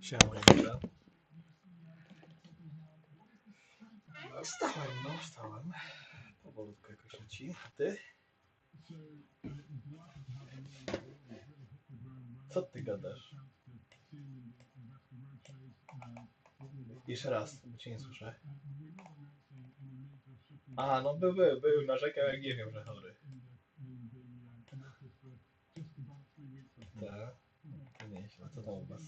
Siema, Emila. Wstałem, no wstałem. Powolutku jakoś leci. A ty? Co ty gadasz? Jeszcze raz, bo cię nie słyszę. A, no był, narzekał jak nie wiem, że chory. Tak, to nieźle, co tam u was?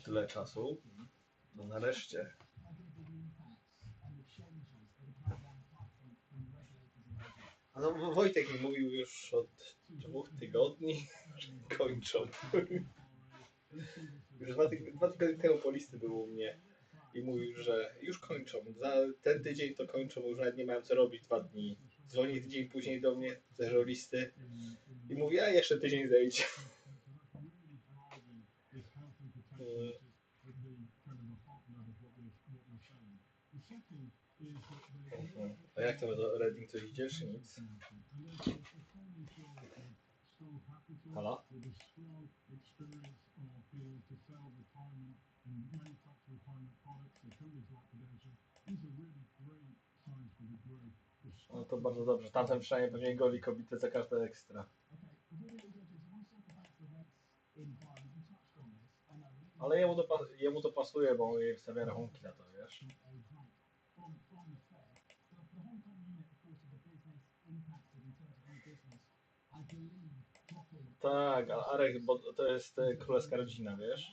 Tyle czasu? No nareszcie. No, Wojtek mi mówił już od 2 tygodni, że kończą. Już dwa tygodnie temu po listy był u mnie i mówił, że już kończą. Za ten tydzień to kończą, bo już nawet nie miałem co robić 2 dni. Dzwoni tydzień później do mnie, też o listy i mówi, a jeszcze tydzień zejdzie. A jak to do Reading coś idzie, czy nic? Halo? No to bardzo dobrze. Tamten przynajmniej pewnie goli kobietę za każde ekstra. Ale jemu to pasuje, bo on jej wstawia rachunki na to, wiesz? Tak, a Arek, bo to jest królewska rodzina, wiesz?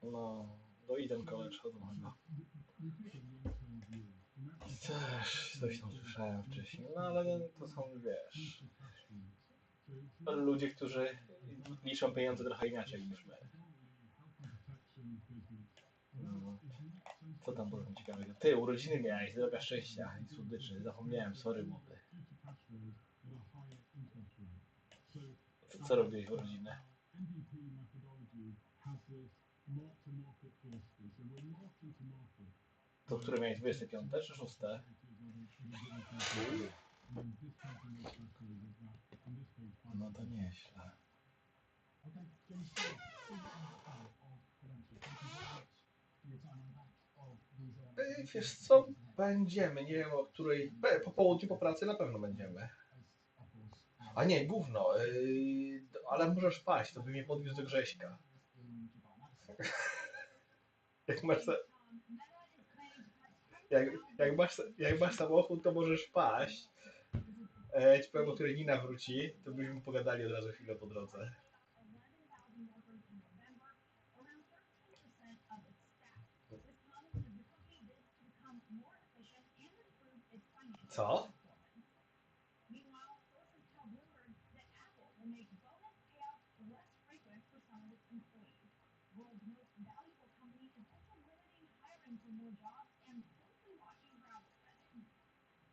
No, do Eden College chodzą chyba. Też coś tam słyszałem wcześniej, no ale to są, wiesz, ludzie, którzy liczą pieniądze trochę inaczej niż my. No. Co tam było ciekawego? Ty, urodziny miałeś, zdrowia, szczęścia i słodyczy. Zapomniałem, sorry młody. Co robiłeś w urodziny? To które miałeś 25 czy 6? No to nieźle. Wiesz co, będziemy, nie wiem o której, po południu po pracy na pewno będziemy. A nie, gówno, ale możesz paść, to by mnie podwiózł do Grześka. Jak masz, jak masz samochód, to możesz paść. Ja ci powiem, o której Nina wróci, to byśmy pogadali od razu chwilę po drodze. Co?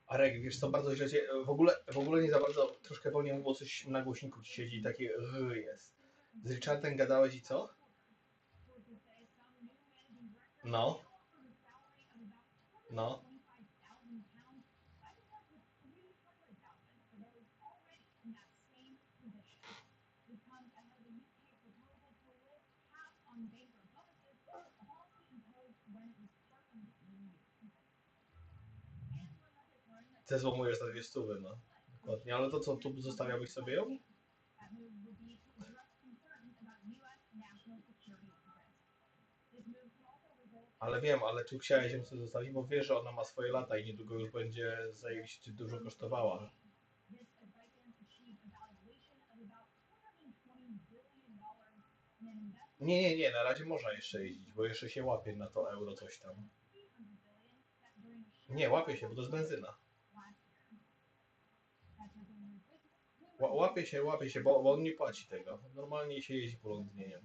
Arek, wiesz co, bardzo źle cię, w ogóle nie za bardzo, troszkę wolniej mówiło, coś na głośniku ci siedzi i takie jest. Z Richardem gadałeś i co? No, no. Zezłomujesz za 200, no. Dokładnie, ale to co, tu zostawiałbyś sobie ją? Ale wiem, ale tu chciałeś ją sobie zostawić, bo wiesz, że ona ma swoje lata i niedługo już będzie zajebiście dużo kosztowała. Nie, na razie można jeszcze jeździć, bo jeszcze się łapie na to euro coś tam. Nie, łapie się, bo to jest benzyna. Łapie się, bo on nie płaci tego. Normalnie się jeździ po Londynie.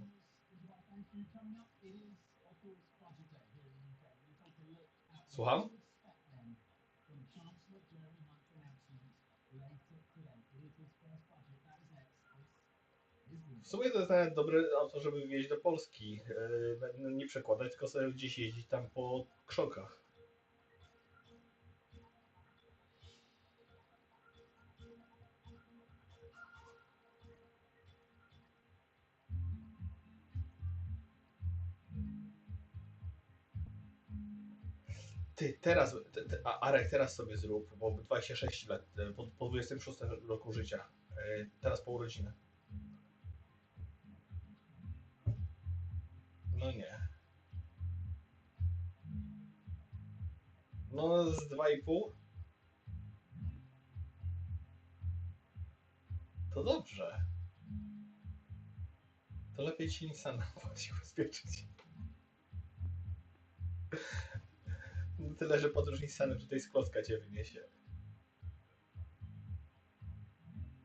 Słucham? W sumie to jest nawet dobre auto, żeby wjeździć do Polski. Nie przekładać, tylko sobie gdzieś jeździć tam po krzokach. Ty, teraz, Arek, teraz sobie zrób, bo 26 lat, po 26 roku życia. Teraz po urodziny. No nie. No z 2,5? To dobrze. To lepiej ci Nissana płaci ubezpieczyć. No tyle, że podróż Nissanem tutaj z klocka cię wyniesie.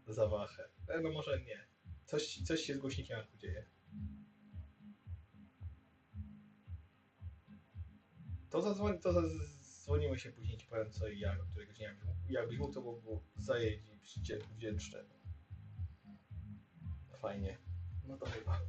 Zawachę. No może nie. Coś się z głośnikiem tu dzieje. Zadzwonimy się później, ci powiem co i jak, o której godzinie. Jakbyś mógł, to byłby zajeść wdzięczny. Fajnie. No to chyba.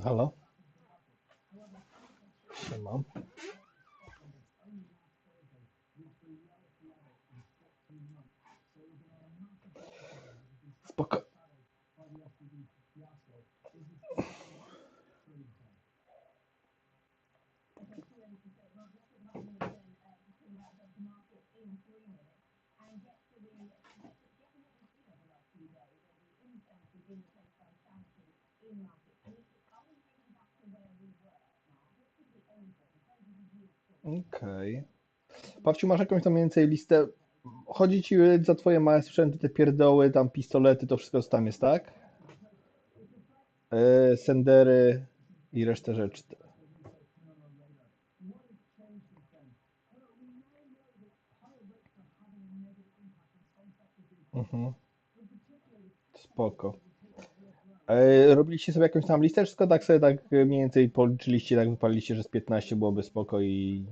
Halo? Siema. Spoko. Okej. Pawciu, masz jakąś tam mniej więcej listę? Chodzi ci za twoje małe sprzęty, te pierdoły, tam pistolety, to wszystko co tam jest, tak? Sendery i resztę rzeczy. Mhm. Spoko. Robiliście sobie jakąś tam listę, wszystko tak sobie tak mniej więcej policzyliście, tak wypaliliście, że z 15 byłoby spoko i...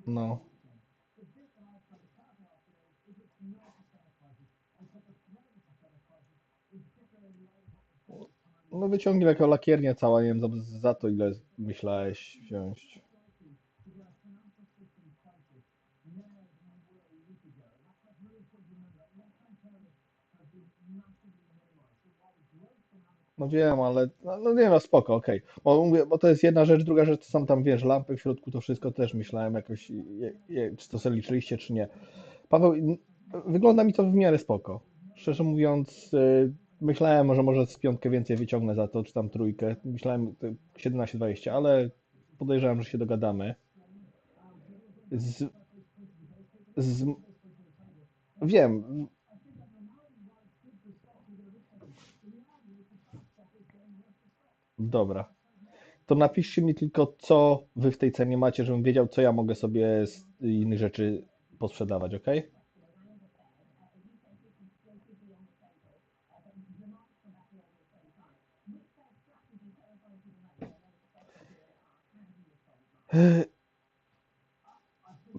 No. No wyciągnij jako lakiernia cała, nie wiem za to ile myślałeś wziąć. No wiem, ale no nie no spoko, okej. Bo, mówię, bo to jest jedna rzecz, druga rzecz to są tam, wiesz, lampy w środku, to wszystko też myślałem jakoś, czy to sobie liczyliście, czy nie. Paweł, wygląda mi to w miarę spoko. Szczerze mówiąc, Myślałem, że może z piątkę więcej wyciągnę za to, czy tam trójkę. Myślałem 17-20, ale podejrzewam, że się dogadamy. Z, z, wiem, dobra. To napiszcie mi tylko, co wy w tej cenie macie, żebym wiedział, co ja mogę sobie z innych rzeczy posprzedawać, ok?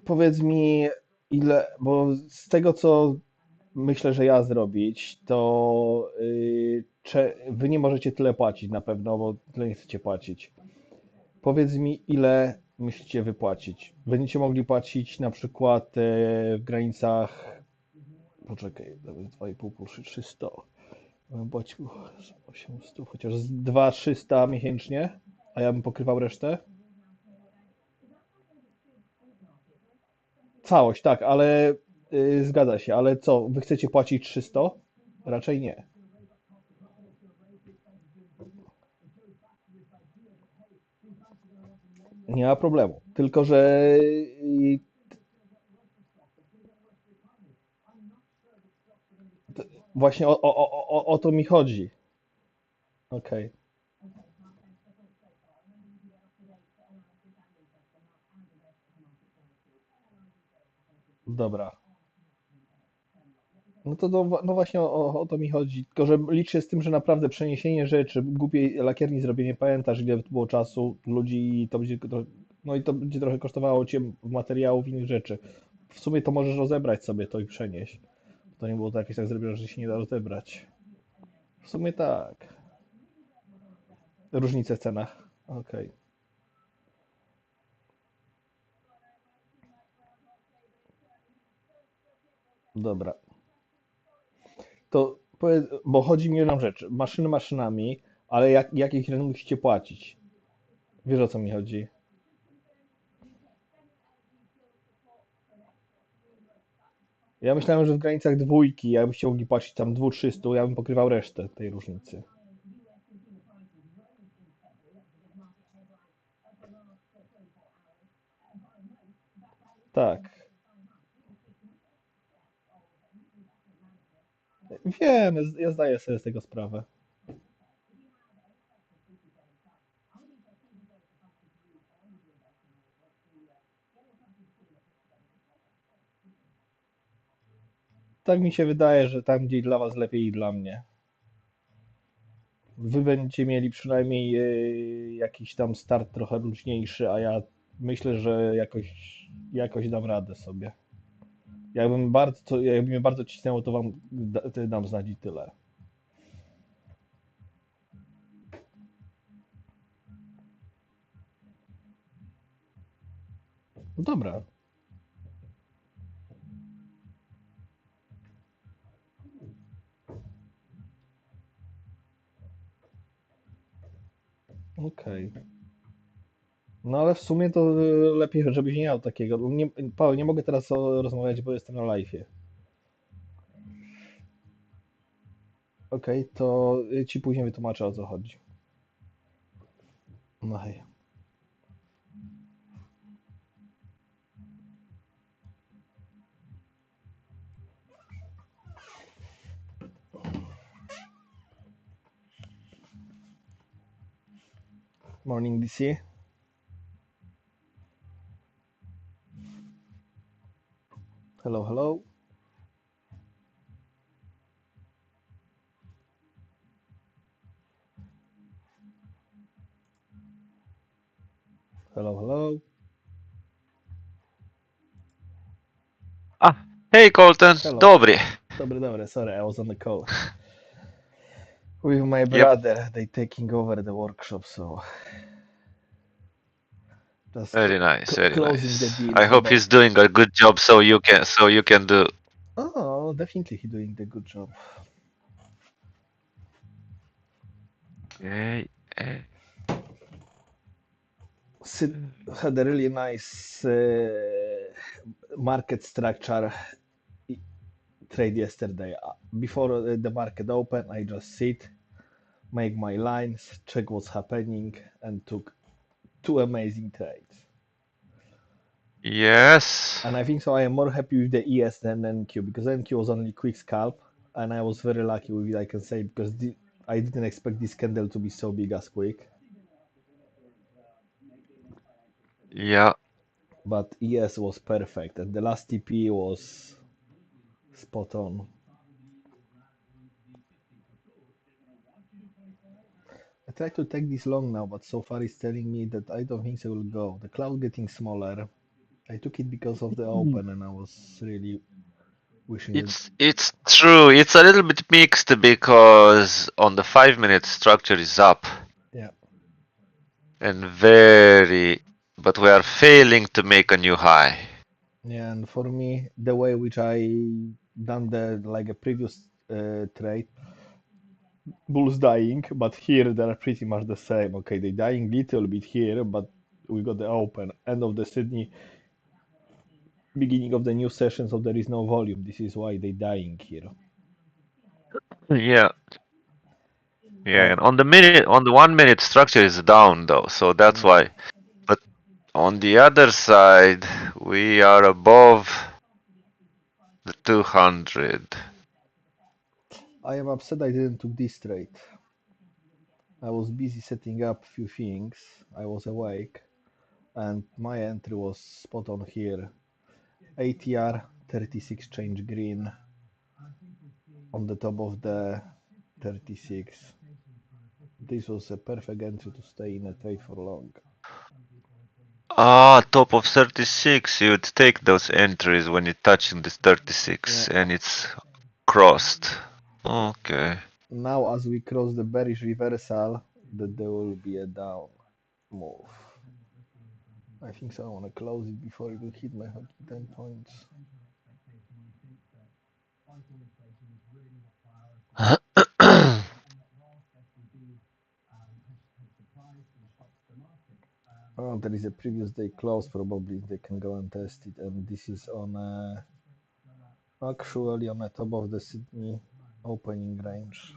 Powiedz mi, ile, bo z tego, co myślę, że ja zrobić, to wy nie możecie tyle płacić na pewno, bo tyle nie chcecie płacić. Powiedz mi, ile myślicie wypłacić? Będziecie mogli płacić na przykład w granicach, poczekaj, 2,5 plus 300. Bym płacił 800, chociaż z 2-300 miesięcznie, a ja bym pokrywał resztę. Całość, tak, ale zgadza się, ale co, wy chcecie płacić 300? Raczej nie. Nie ma problemu. Tylko, że właśnie o to mi chodzi. Okej, dobra. No to no właśnie o to mi chodzi. Tylko, że liczę z tym, że naprawdę przeniesienie rzeczy, głupiej lakierni zrobię, nie pamiętasz, ile to było czasu, ludzi, i to będzie, no i to będzie trochę kosztowało cię materiałów i innych rzeczy. W sumie to możesz rozebrać sobie to i przenieść. To nie było tak jakieś tak zrobione, że się nie da rozebrać. W sumie tak. Różnice w cenach. Okej, dobra. To powiedz, bo chodzi mi o jedną rzecz. Maszyny maszynami, ale jakich ile musicie płacić? Wiesz, o co mi chodzi? Ja myślałem, że w granicach dwójki, jakbyście mogli płacić tam 200-300, ja bym pokrywał resztę tej różnicy. Tak, wiem, ja zdaję sobie z tego sprawę. Tak mi się wydaje, że tam gdzie dla was lepiej i dla mnie. Wy będziecie mieli przynajmniej jakiś tam start trochę luźniejszy, a ja myślę, że jakoś dam radę sobie. Jakby mnie bardzo cisnęło, to wam dam znać i tyle. No dobra, okej. No ale w sumie to lepiej, żebyś nie miał takiego. Nie, Paweł, nie mogę teraz rozmawiać, bo jestem na live'ie. Okej, to ci później wytłumaczę, o co chodzi. No hej. Morning, DC. Hello, hello. Hello, hello. Ah, hej Kolten, Hello. dobry. Dobry, sorry, I was on the call. With my Yep, brother, they taking over the workshop, so just very nice, very closing the nice. deal I for hope both. he's doing a good job so you can do. Oh, definitely he doing the good job. Okay. Sid had a really nice market structure trade yesterday. Before the market open, I just sit, make my lines, check what's happening, and took two amazing trades. Yes. And I think so. I am more happy with the ES than NQ because NQ was only quick scalp, and I was very lucky with it, I can say, because I didn't expect this candle to be so big as quick. Yeah. But ES was perfect, and the last TP was spot on. I tried to take this long now, but so far it's telling me that I don't think so will go. The cloud getting smaller. I took it because of the open, and I was really wishing that. It's true. It's a little bit mixed because on the 5 minute structure is up Yeah, and but we are failing to make a new high. yeah, and for me, the way which I done the like a previous trade, bulls dying, but here they're pretty much the same. Okay, they dying little bit here, but we got the open end of the Sydney, beginning of the new session, so there is no volume. This is why they dying here. Yeah. Yeah, And and on the 1 minute structure is down though, so that's mm, why. But on the other side, we are above the 200. I am upset I didn't took this trade. I was busy setting up few things. I was awake, and my entry was spot on here. ATR 36 change green on the top of the 36. This was a perfect entry to stay in a trade for long. Ah, top of 36. You'd take those entries when you're touching this 36 Yeah. and it's crossed. Okay. Now, as we cross the bearish reversal, that there will be a down move. I think so. I want to close it before it will hit my 10 points. Oh, there is a previous day close. Probably they can go and test it. And this is on actually on the top of the Sydney opening range.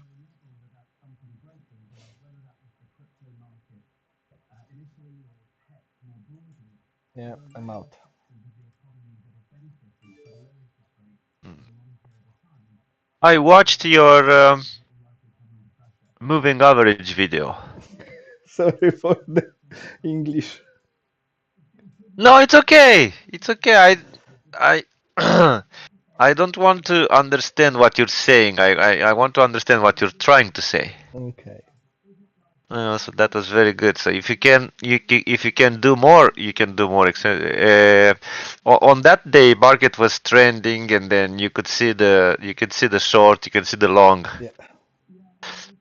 Yeah, I'm out. I watched your moving average video. Sorry for the English. No, it's okay. It's okay. I I don't want to understand what you're saying. I want to understand what you're trying to say. Okay. So that was very good. So if you can, if you can do more, you can do more. On that day, market was trending, and then you could see the short, you can see the long Yeah.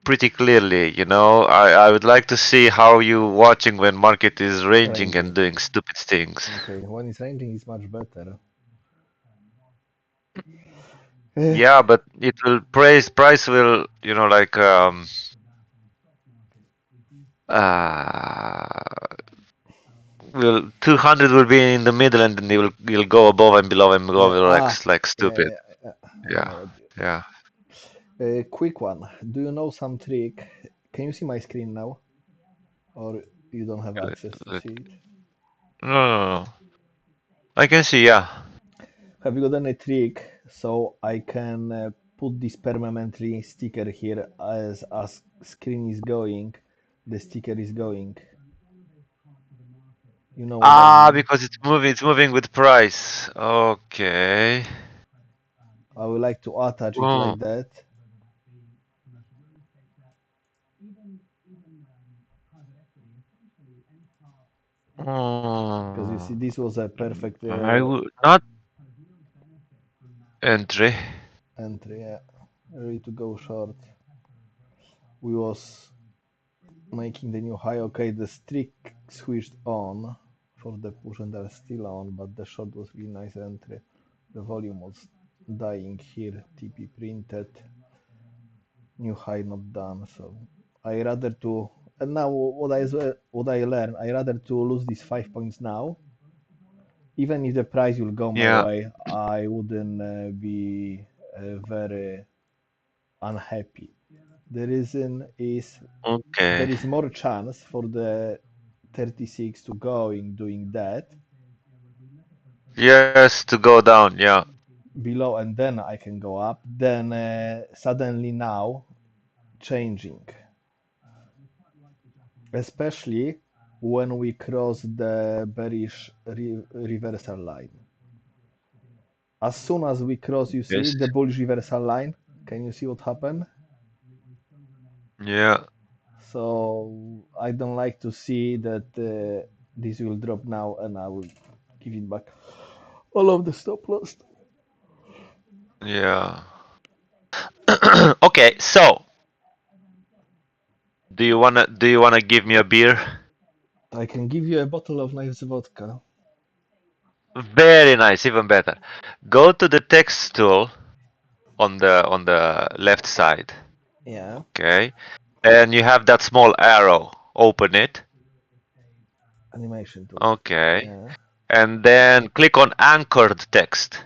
pretty clearly. I would like to see how you watching when market is ranging and Ranging. doing stupid things. Okay. When it's ranging, it's much better. Yeah, but it will price will uh will 200 will be in the middle and then you'll go above and below and Yeah. below like Yeah. stupid. Yeah. I Yeah, know. yeah. Quick one. Do you know some trick? Can you see my screen now, or you don't have Let- access to let- see it? No, no, no. I can see, yeah. Have you got any trick so I can put this permanently sticker here as screen is going, the sticker is going. You know what I Ah, mean? because it's moving with price. Okay. I would like to attach it Oh. like that. Because you see, Oh. this was a perfect I would not entry. entry. Yeah, ready to go short. We was making the new high. Okay, the streak switched on for the push and they're still on, but the short was really nice entry. The volume was dying here. TP printed. New high not done. So I rather to. And now what I learned, I rather to lose these 5 points now. Even if the price will go my Yeah. way, I wouldn't be very unhappy. The reason is there Okay. is more chance for the 36 to going doing that Yes, to go down. Yeah. below, and then I can go up. Then suddenly now changing, especially when we cross the bearish reversal line. As soon as we cross, you see Yes. the bullish reversal line. Can you see what happened? Yeah. So I don't like to see that this will drop now, and I will give it back all of the stop loss. Yeah. Okay. So, do you wanna give me a beer? I can give you a bottle of nice vodka. Very nice, even better. Go to the text tool on the left side. Yeah, Okay. And you have that small arrow. Open it. animation tool. Okay. Yeah. And then click on anchored text.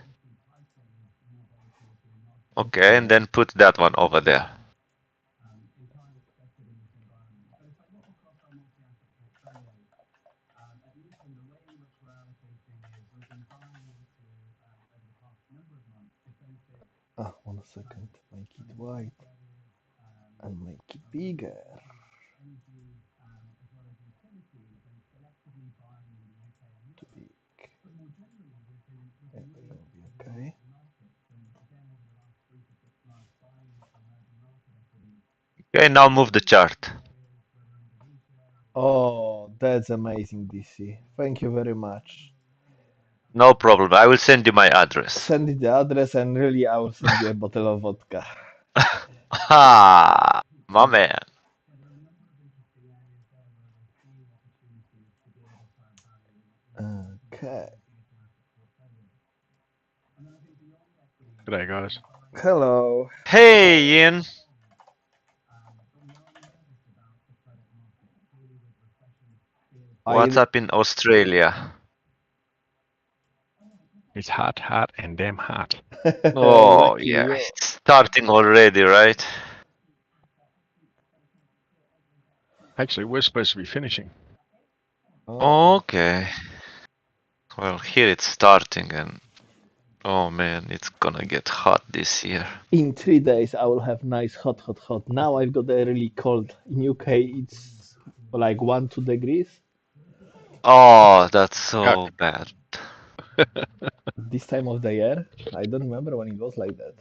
Okay, and Okay. then put that one over there. Ah, 1 second. Make it white and make it bigger. Too big. Yeah, that will be okay. Okay, now move the chart. Oh, that's amazing, DC. Thank you very much. No problem. I will send you my address. Send me the address, and really, I will send you a bottle of vodka. Ha, my man. Okay. G'day, guys. Hello. Hey, Ian. What's I up in Australia? It's hot, hot, and damn hot. Oh, lucky yeah. you. It's starting already, right? Actually, we're supposed to be finishing. Oh. Okay. Well, here it's starting, and oh man, it's gonna get hot this year. In 3 days, I will have nice hot, hot, hot. Now I've got a really cold. In UK, it's like 1, 2 degrees. Oh, that's Yeah. so bad. This time of the year, I don't remember when it was like that.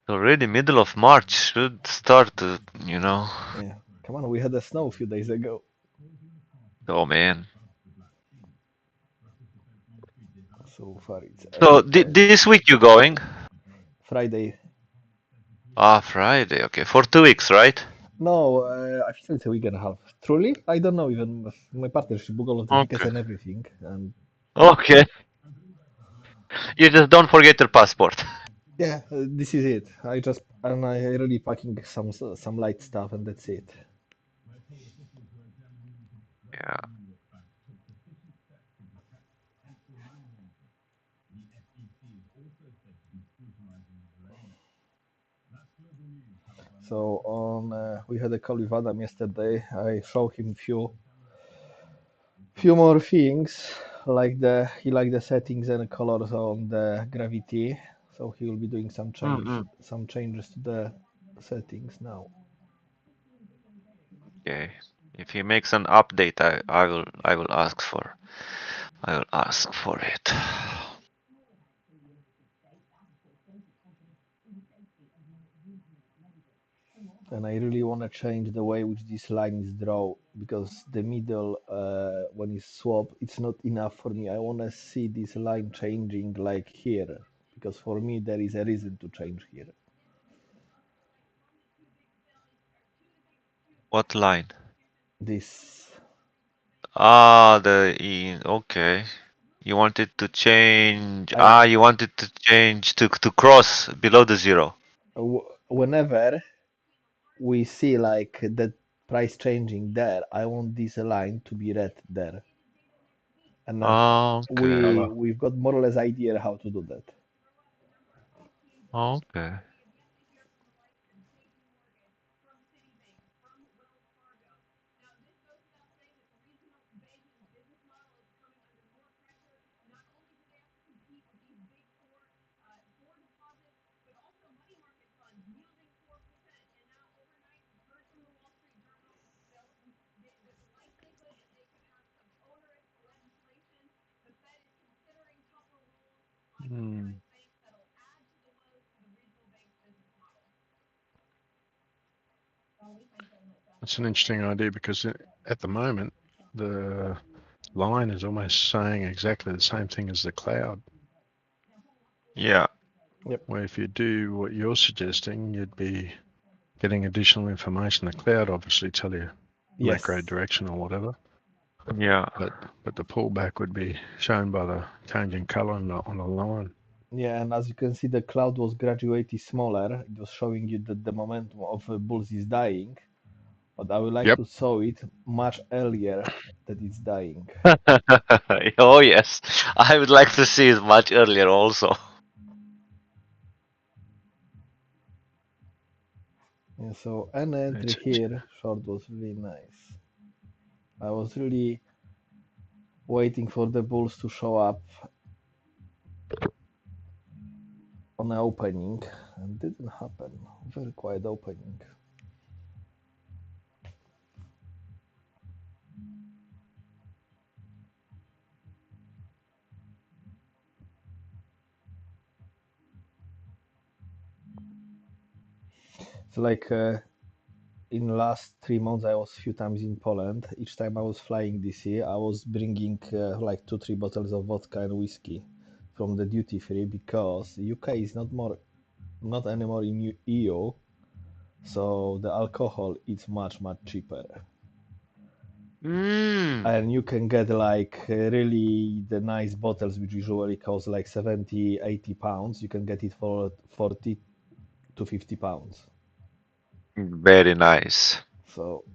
Already middle of March should start to. Yeah. Come on, we had a snow a few days ago. Oh man. So far, it's So okay. this week you going? Friday. Ah, Friday. Okay, for 2 weeks, right? No, I think it's a week and a half. Truly, I don't know even. My partner, she booked all of the tickets Okay. and everything, and Okay. You just don't forget your passport. yeah, this is it. I really packing some light stuff, and that's it. Yeah. So on, we had a call with Adam yesterday. I showed him few more things, like he liked the settings and colors on the gravity. So he will be doing Mm-mm. some changes to the settings now. Okay. If he makes an update, I will ask for it. And I really want to change the way which this line is drawn, because the middle, when it's swap, it's not enough for me. I want to see this line changing like here, because for me there is a reason to change here. What line? This, Ah, okay. You wanted to change. I You wanted to change to cross below the zero. whenever we see like that price changing there, I want this line to be red there, and Okay. we've got more or less idea how to do that. Okay. Hmm. That's an interesting idea because at the moment, the line is almost saying exactly the same thing as the cloud. Yeah. Where if you do what you're suggesting, you'd be getting additional information. The cloud obviously tell you Yes. macro direction or whatever, Yeah. but the pullback would be shown by the changing color on the line. Yeah, and as you can see, the cloud was gradually smaller. It was showing you that the momentum of bulls is dying, but I would like Yep. to show it much earlier that it's dying. Oh yes, I would like to see it much earlier also. Yeah, so an entry It's here, short was really nice. I was really waiting for the bulls to show up on the opening, and didn't happen. Very quiet opening. So like in last 3 months, I was few times in Poland. Each time I was flying this year, I was bringing like 2, 3 bottles of vodka and whiskey from the duty free because UK is not anymore in EU, so the alcohol is much cheaper, Mm. and you can get like really the nice bottles which usually cost like 70, 80 pounds. You can get it for 40 to 50 pounds. Very nice. So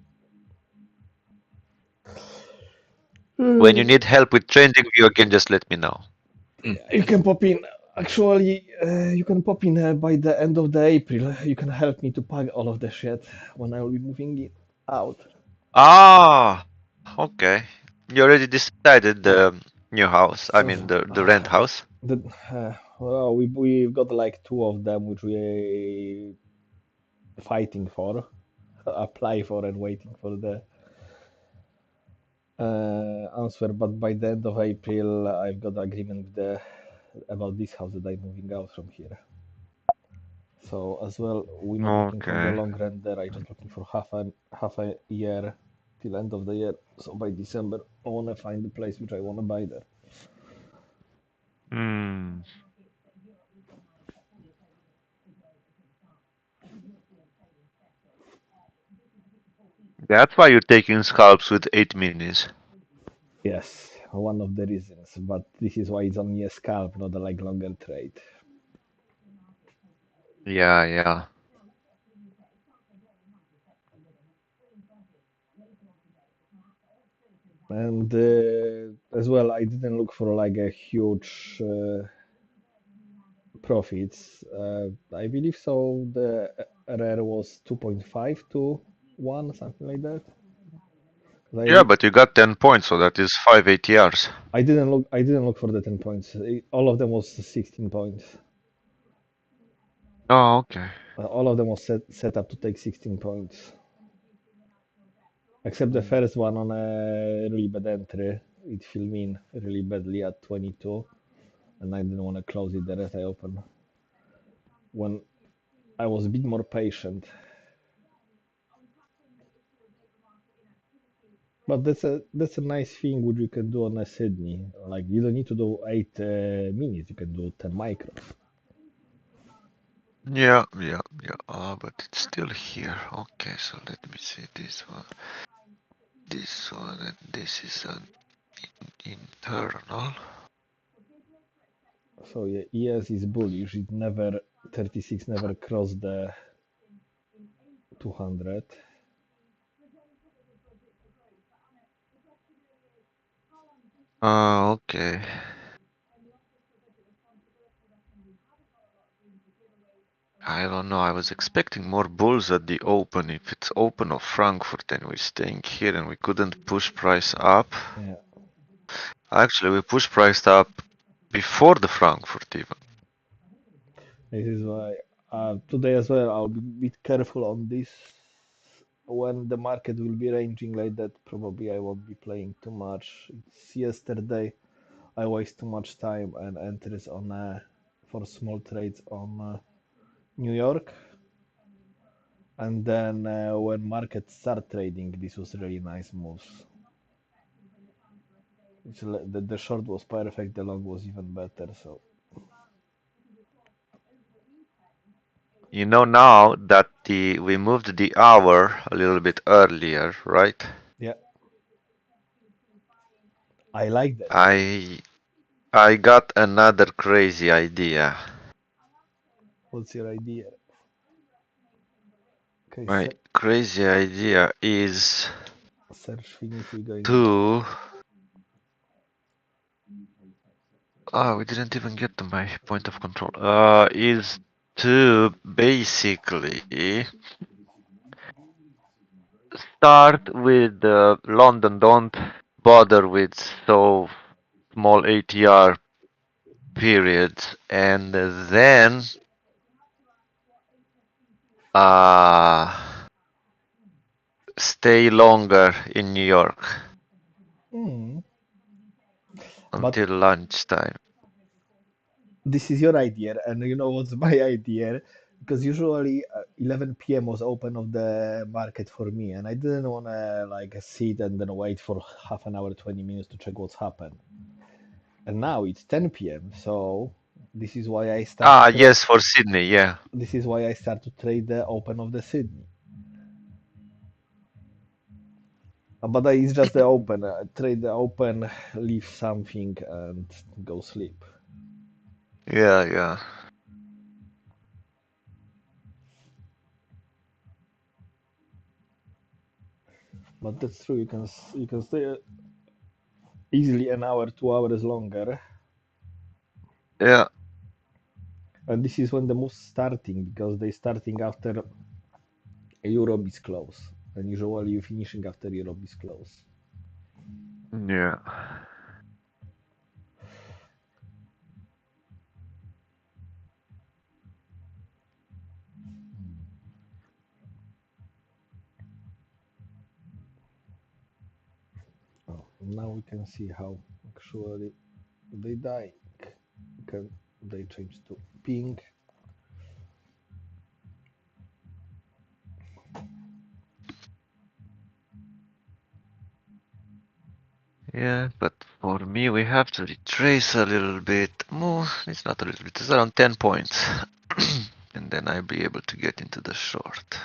When you need help with changing view again, just let me know. you can pop in. Actually, you can pop in by the end of the April. You can help me to pack all of the shit when I will be moving it out. Ah, okay. You already decided the new house. I So, mean the rent house. the, well, we've got like two of them which we fighting for, apply for, and waiting for the answer. But by the end of April, I've got agreement with about this house that I'm moving out from here. So as well, we're not looking for the Okay. long rent there. I just looking for half a year till end of the year. So by December, I wanna find the place which I wanna buy there. Hmm. That's why you're taking scalps with 8 minis. Yes, one of the reasons. But this is why it's only a scalp, not a like longer trade. Yeah, yeah. And as well, I didn't look for like a huge profits. I believe so. The RR was 2.5 to 1, something like that. Yeah, I but you got 10 points, so that is 5 ATRs. I didn't look. I didn't look for the 10 points. All of them was 16 points. Oh, okay. All of them was set up to take 16 points, except the first one on a really bad entry. It filled me in really badly at 22, and I didn't want to close it. The rest I opened when I was a bit more patient. But that's a nice thing which you can do on a Sydney. Like you don't need to do 8 minutes. You can do 10 micros. Yeah, yeah, yeah. Ah, but it's still here. Okay, so let me see this one, and this is an internal. So yeah, ES is bullish. It never 36 never crossed the 200. Ah, okay. I don't know. I was expecting more bulls at the open. If it's open of Frankfurt, then we're staying here and we couldn't push price up. Yeah. Actually, we pushed price up before the Frankfurt even. This is why today as well I'll be a bit careful on this. When the market will be ranging like that, probably I won't be playing too much. It's yesterday I waste too much time and entries on for small trades on New York, and then when market start trading, this was really nice moves. The short was perfect, the long was even better. So You know now that we moved the hour a little bit earlier, right? yeah, I like that. I got another crazy idea. What's your idea? Okay, My crazy idea is search finish. We're going. to we didn't even get to my point of control. Is to basically start with London. Don't bother with so small ATR periods, and then uh stay longer in New York Hmm. But until lunchtime. this is your idea, and you know what's my idea? Because usually 11 p.m. was open of the market for me, and I didn't want to like sit and then wait for half an hour, 20 minutes to check what's happened. And now it's 10 p.m. So this is why I start to Ah, trade. yes, for Sydney, yeah. This is why I start to trade the open of the Sydney. But it's just the open. Trade the open, leave something, and go sleep. Yeah, yeah. But that's true. You can stay easily an hour, 2 hours longer. Yeah. And this is when the move's starting because they starting after Europe is close. And usually you finishing after Europe is close. Yeah. Oh, now we can see how actually they die. Can they change to pink? Yeah, but for me, we have to retrace a little bit more. It's not a little bit, it's around 10 points. And then I'll be able to get into the short.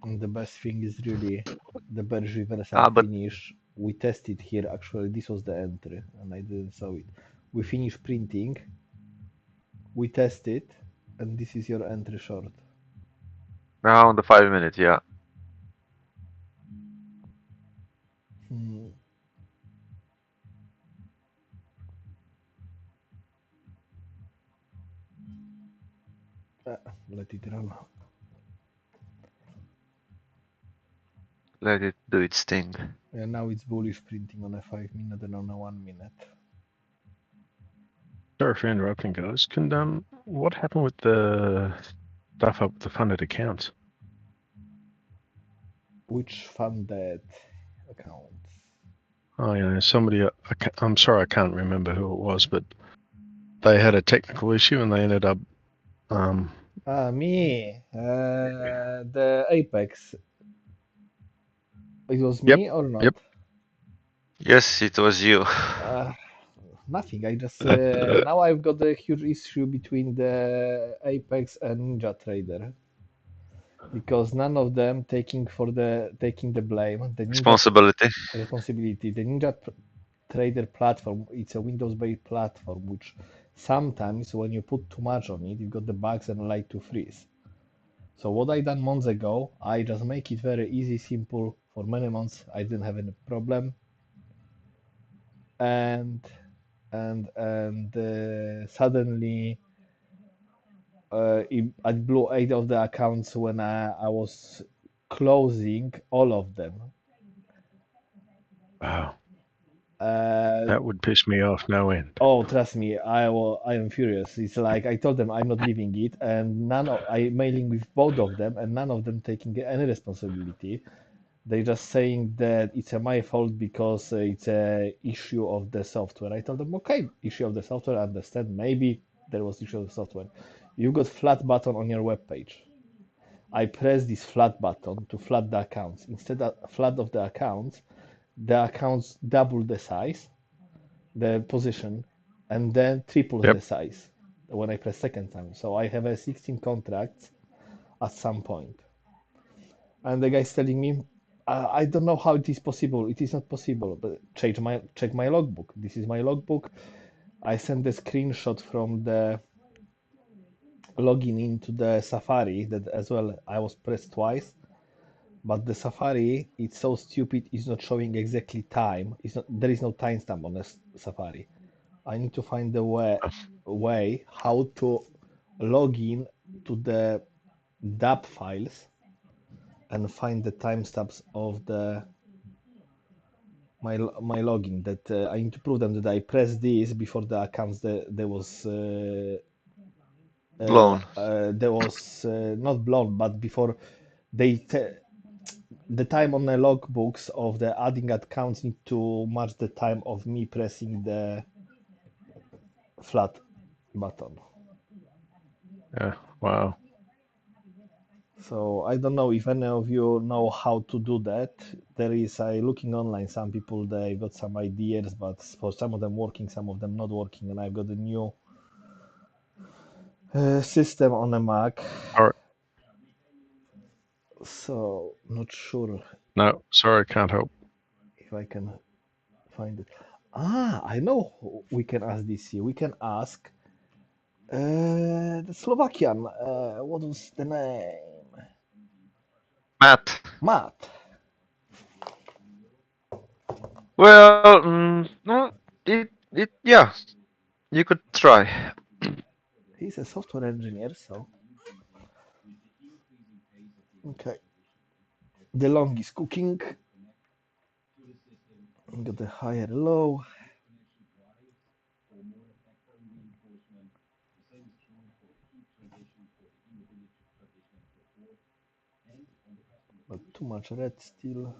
And the best thing is really the Berge reversal Ah, but finish. We tested here actually. This was the entry, and I didn't saw it. We finish printing. We test it, and this is your entry short. now on the 5 minutes, yeah. Hmm. Let it run. Let it do its thing. And now it's bullish printing on a 5 minute and on a 1 minute. Sorry for interrupting, guys. Can what happened with the stuff up with the funded accounts? Which funded accounts? Oh, yeah, somebody. I'm sorry, I can't remember who it was, but they had a technical issue and they ended up. Me. The Apex. It was Yep, me or not? yep. Yes, it was you. Uh, Nothing. I just now I've got a huge issue between the Apex and Ninja Trader because none of them taking the blame. The Ninja Responsibility. responsibility. The Trader platform. It's a Windows-based platform, which sometimes when you put too much on it, you got the bugs and like to freeze. So what I done months ago, I just make it very easy, simple. For many months, I didn't have any problem, and suddenly I blew 8 of the accounts when I was closing all of them. Wow, Uh, that would piss me off no end. oh, trust me, I am furious. It's like I told them I'm not leaving it, and I mailing with both of them, and none of them taking any responsibility. They just saying that it's my fault because it's a issue of the software. I told them, okay, issue of the software, I understand. Maybe there was issue of the software. You got flat button on your web page. I press this flat button to flat the accounts. Instead of flat of the accounts double the size, the position, and then triple Yep. the size when I press second time. So I have a 16 contracts at some point. And the guy's telling me, I don't know how it is possible. It is not possible. But check my logbook. This is my logbook. I sent the screenshot from the login into the Safari that as well I was pressed twice. But the Safari, it's so stupid. It's not showing exactly time. It's not. There is no timestamp on the Safari. I need to find the way how to log in to the DAP files and find the timestamps of my login. That I need to prove them that I pressed this before the accounts Blown. there was not blown, but before they the time on the logbooks of the adding accounts need to match the time of me pressing the flat button. Wow. So I don't know if any of you know how to do that. There is I looking online. Some people they got some ideas, but for some of them working, some of them not working. And I've got a new system on a Mac, All right. so not sure No, sorry, can't help. if I can find it. Ah, I know who we can ask this here. We can ask the Slovakian. What was the name? Matt. Matt. Well, no, yeah, you could try. He's a software engineer, so okay. The long is cooking. Got the higher low. But too much red still.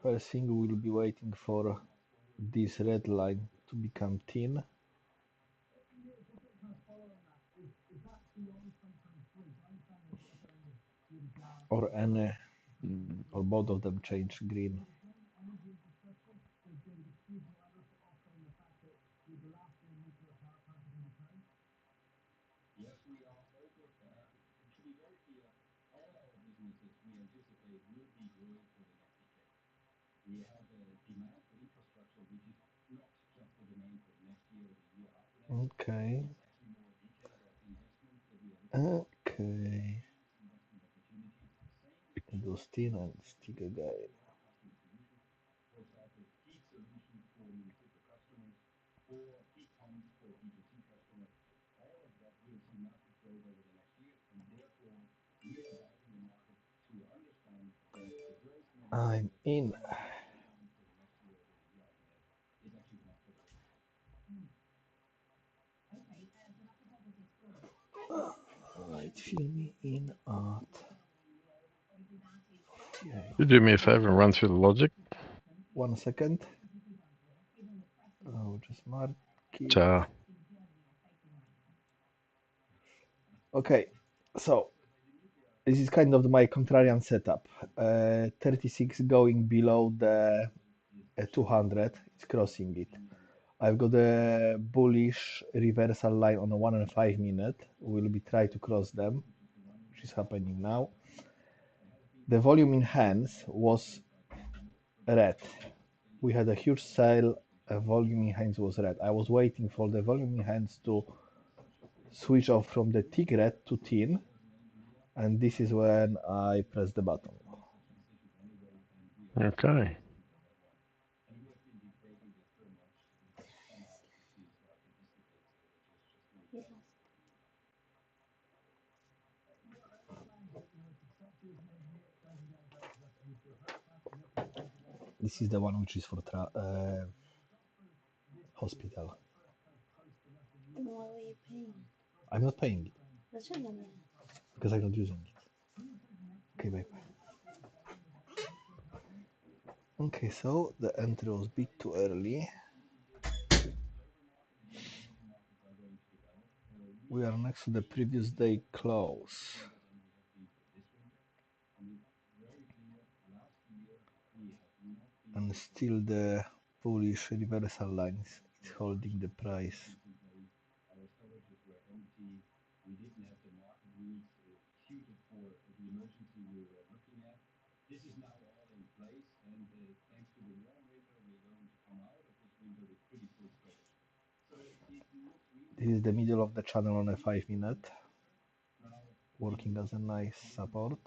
First thing we'll be waiting for this red line to become thin, or any, or both of them change green. Okay. Okay. Do thin and stick again. I'm in. Right, fill me in at. Okay. You do me a favor and run through the logic. 1 second. I'll just mark it. Uh, Okay, so this is kind of my contrarian setup. 36 going below the 200, it's crossing it. I've got a bullish reversal line on a 1 and 5 minute. We'll be trying to cross them, which is happening now. The volume in hands was red. We had a huge sale. Volume in hands was red. I was waiting for the volume in hands to switch off from the tick red to thin, and this is when I press the button. okay. This is the one which is for hospital. And why were you paying? I'm not paying it Dlaczego nie? because I'm not using it. Okay, babe. Okay, so the entry was a bit too early. We are next to the previous day close. And still the bullish reversal line is holding the price. This is the middle of the channel on a 5 minute, working as a nice support.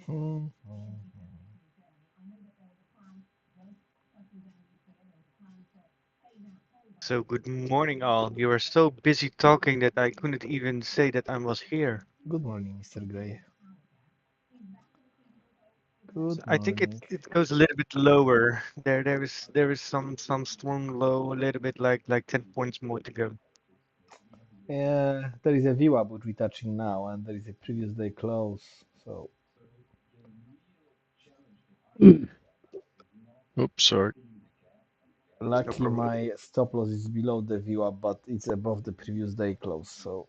Hmm. So good morning, all. You were so busy talking that I couldn't even say that I was here. Good morning, Mr. Gray. So Good I think it morning. it goes a little bit lower. There is some strong low, a little bit like 10 points more to go. Yeah, there is a VWAP which we're touching now, and there is a previous day close. So Oops, sorry. No lucky problem. my stop loss is below the VWAP, but it's above the previous day close. So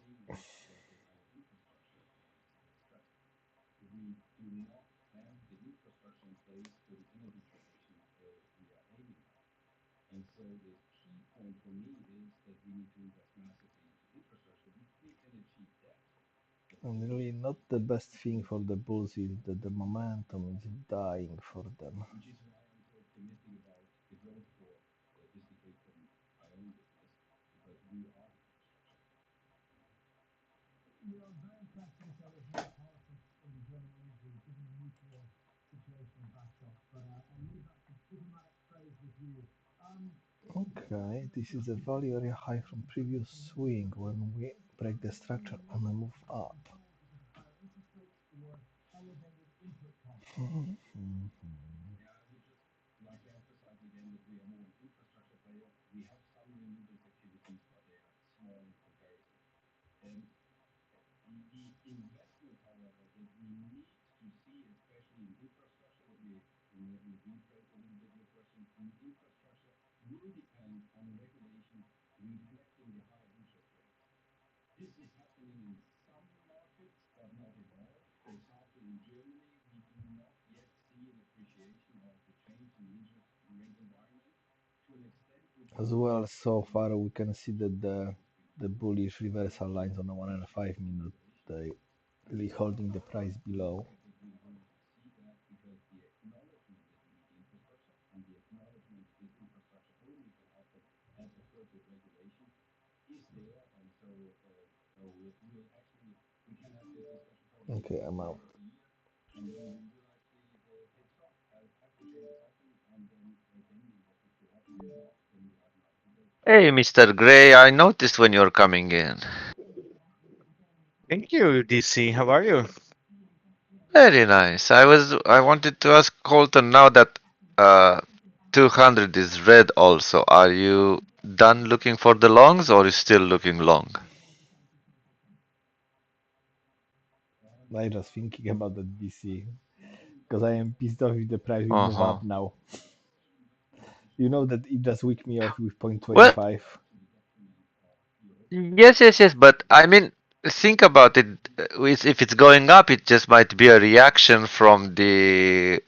and really not the best thing for the bulls is that the momentum is dying for them. Okay, this is a value area high from previous swing when we break the structure on a move up. As well, so far we can see that the bullish reversal lines on the 1 and 5 minute, they really holding the price below. Okay, I'm out. Hey, Mr. Gray, I noticed when you're coming in. Thank you, DC. How are you? Very nice. I wanted to ask Colton now that uh 200 is red also. Are you done looking for the longs or you still looking long? I just thinking about the DC because I am pissed off if the price will move Uh-huh. up now. You know that it just weak me off with Well, 0.25. yes, but I mean, think about it. If it's going up, it just might be a reaction from the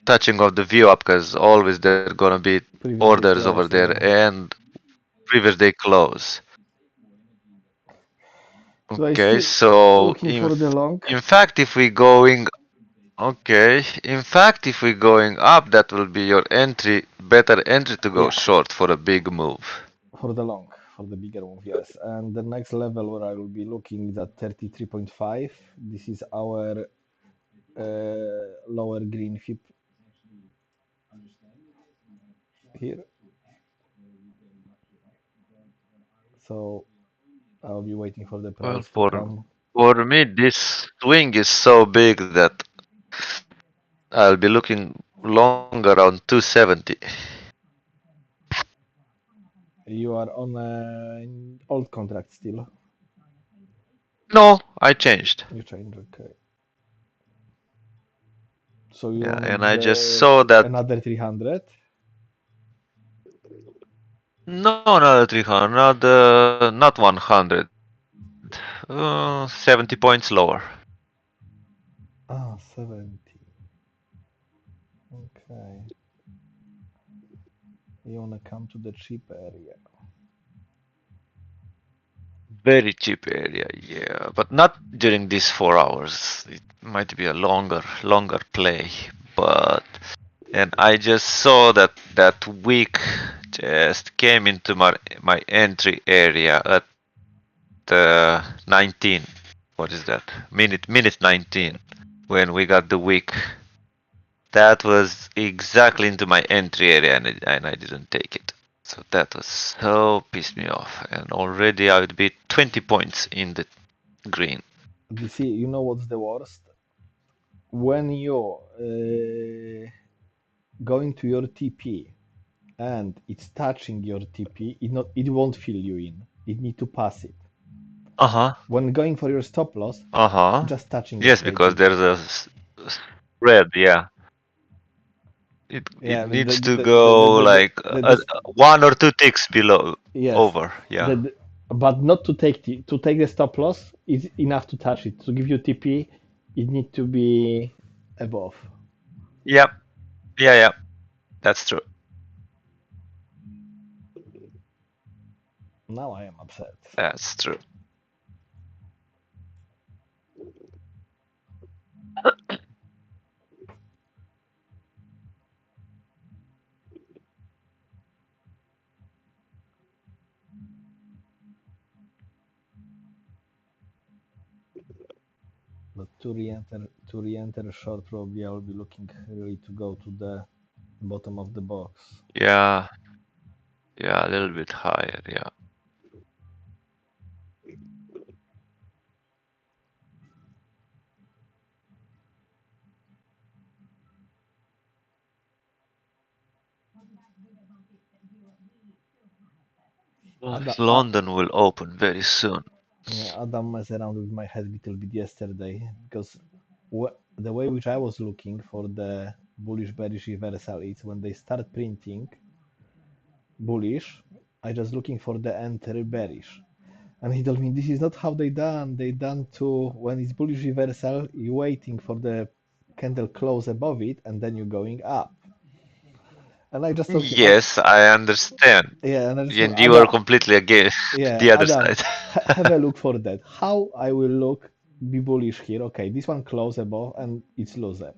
touching of the view up, because always there are gonna be Previous day orders over close, there yeah. and previous day close. So I Okay, still so looking for the long. in fact, if we going okay, in fact, if we going up, that will be your entry, better entry to go Yeah, short for a big move. for the long, for the bigger move, yes. And the next level where I will be looking is at 33.5. This is our lower green FIP here. So I'll be waiting for the Well, price to come. for me, this swing is so big that I'll be looking long around 270. You are on an old contract still. No, I changed. You change, okay. So you Yeah, wanna and I just bet saw that. another 300? No, not 300, not 100. 70 points lower. Ah, 70. Okay. You wanna come to the cheap area. Very cheap area, yeah, but not during these 4 hours. It might be a longer play, but and I just saw that that wick just came into my entry area at 19. What is that? Minute 19 when we got the wick. That was exactly into my entry area, and I didn't take it. So that was so pissed me off, and already I would be 20 points in the green. You know what's the worst? When you're going to your TP and it's touching your TP, it won't fill you in. It need to pass it. Uh-huh. When going for your stop loss, Uh-huh. just touching it Yes, takes because it. there's a spread, yeah. It Yeah, needs to go like one or two ticks below yes, over, yeah. the, but not to to take the stop loss is enough to touch it. To give you TP, it need to be above. Yep. Yeah, that's true. Now I am upset. That's true. But to re-enter short, probably I will be looking really to go to the bottom of the box. Yeah, yeah, a little bit higher, yeah. Adam, London will open very soon. yeah, Adam messed around with my head a little bit yesterday because the way which I was looking for the bullish bearish reversal is when they start printing bullish, I just looking for the enter bearish. And he told me this is not how they done. They done to when it's bullish reversal, you waiting for the candle close above it and then you're going up. And I just told him, Yes, I understand. yeah, and I just told him, And you are completely against yeah, the other Adam, side. have a look for that. How I will look, be bullish here. Okay, this one close above and it's loser.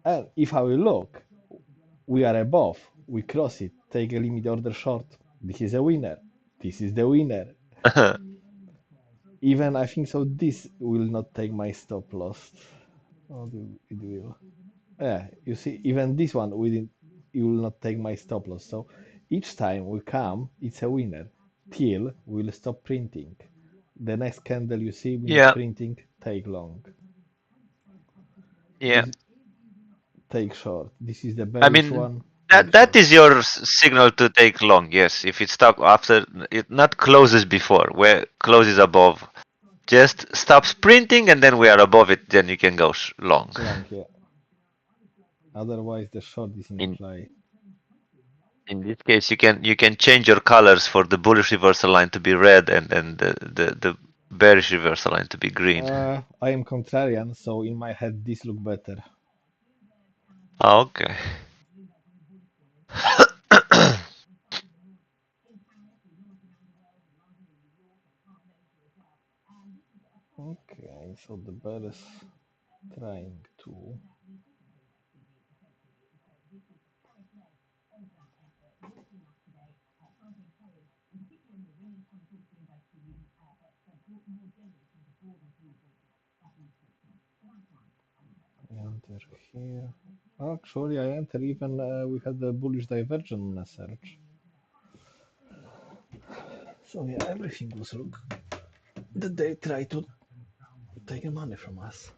And if I will look, we are above, we cross it, take a limit order short. This is a winner. This is the winner. Even I think so. This will not take my stop loss. Oh, it will. Yeah, you see, even this one it will not take my stop loss. So each time we come, it's a winner. Till we'll stop printing. The next candle you see we not Yeah, printing, take long. yeah. This take short. This is the I bearish mean, one. Take that short. is your signal to take long. Yes, if it stop after it not closes before, where closes above, just stop sprinting and then we are above it. Then you can go long. Long, yeah. Otherwise the short is in In play. in this case, you can change your colors for the bullish reversal line to be red and the bearish reversal line to be green. I am contrarian, so in my head this look better. Ah, okay. So the bear is trying to. Enter here. Actually, I enter even we had the bullish divergence search. So yeah, everything was look that they try to take money from us.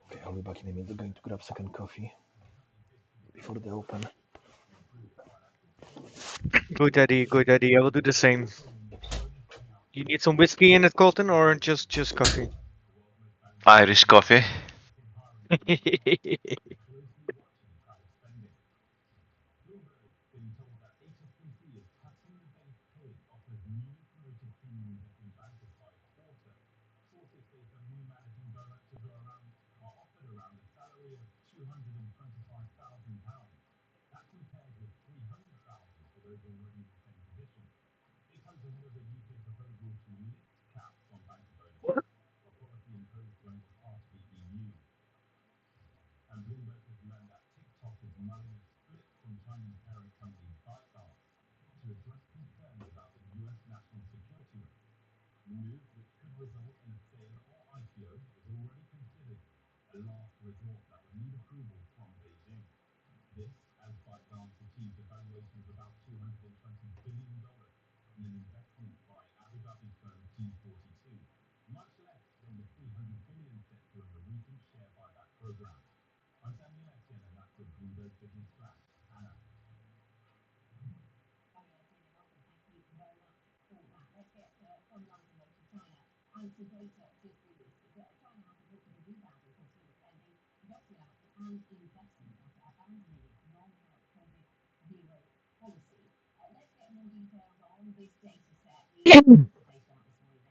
Okay, I'll be back in a minute. Going to grab second coffee before the open. Good idea, good idea. I will do the same. You need some whiskey in it, Colton, or just coffee? Irish coffee.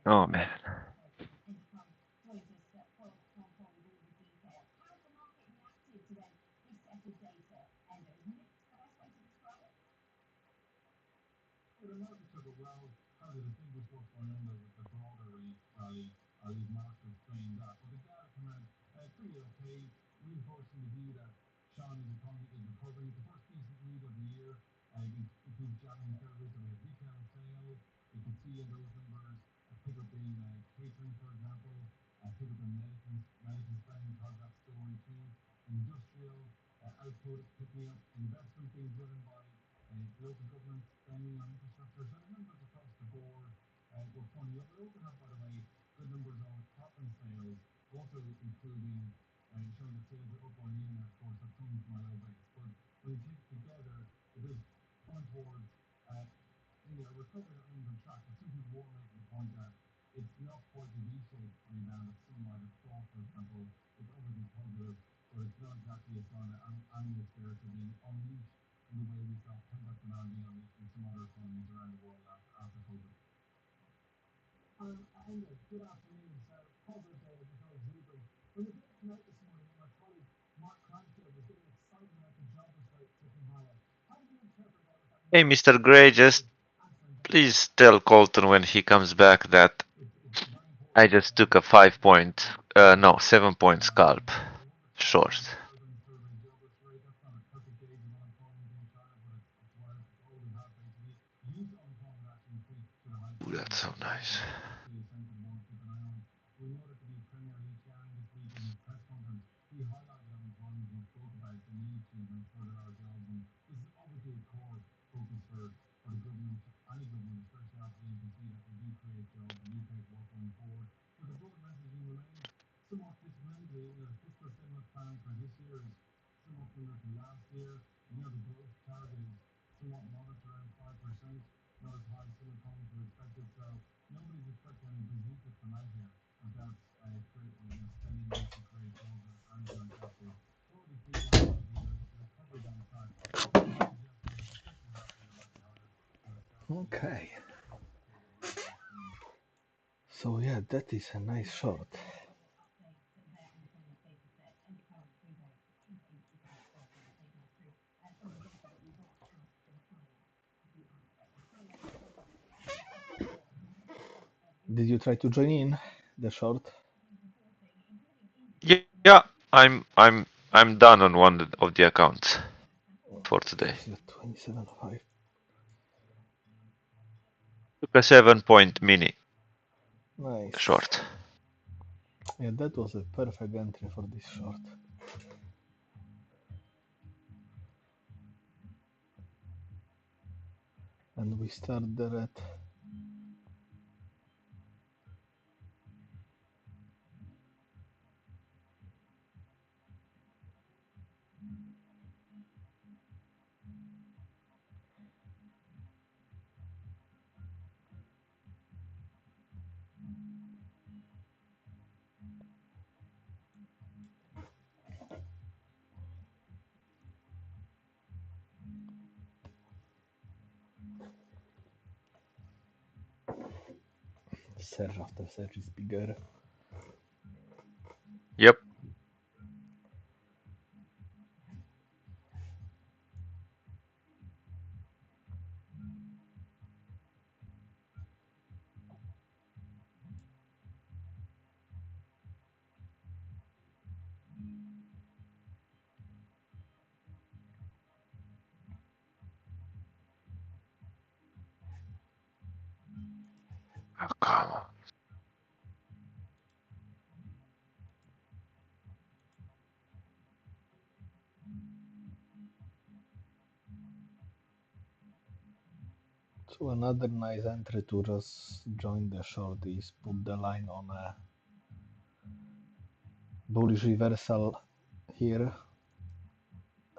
Oh man. Hey, Mr. Gray, just please tell Colton when he comes back that I just took a 5 point, no, 7 point scalp short. Ooh, that's so nice. Okay. So yeah, that is a nice shot. Did you try to join in the short? Yeah, I'm done on one of the accounts for today. This is a 27.5. Took a 7 point mini Nice. short. Yeah, that was a perfect entry for this short. And we start there at Surge after surge is bigger. Yep. Oh, come on. So another nice entry to just join the short is put the line on a bullish reversal here,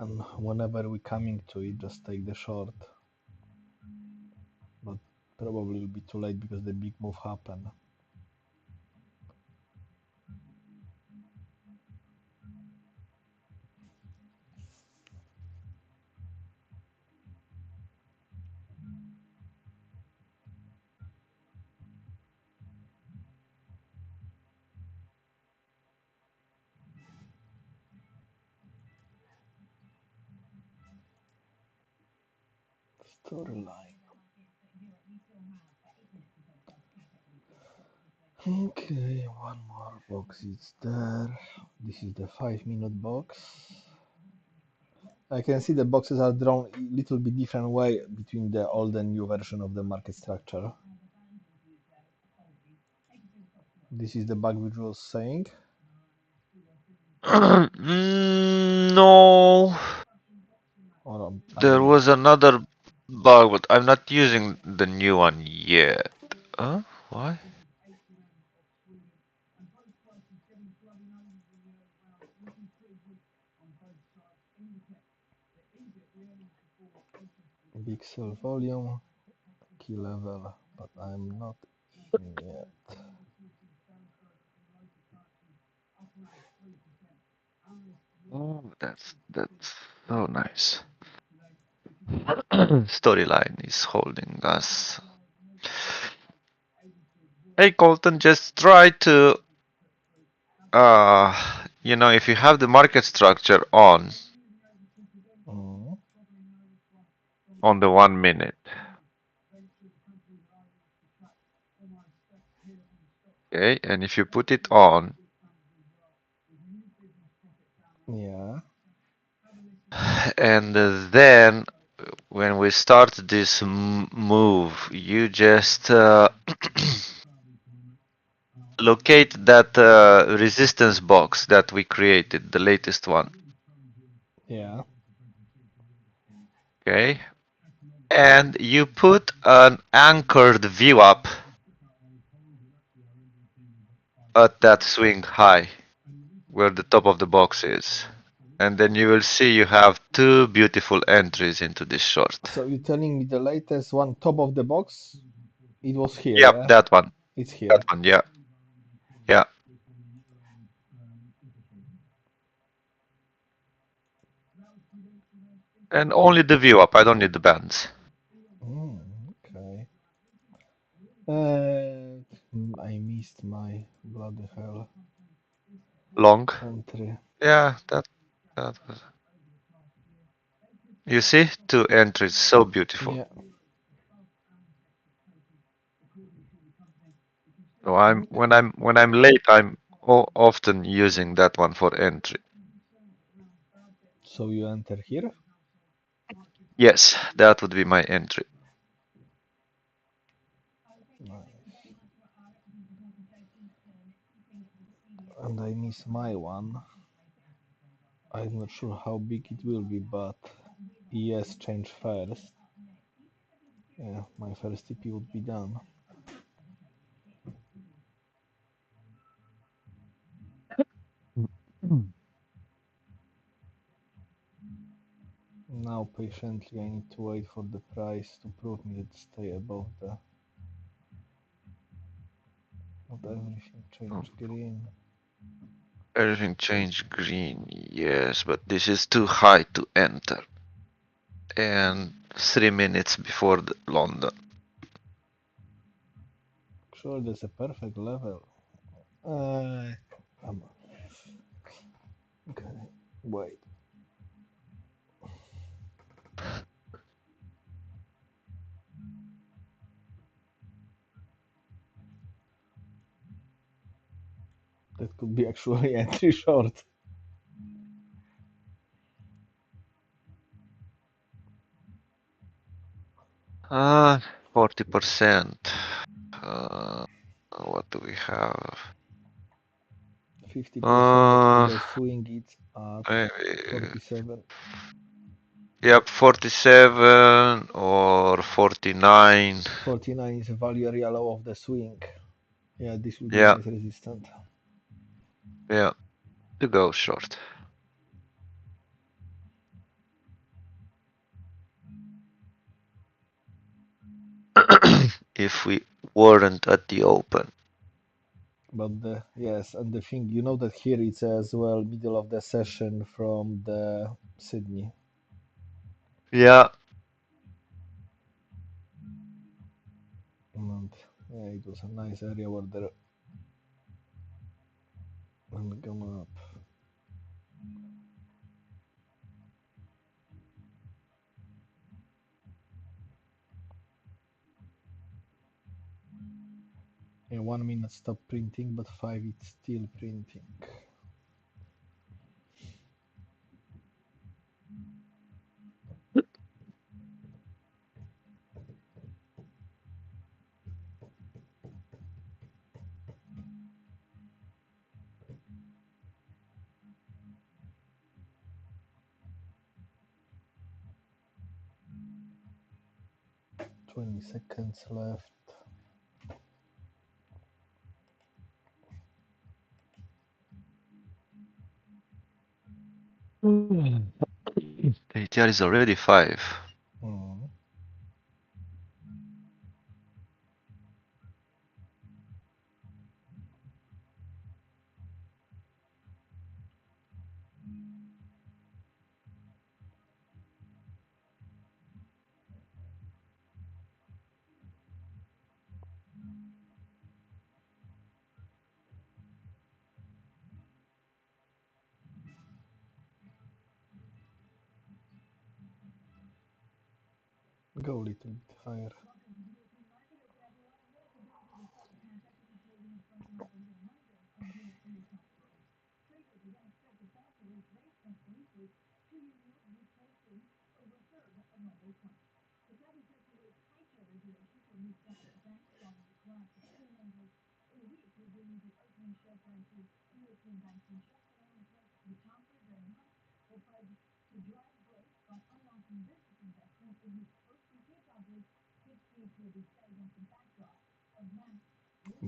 and whenever we coming to it, just take the short. But probably will be too late because the big move happened. Storyline. Okay, one more box is there. This is the 5-minute box. I can see the boxes are drawn a little bit different way between the old and new version of the market structure. This is the bug which was saying. No, Or there was another bug, but I'm not using the new one yet. Huh? Why? big sell volume, key level, but I'm not in yet. Oh, that's so nice. Storyline is holding us. Hey Colton, just try to if you have the market structure on Mm. the 1 minute. Okay, and if you put it on, Yeah. and then when we start this move, you just locate that resistance box that we created, the latest one. Yeah. Okay, and you put an anchored view up at that swing high where the top of the box is. And then you will see you have two beautiful entries into this short. So you're telling me the latest one, top of the box, it was here, Yep, yeah? that one. It's here. That one, yeah. Yeah. And only the view up, I don't need the bands. Okay. I missed my bloody hell Long. entry. Yeah, that was. You see? Two entries, so beautiful. Yeah. So when I'm late, I'm often using that one for entry. So you enter here? Yes, that would be my entry. Nice. And I miss my one. I'm not sure how big it will be, but yes, change first. Yeah, my first TP would be done. Now patiently I need to wait for the price to prove me it stay above the... Not everything Oh, change green. everything changed green. Yes, but this is too high to enter. And 3 minutes before London. Sure, there's a perfect level. Come on. Okay, wait. That could be actually entry short. 40%. What do we have? 50% of the swing it's at Maybe, 47. yep, 47 or 49. 49 is a value area low of the swing. Yeah, this will be Yeah, nice resistant. yeah, to go short. If we weren't at the open. But the yes, and the thing you know that here it's as well middle of the session from the Sydney. Yeah, And yeah, it was a nice area where they're and gone up. Yeah, 1 minute stop printing, but 5 it's still printing. Twenty seconds left. ATR is already 5. Hmm. Go a little bit higher.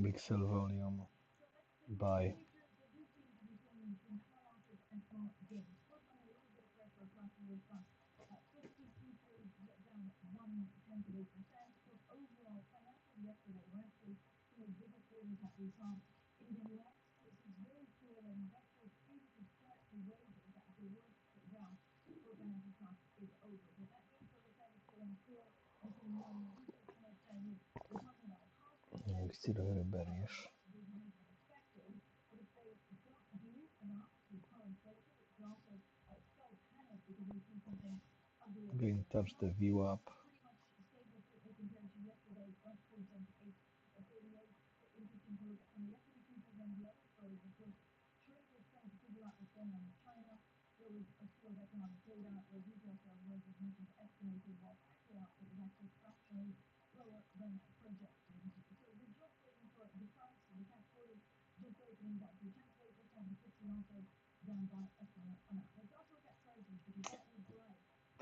Big sell volume. Buy. Still very bearish. Green touch the view up.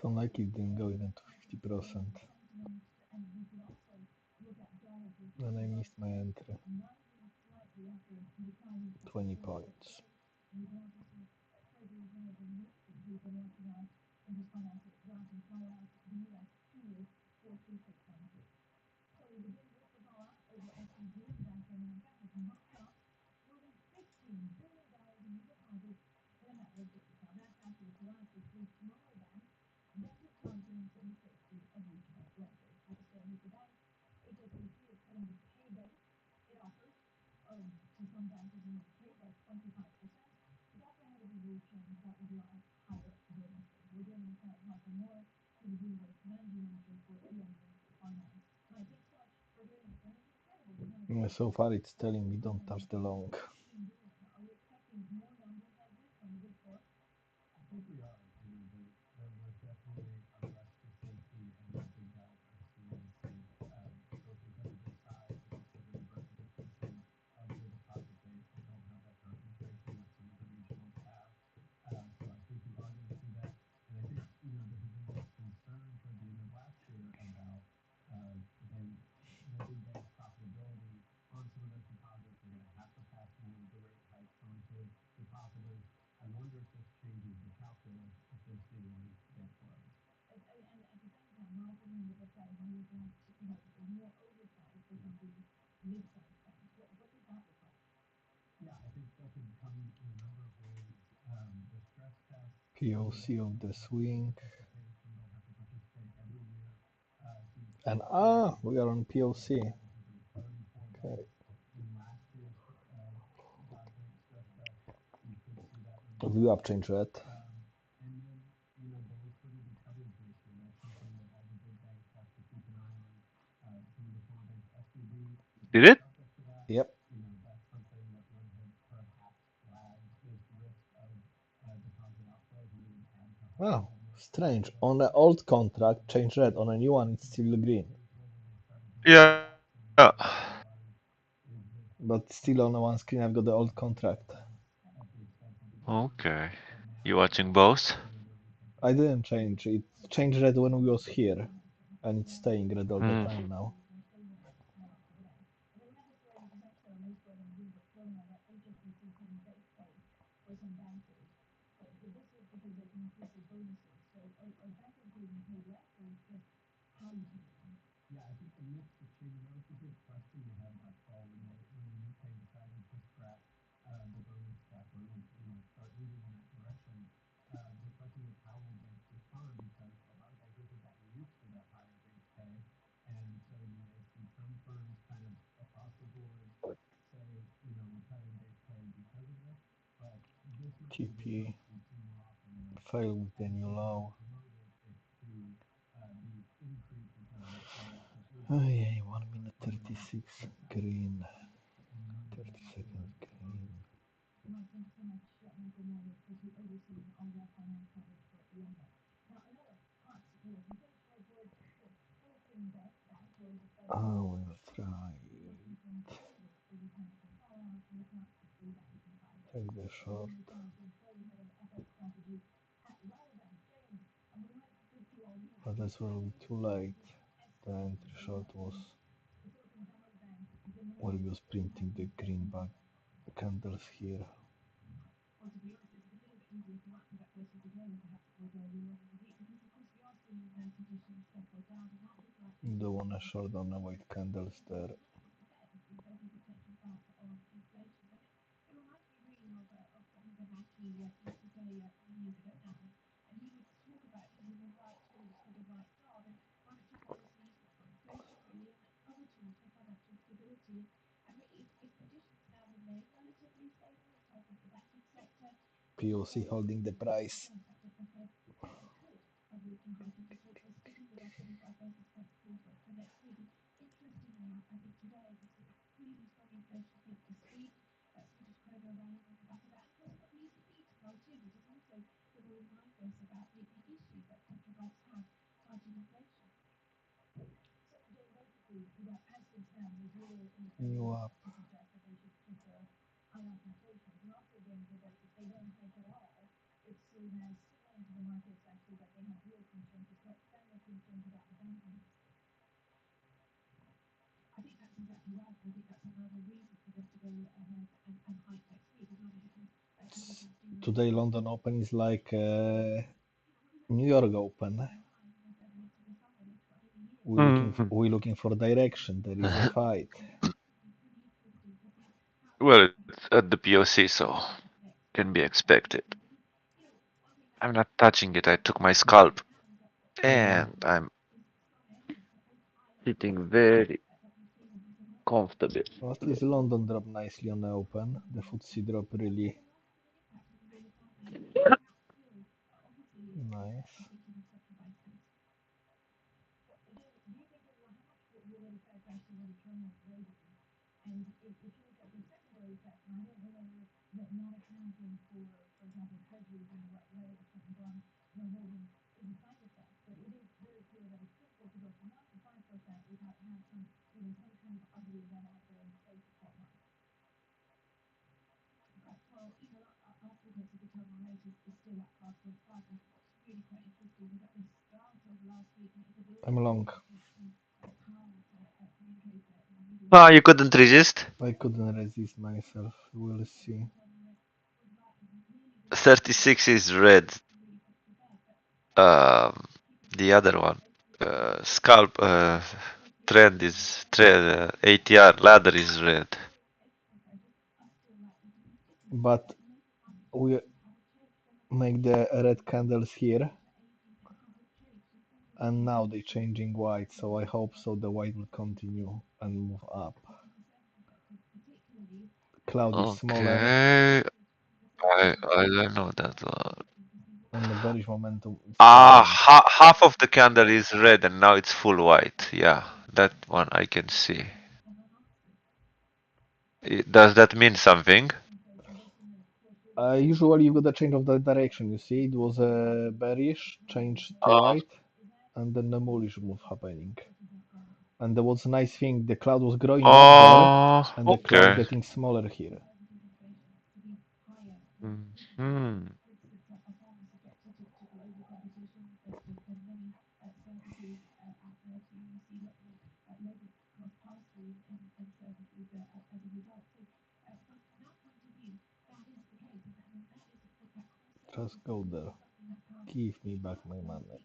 Don't like it didn't go even to 50%. And I missed my entry. 20 points. Yeah, so far it's telling me don't touch the long. POC of the swing. And we are on POC. Okay. View up change red. Did it? Yep. Oh, strange. On the old contract, change red. On a new one, it's still green. Yeah. But still on the one screen, I've got the old contract. Okay. You watching both? I didn't change. It changed red when we was here. And it's staying red all the time now. TP. Fail with the new low. Oh yeah, 1 minute 36 green. 30 seconds green. We'll try it. Take the short. But that's will be too late. The entry short was where we was printing the green back candles here. Don't wanna short on the white candles there. POC holding the price. today London Open is like New York Open. We're looking for direction. There is a fight. Well, it's at the POC, so can be expected. I'm not touching it. I took my scalp, and I'm sitting very comfortably. Well, at least London dropped nicely on the Open. The FTSE drop really nice. I'm long. Ah, you couldn't resist? I couldn't resist myself. We'll see. 36 is red. The other one, scalp, trend is ATR ladder is red. But we make the red candles here, and now they're changing white, so I hope so the white will continue and move up. Cloud is smaller, Okay, I don't know that one. and the bearish momentum is Ah, strong. half of the candle is red and now it's full white. Yeah, that one I can see. Does that mean something? Usually you got a change of the direction, you see, it was bearish, changed to Oh, white, and then the bullish move happening. And there was a nice thing, the cloud was growing up there, and the cloud Okay. getting smaller here. Hmm. Just go there. Give me back my money.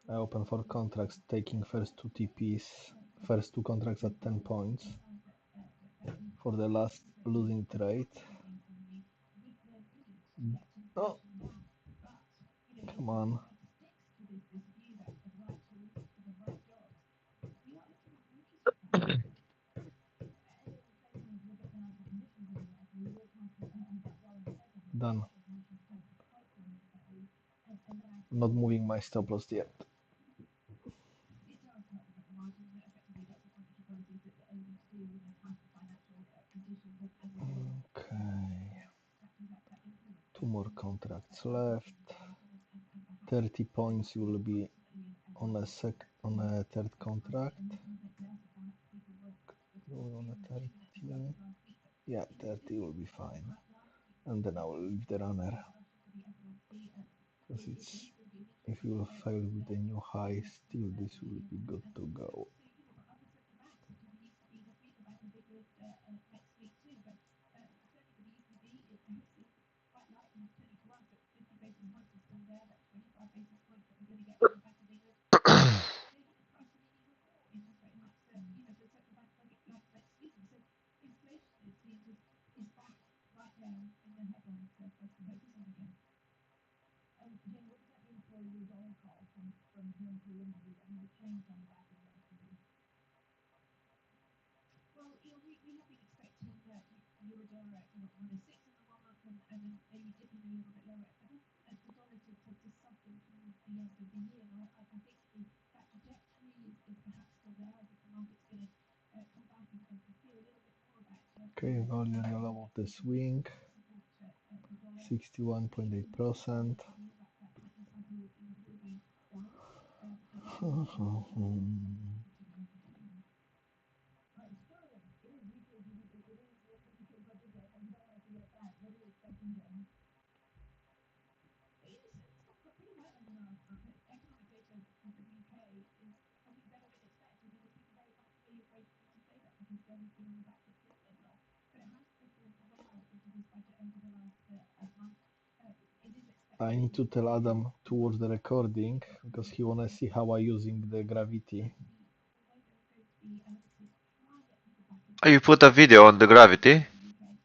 I open for contracts, taking first two TPs, first two contracts at 10 points for the last losing trade. Oh, come on. Done. Not moving my stop loss yet. Okay. Two more contracts left. 30 points will be on a third contract. On a 30. Yeah, 30 will be fine. And then I will leave the runner. Because it's if you will fail with the new high, still this will be good to go. Okay, value level of the swing 61.8%. I need to tell Adam to watch the recording because he wanna see how I using the gravity. Oh, you put a video on the gravity?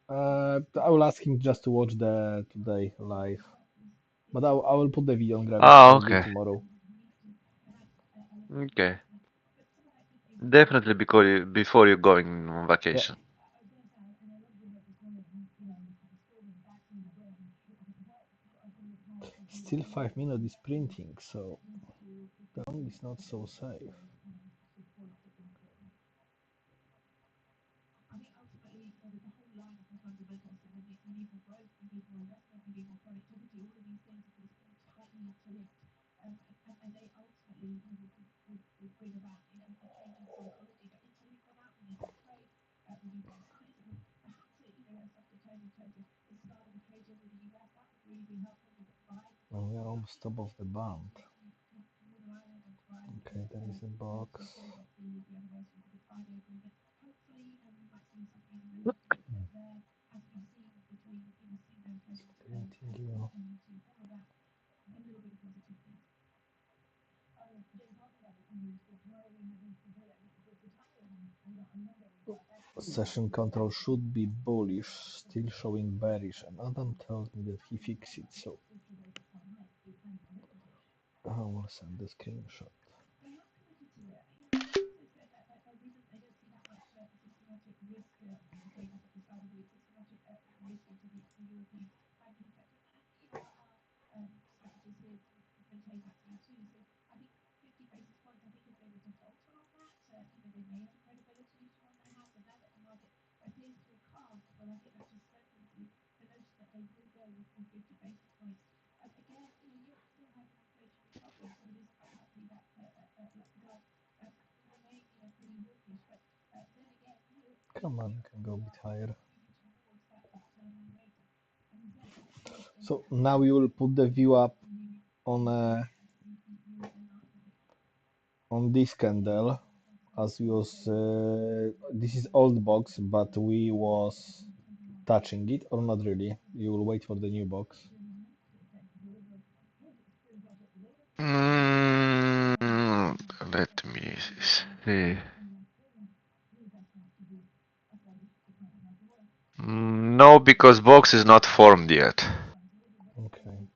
I will ask him just to watch the today live, but I will put the video on gravity Oh, probably okay. tomorrow. Okay. Definitely before you're going on Yeah. vacation. Still 5 minutes is printing, so the only is not so safe. Oh, we are almost top of the band. Okay, there is a box. Printing you. Session control should be bullish, still showing bearish, and Adam tells me that he fixed it, so I will send the screenshot. Come on, you can go a bit higher. So now we will put the view up on this candle, as we was this is old box, but we was touching it or not really. You will wait for the new box. Let me see. No, because box is not formed yet. Okay.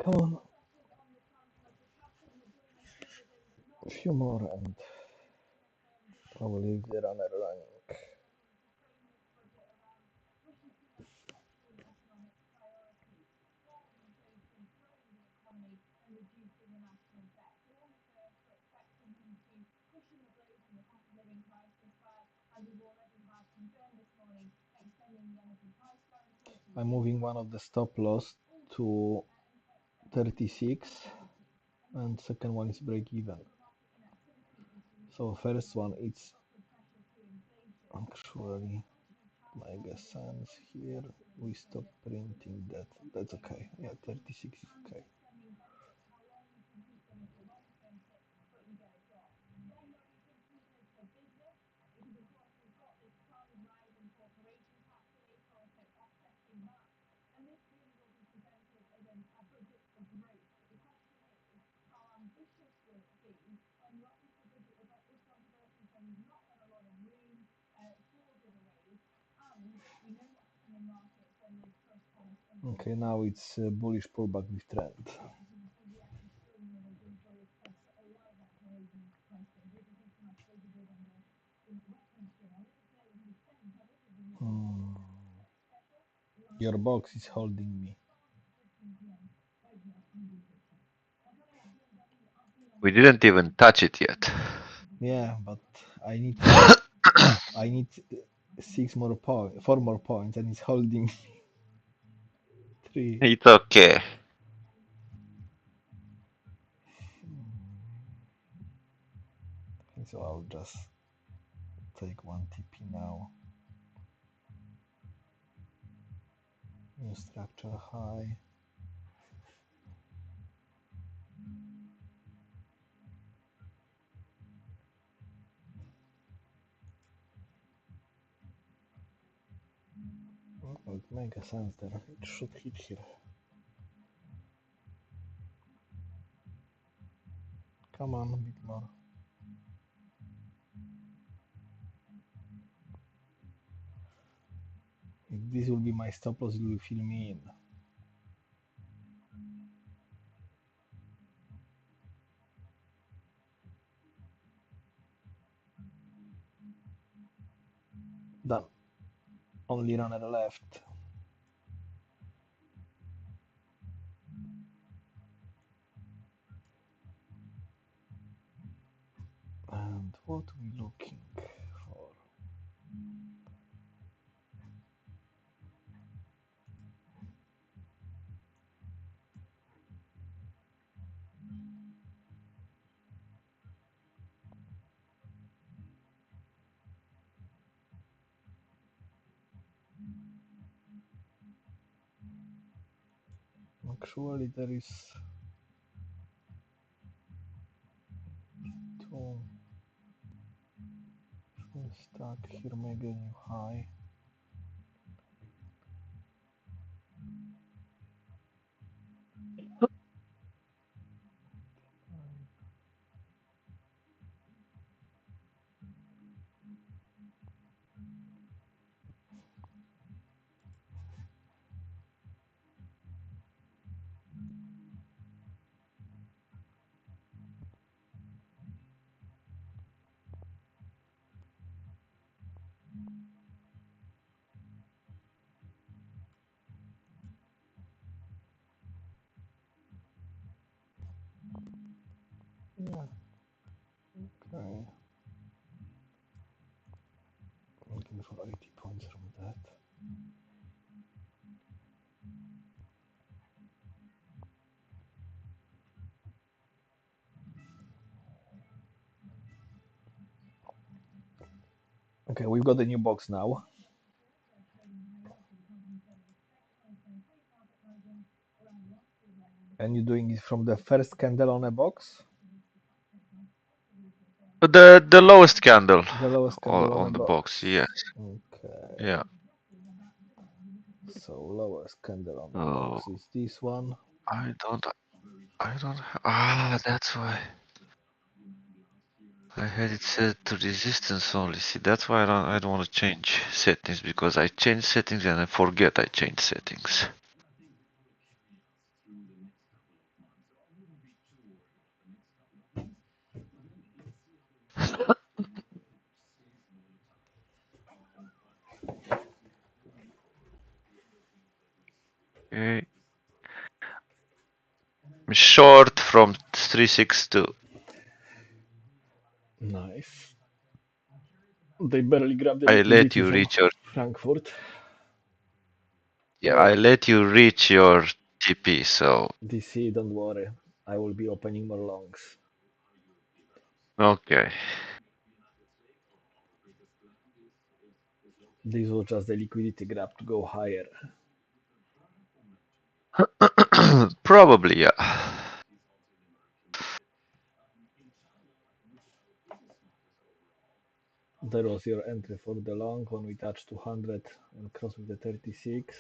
Come on. A few more and I will leave the runner running. I'm moving one of the stop loss to 36 and second one is break even. So first one it's actually my guess sense here we stop printing that. That's okay. Yeah, 36 is okay. Okay, now it's bullish pullback with trend. Hmm. Your box is holding me. We didn't even touch it yet. Yeah, but I need I need 4 more points, and it's holding 3. It's okay. So I'll just take one TP now. New structure high. Would make a sense there. It should hit here. Come on, a bit more. If this will be my stop loss, it will fill me in. Done. Only runner left. And what we looking for? Actually, there is two stack here, maybe a new high. Yeah, okay. Looking for 80 points from that. Okay, we've got a new box now. And you're doing it from the first candle on a box? The lowest candle The lowest candle on a on the box, yes. Okay. Yeah. So lowest candle on the Oh, box is this one. I don't. That's why I had it set to resistance only. See, that's why I don't want to change settings, because I change settings and I forget I change settings. Okay. I'm short from 362. Nice. They barely grabbed the I let liquidity you from reach your Frankfurt. Yeah, Well, I let you reach your TP, so DC, don't worry. I will be opening more longs. okay. This was just the liquidity grab to go higher. Probably, yeah. There was your entry for the long when we touched 200 and crossed with the 36.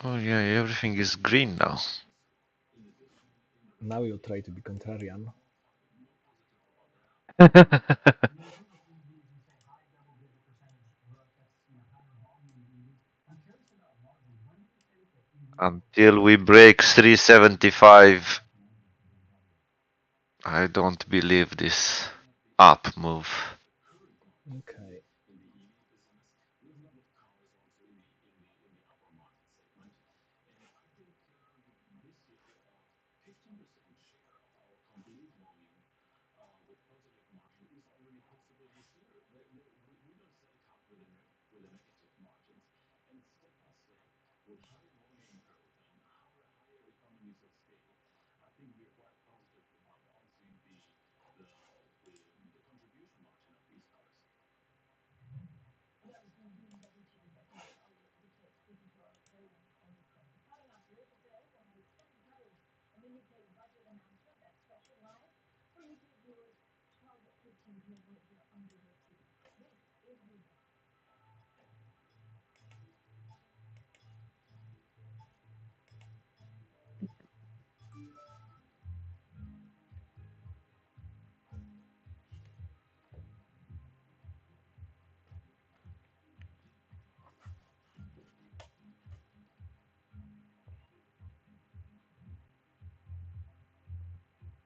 Oh yeah, everything is green now. Now you try to be contrarian. Until we break 375, I don't believe this up move. Okay.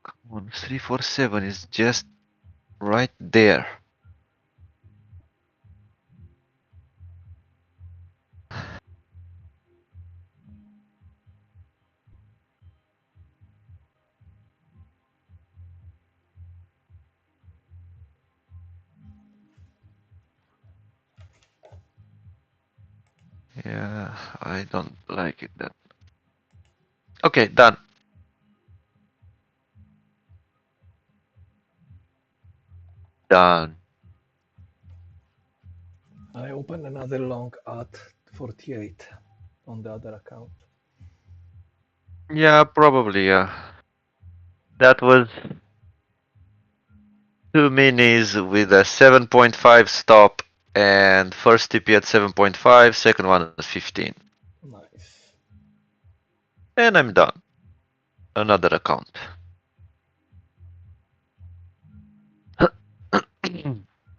Come on, 347 is just right there. Yeah, I don't like it that. Okay, done. Done. I opened another long at 48 on the other account. Yeah, probably, yeah. That was 2 minis with a 7.5 stop and first TP at 7.5, second one at 15. Nice. And I'm done. Another account.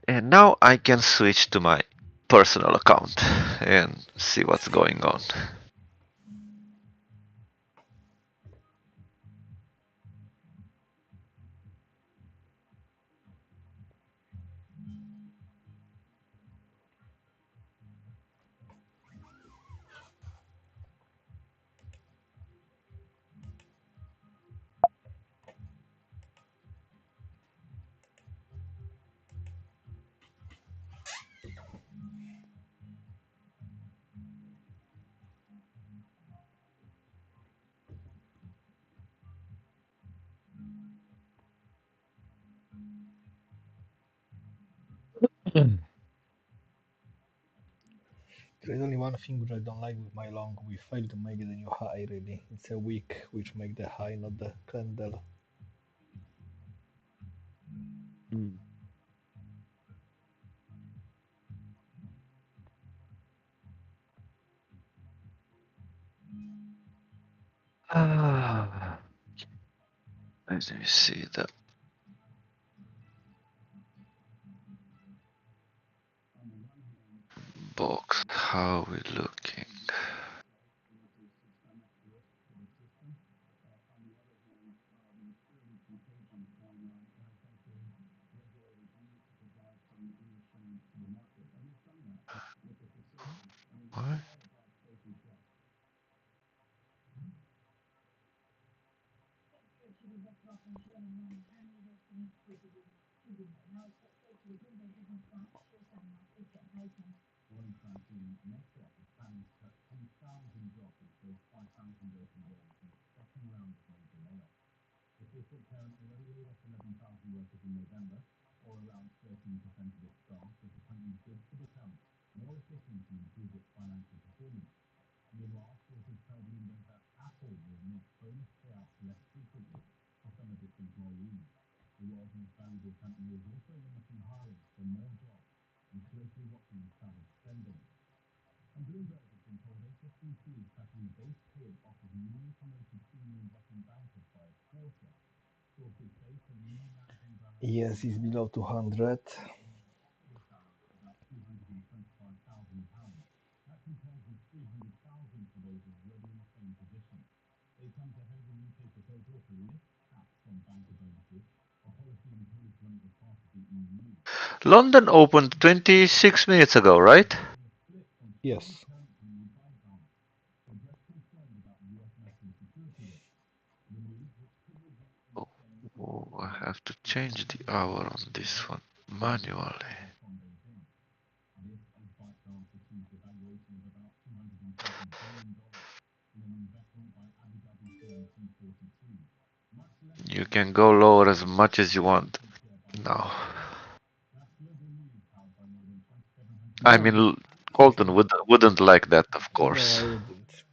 And now I can switch to my personal account and see what's going on. There is only one thing which I don't like with my long. We failed to make the new high really. It's a wick which make the high, not the candle. Ah, let me see the box. How we looking? What? Yes, it's below 200. London opened 26 minutes ago, right? Yes. Oh, I have to change the hour on this one manually. You can go lower as much as you want now. I No, mean, you Colton can. wouldn't like that, of No, I course. wouldn't.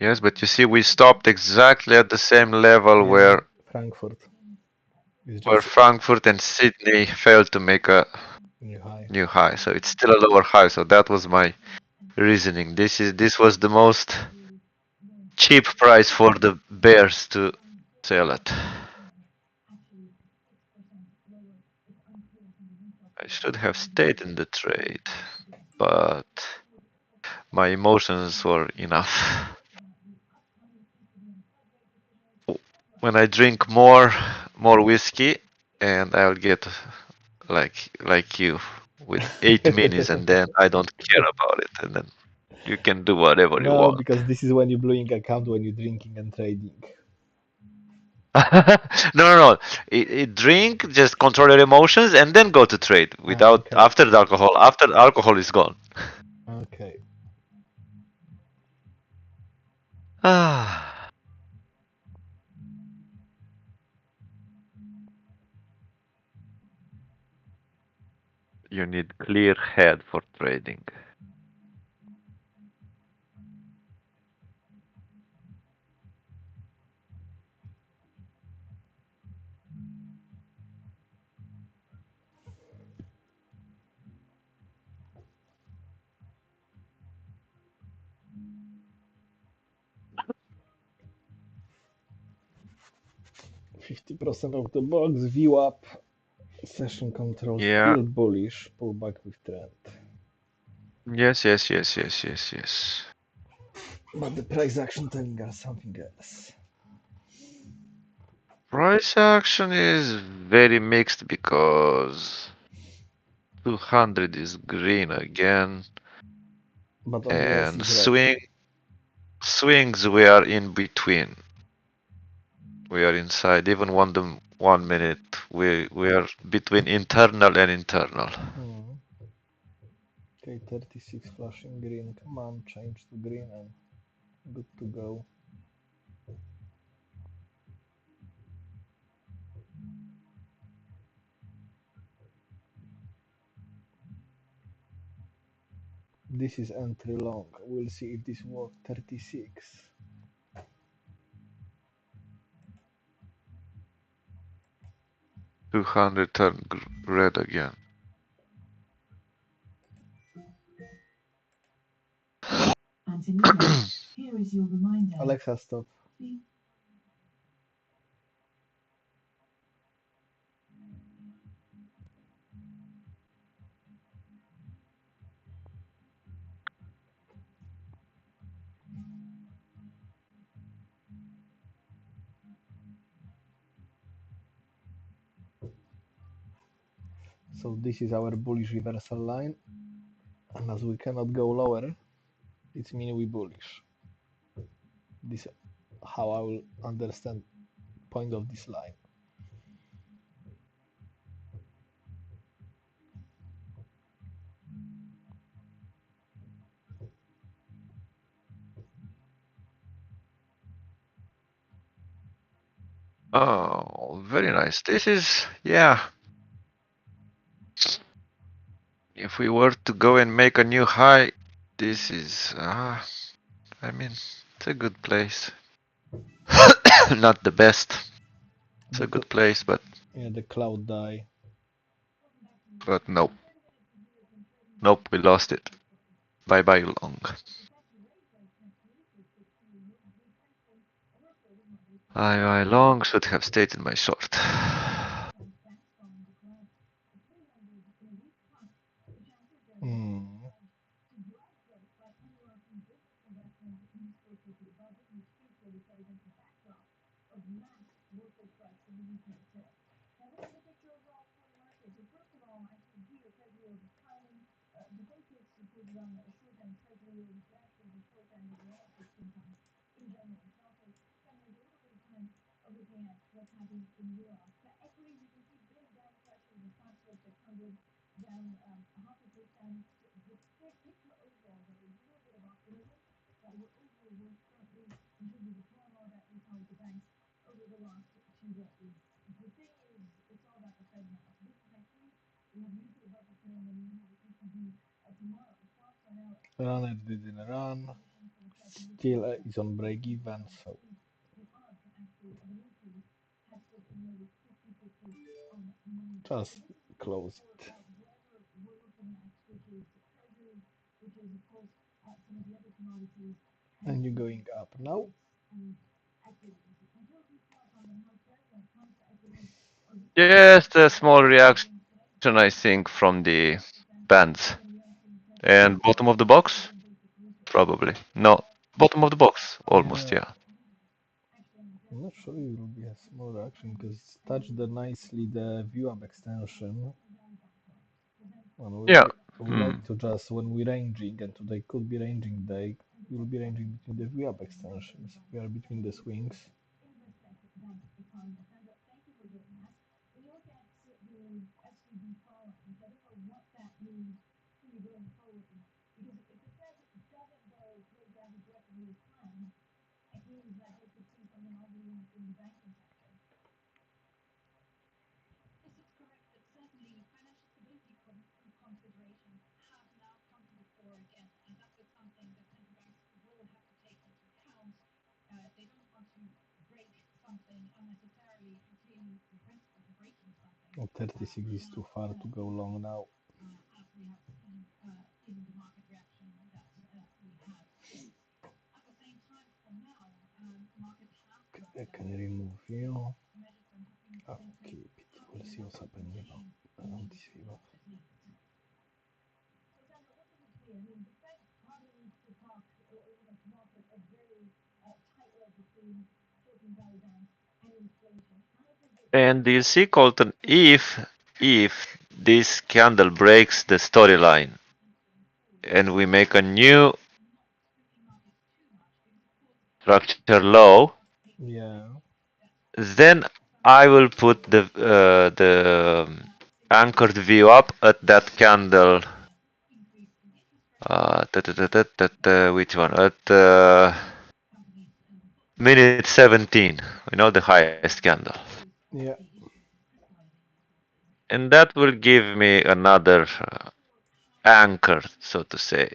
Yes, but you see, we stopped exactly at the same level Yeah, Frankfurt is where just Frankfurt and Sydney failed to make a new high. new high. So it's still a lower high. So that was my reasoning. This was the most cheap price for the bears to sell at. I should have stayed in the trade, but my emotions were enough. When I drink more whiskey, and I'll get like you with 8 minutes, and then I don't care about it, and then you can do whatever you No, want. because this is when you're blowing account when you're drinking and trading. No. Drink, just control your emotions, and then go to trade without Okay. after the alcohol. After the alcohol is gone. Okay. Ah, you need clear head for trading. 50% of the box, view up, session control Yeah. still bullish, pull back with trend. Yes. But the price action telling us something else. Price action is very mixed because 200 is green again, But on the S and is red. swings we are in between. We are inside. Even 1 minute, we are between internal and internal. Okay, 36 flashing green. Come on, change to green and good to go. This is entry long. We'll see if this works. 36. 200 turn red again. Alexa, stop. So this is our bullish reversal line. And as we cannot go lower, it's mean we bullish. This how I will understand point of this line. Oh, very nice. This is, yeah. If we were to go and make a new high, this is, I mean, it's a good place. Not the best. It's a good place, but Yeah, the cloud die. nope. Nope, we lost it. Bye bye long. I long should have stayed in my short. Hmm. Runner didn't run. still is on break even, so just close it. And you're going up now. Just a small reaction, I think, from the bands. And bottom of the box? Probably. No, bottom of the box. Almost, Yeah, yeah. I'm not sure it will be a small reaction because touched the nicely the view up extension. And Yeah. we Hmm. like to just when we're ranging, and today could be ranging day, we'll be ranging between the view up extensions. We are between the swings. Oh, 36 is too far to go long now. I can remove you. I'll keep it. We'll see what's happening around this river. And you see, Colton, if this candle breaks the storyline and we make a new structure low, Yeah. then I will put the anchored view up at that candle. Which one? At minute 17. You know, the highest candle. Yeah. And that will give me another anchor, so to say,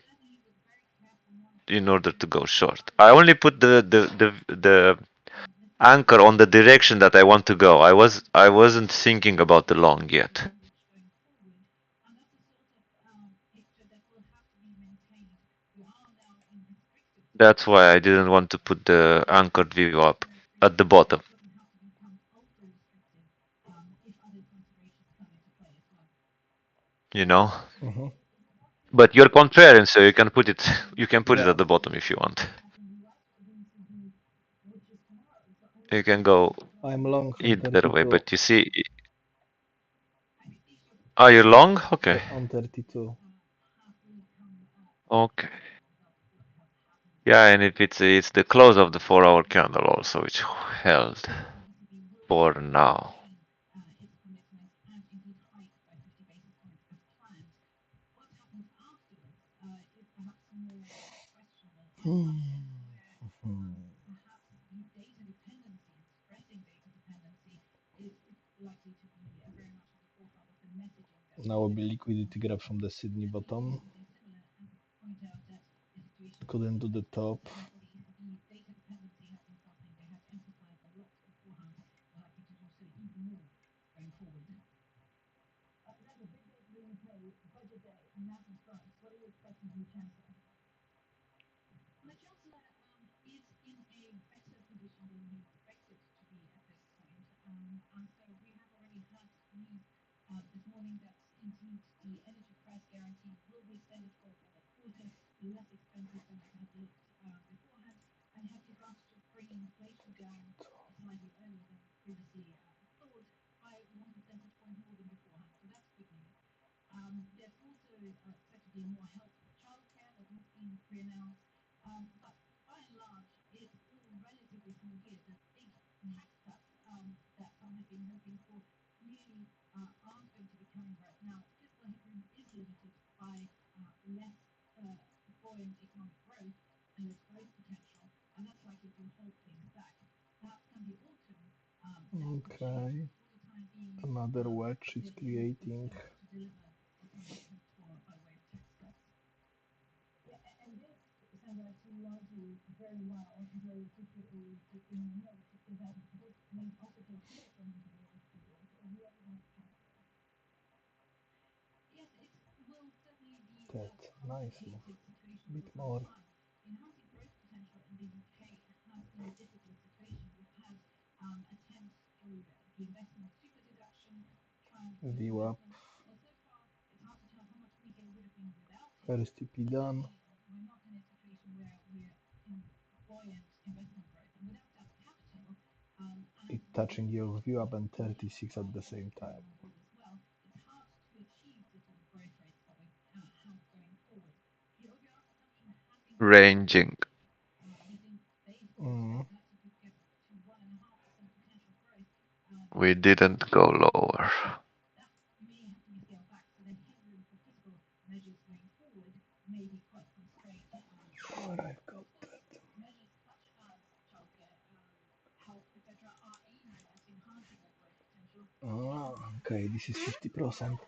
in order to go short. I only put the anchor on the direction that I want to go. I wasn't thinking about the long yet. That's why I didn't want to put the anchored view up at the bottom, you know. Hmm. But you're contrarian, so you can put it Yeah. at the bottom if you want. You can go I'm long on either way, 32. but you see, are you long? Okay. On 32. Okay. Yeah, and if it's the close of the 4 hour candle also, which held for now. Hmm. Now will be liquidity grab from the Sydney bottom. Couldn't do the top. Okay. Another wedge is creating. That nicely. Bit more. VWAP. First TP done. It touching your VWAP and 36 at the same time. Ranging. Mm. We didn't go lower. Where I've got that. Ah, okay, this is 50%.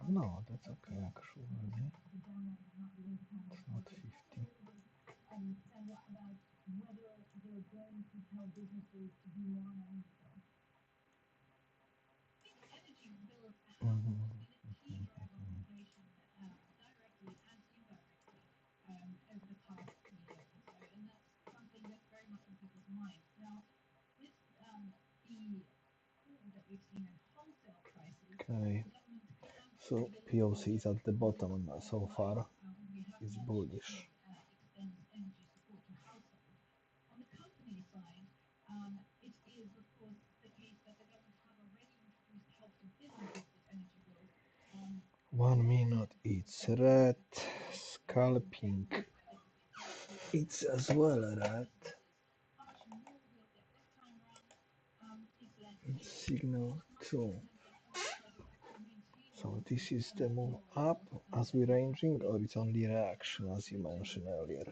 No, that's okay actually. It's not 50. Mhm. Okay, so POC is at the bottom so far. It's bullish. One minute, it's red. Scalping, it's as well red. Signal 2. So this is the move up as we ranging, or it's only reaction as you mentioned earlier?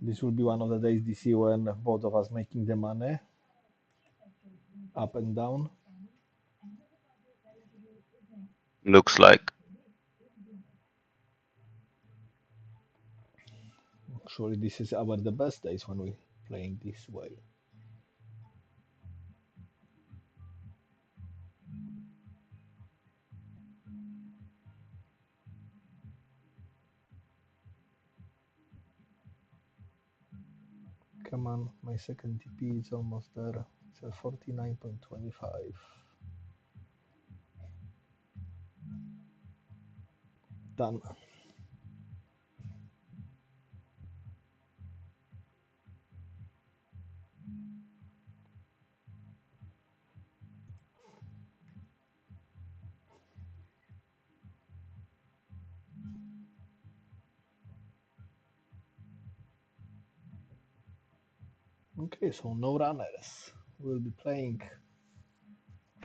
This will be one of the days this year when both of us making the money up and down. Looks like. Actually, this is our the best days when we playing this way. Come on, my second TP is almost there. It's at 49.25. Done. Okay, so no runners. We'll be playing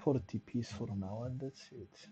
40 TPs for now, and that's it.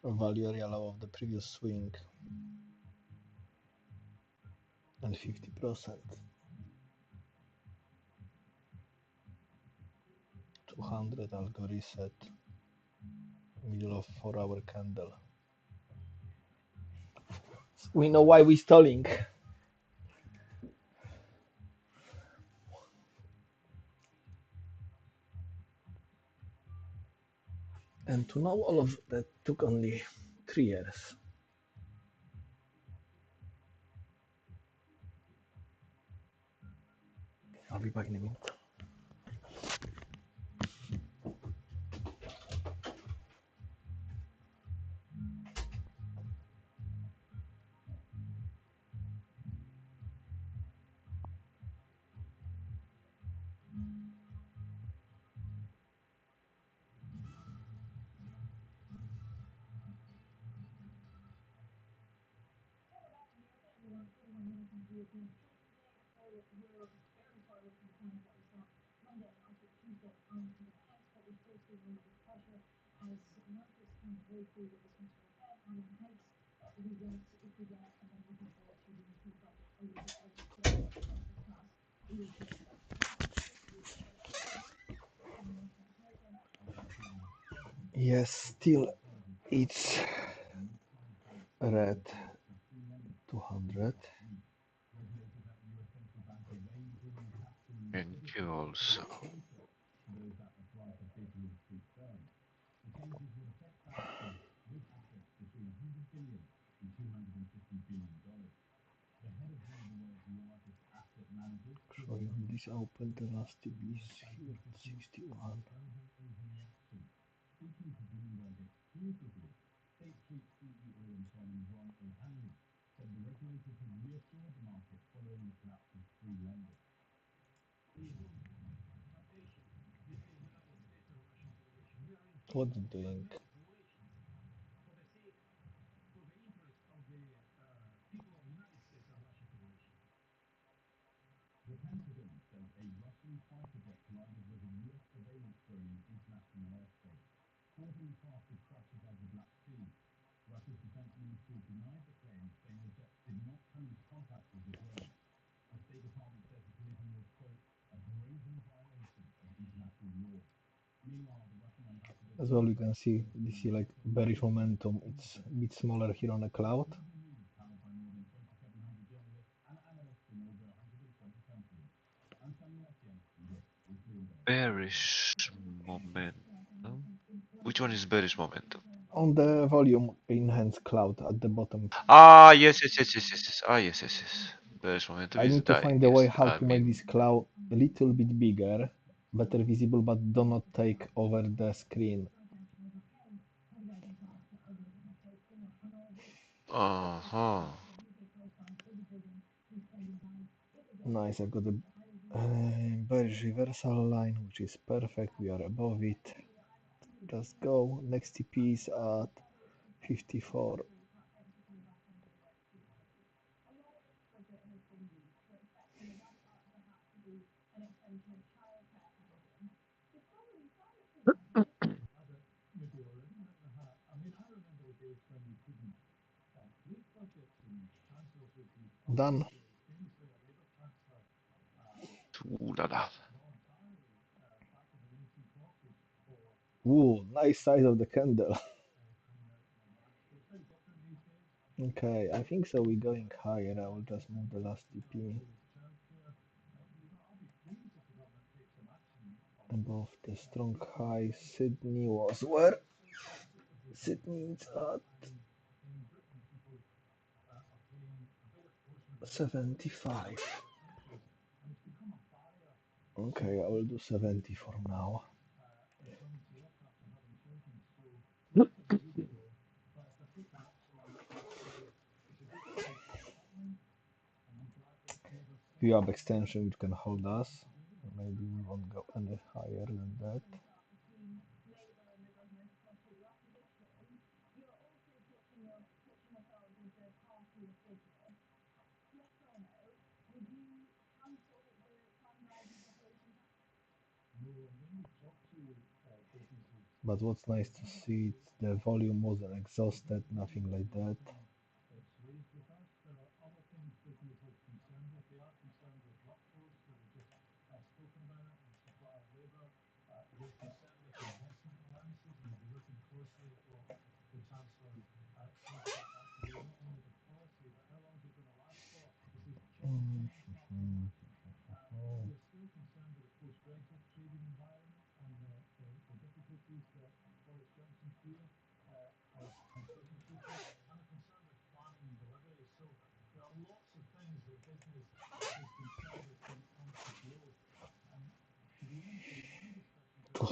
Value area low of the previous swing and 50%. 200 algo reset. Middle of 4-hour candle. We know why we're stalling. And to know all of that took only 3 years. I'll be back in a minute. Yes, still it's red 200. And you also. Showing this open the last TBs here at 61. What's it doing? As well, you can see this is like bearish momentum. It's a bit smaller here on the cloud. Bearish momentum. Which one is bearish momentum? On the volume enhanced cloud at the bottom. Ah, yes, yes, yes, yes, yes, yes. Ah, yes, yes, yes. Bearish momentum I is need to dying. find a way Yes, how I to make mean, this cloud a little bit bigger, better visible, but do not take over the screen. uh-huh. Nice, I've got a bearish reversal line, which is perfect. We are above it. Just go. Next TP is at 54. Done. Ooh la la. Ooh, nice size of the candle. Okay, I think so. We're going higher. I will just move the last TP above the strong high. Sydney was where? Sydney is at 75. Okay, I will do 70 for now. We have extension which can hold us. Maybe we won't go any higher than that. But what's nice to see is the volume wasn't exhausted, nothing like that.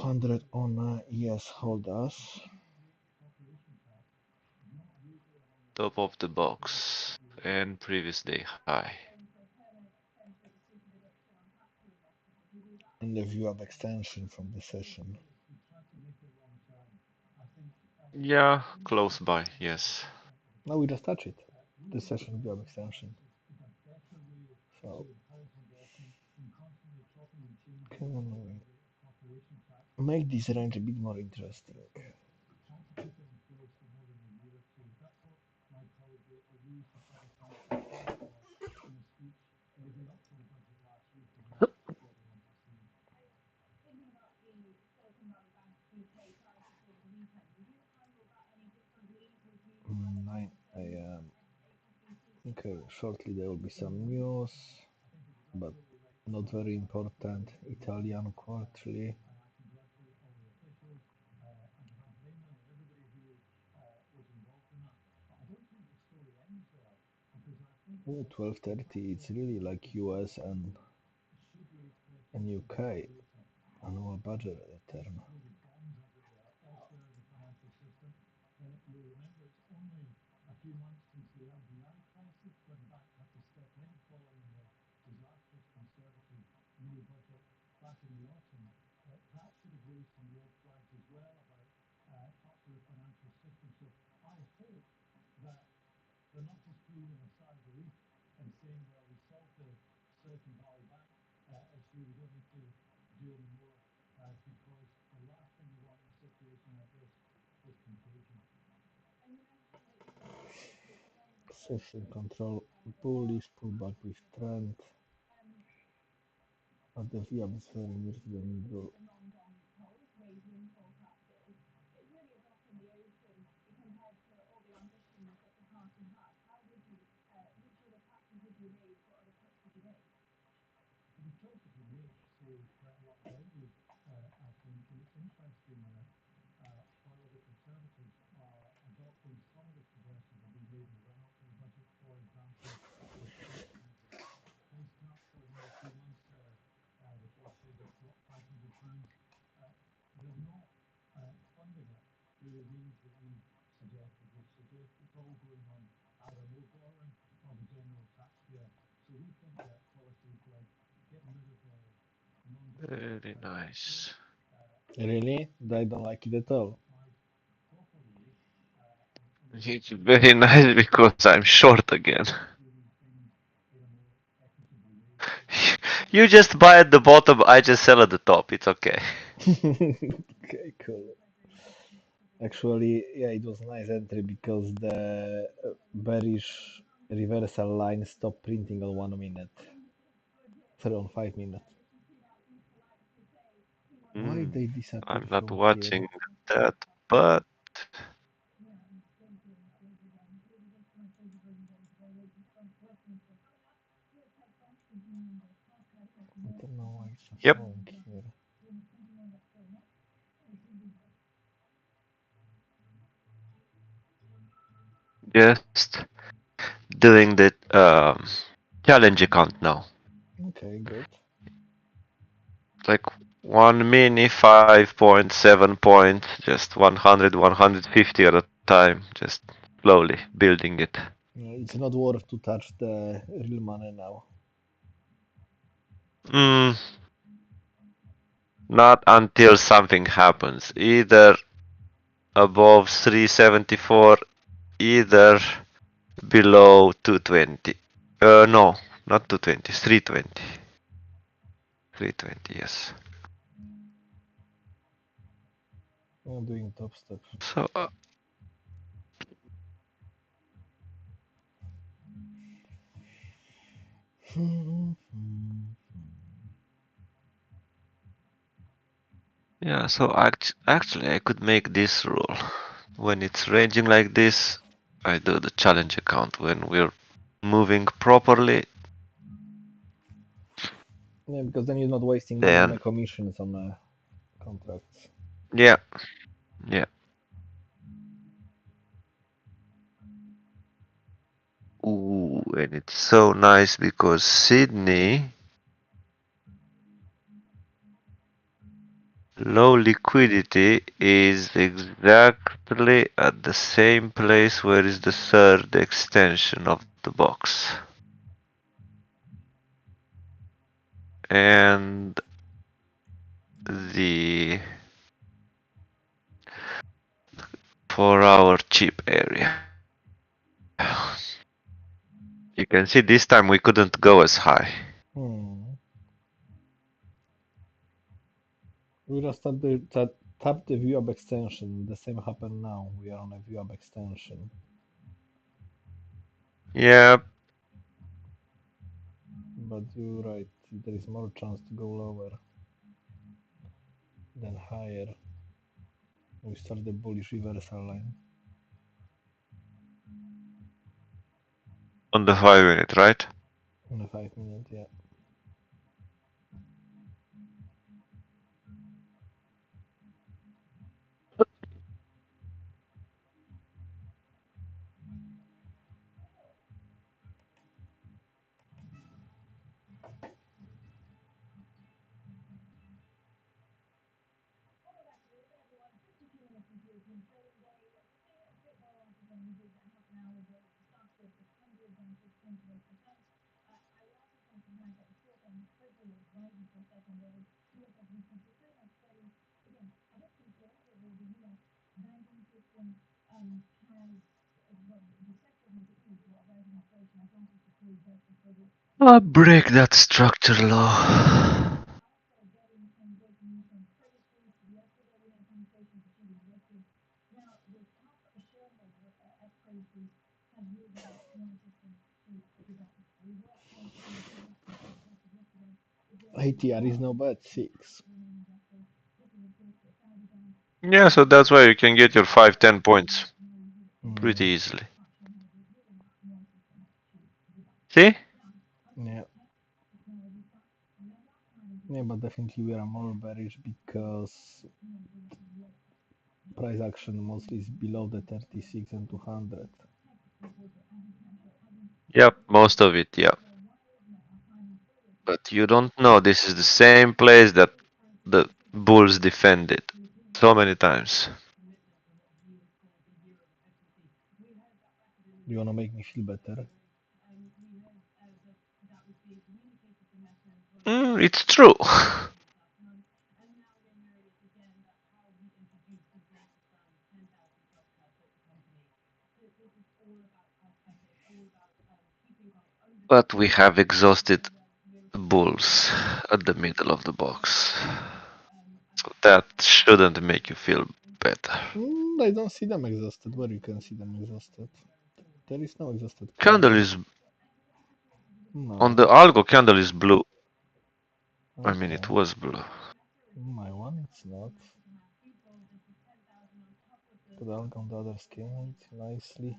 200 on ES hold us. Top of the box and previous day high. And the view of extension from the session. Yeah, close by, yes. No, we just touch it. The session view of extension. So can we make this range a bit more interesting? Mm, 9 a.m. Okay, shortly there will be some news, but not very important. Italian quarterly. Oh, 12:30. It's really like US and UK annual budget term. Session control bullish pullback with trend. But the VIA is very near to the middle. Very nice. Really? I don't like it at all. It's very nice because I'm short again. You just buy at the bottom, I just sell at the top. It's okay. Okay, cool. Actually, yeah, it was a nice entry because the bearish reversal line stopped printing on 1 minute. Sorry, on 5 minutes. Why Mm, they disappear I'm not from here? watching that, but I don't know why it's not yep, showing here. just doing the challenge account now. Okay, good. Like 1 mini, 5.7 points, just 100, 150 at a time, just slowly building it. It's not worth to touch the real money now. Mm, not until something happens. Either above 374, either below 220. No, not 220, 320. 320, yes. I'm doing top step. So, yeah, so actually I could make this rule. When it's ranging like this, I do the challenge account. When we're moving properly, Yeah, because then you're not wasting money on the then commissions on the contracts. yeah, yeah. Ooh, and it's so nice because Sydney Low liquidity is exactly at the same place where is the third extension of the box. And the 4-hour chip area. You can see this time we couldn't go as high. We just tap the view up extension. The same happened now. We are on a view up extension. Yeah, But you're right. There is more chance to go lower than higher. We start the bullish reversal line. on the 5-minute, right? In a 5 minute, yeah. Break that structure low. ATR is now bet 6. Yeah, so that's why you can get your 5-10 points pretty easily. See? Yeah. Yeah, but definitely we are more bearish because price action mostly is below the 36 and 200. Yep, most of it, yeah. But you don't know, this is the same place that the Bulls defended so many times. You wanna make me feel better? It's true. But we have exhausted the Bulls at the middle of the box. So that shouldn't make you feel better. I don't see them exhausted. Where you can see them exhausted? There is no exhausted Candle candle. is on No. the algo candle is blue. I mean, Okay. it was blue. My one, it's not. Put out on the other skin nicely.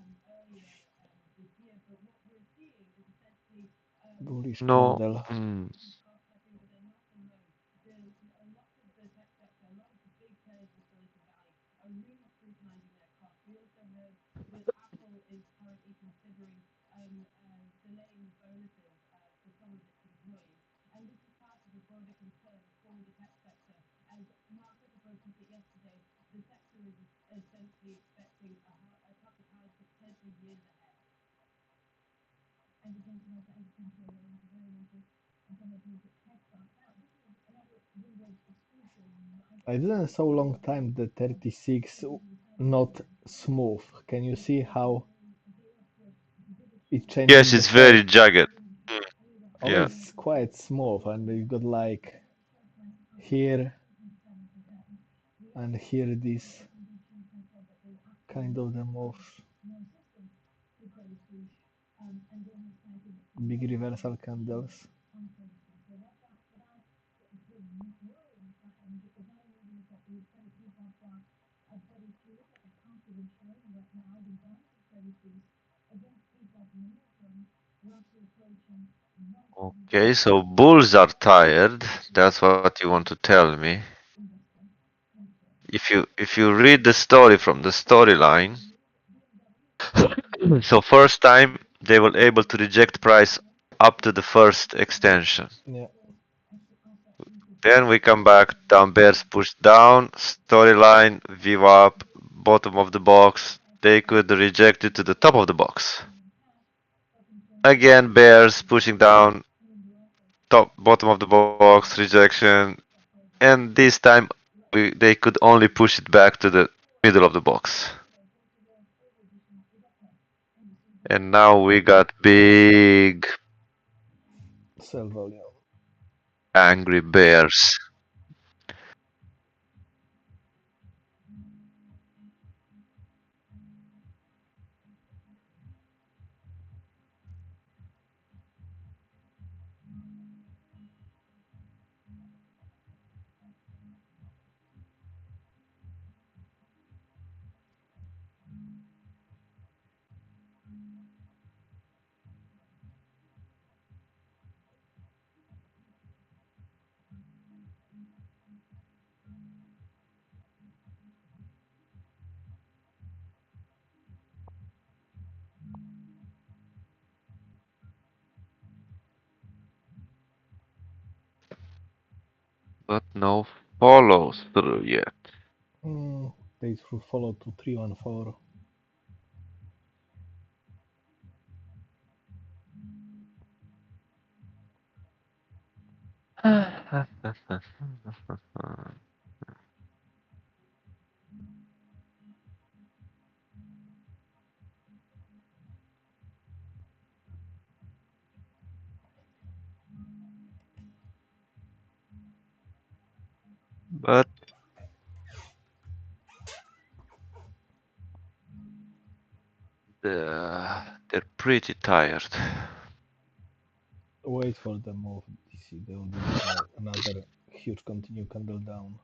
Bullish No. candle. I didn't so long time the 36 not smooth. Can you see how it Yes, changing the it's very shape? jagged. Yeah. Always quite smooth, and you got like here and here this kind of the moves. Big reversal candles. Okay, so bulls are tired. That's what you want to tell me. If you read the story from the storyline, so first time they were able to reject price up to the first extension. Yeah. Then we come back, down bears push down, storyline, view up, bottom of the box. They could reject it to the top of the box. Again, bears pushing down, top, bottom of the box, rejection. And this time they could only push it back to the middle of the box. And now we got big Sell volume. angry bears. But no follows through yet. They through follow to 314. But they're pretty tired. Wait for the move, DC. They will be another huge continue candle down.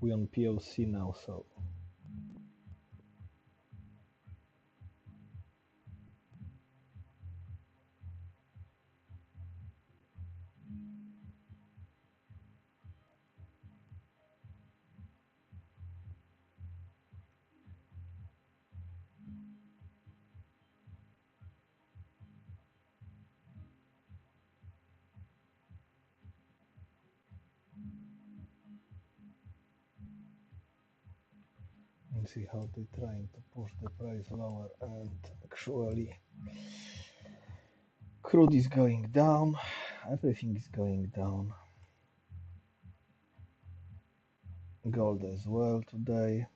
We on POC now, so let's see how they're trying to push the price lower, and actually crude is going down, everything is going down. Gold as well today.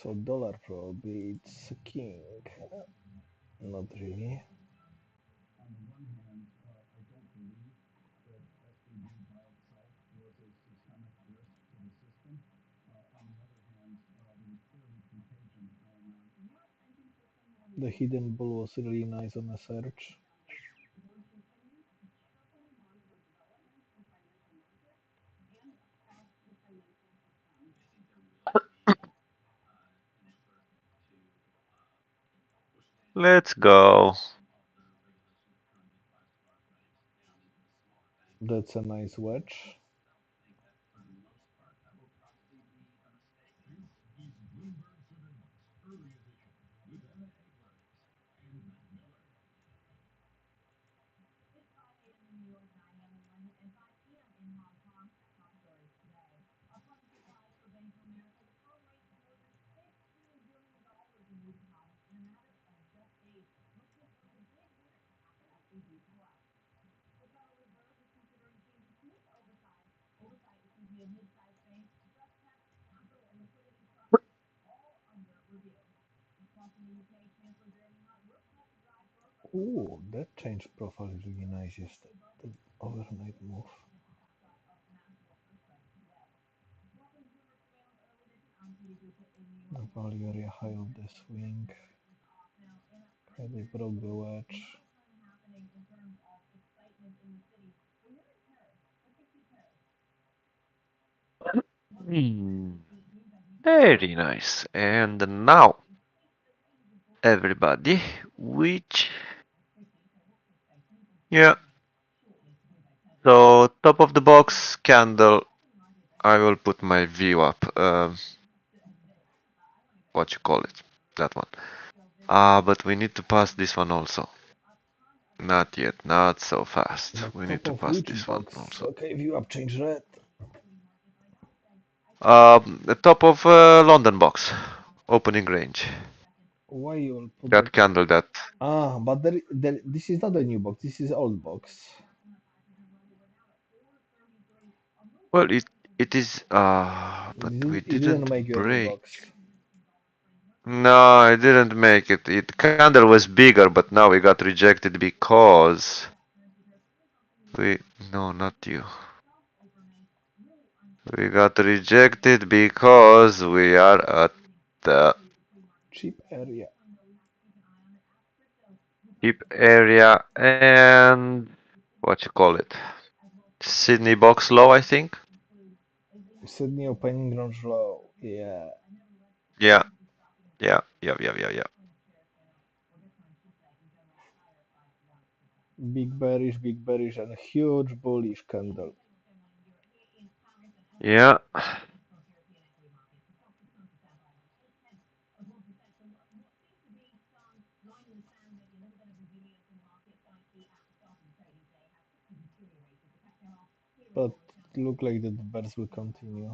So dollar probably it's king. Not really. The hidden bull was really nice on a search. Let's go. That's a nice wedge. Ooh, that change profile is really nice yesterday. The overnight move. The value area high of the swing. Okay, they broke the wedge. Hmm, very nice. And now, everybody, which, yeah. So top of the box candle. I will put my view up. What you call it? That one. But we need to pass this one also. Not yet, not so fast. The We need top to of pass which this one box? also. Okay, view up, change red. The top of London box. Opening range. Why you will put That that? candle, that. But this is not a new box. This is old box. Well, it is. But we It didn't didn't make you a new break. box. No, I didn't make it. It candle was bigger, but now we got rejected because we. No, not you. We got rejected because we are at the Cheap area. cheap area and what you call it? Sydney box low, I think. Sydney opening range low. Yeah. Yeah, yeah. Big bearish, and huge bullish candle. Yeah. But look like the bears will continue.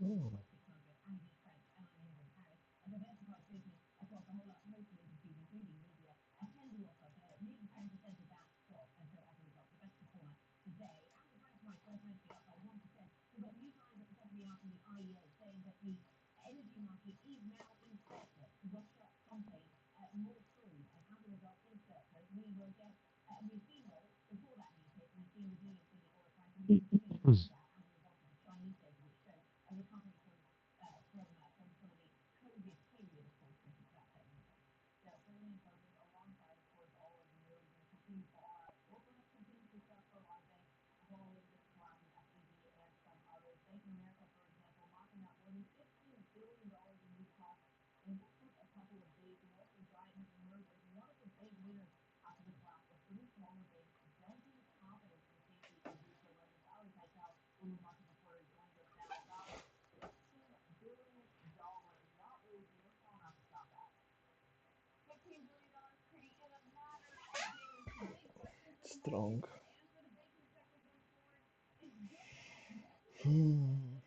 Hmm. Strong. Hmm.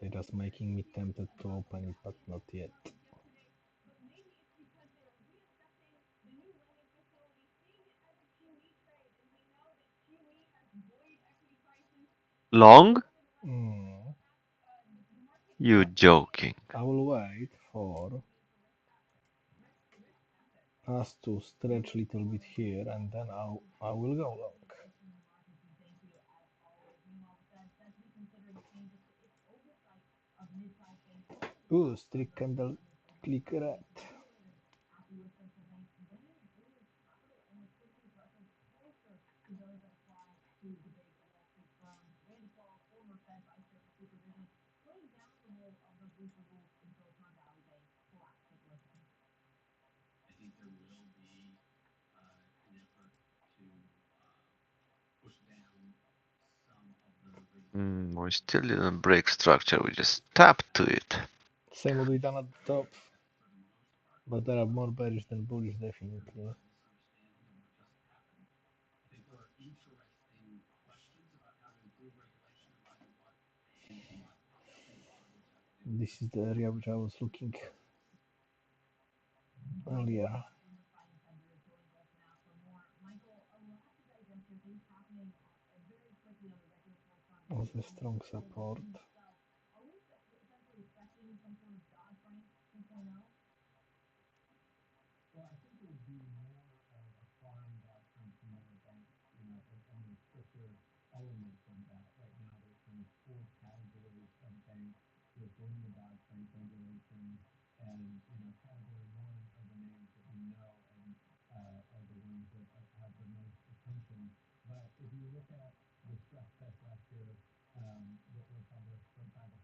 They're just making me tempted to open it, but not yet. Long? Mm. You joking. I will wait for us to stretch a little bit here, and then I will go long. Ooh, strict candle click red. We still didn't break structure, we just tapped to it. Same what we done at the top, but there are more bearish than bullish, definitely. This is the area which I was looking earlier. Was a strong support.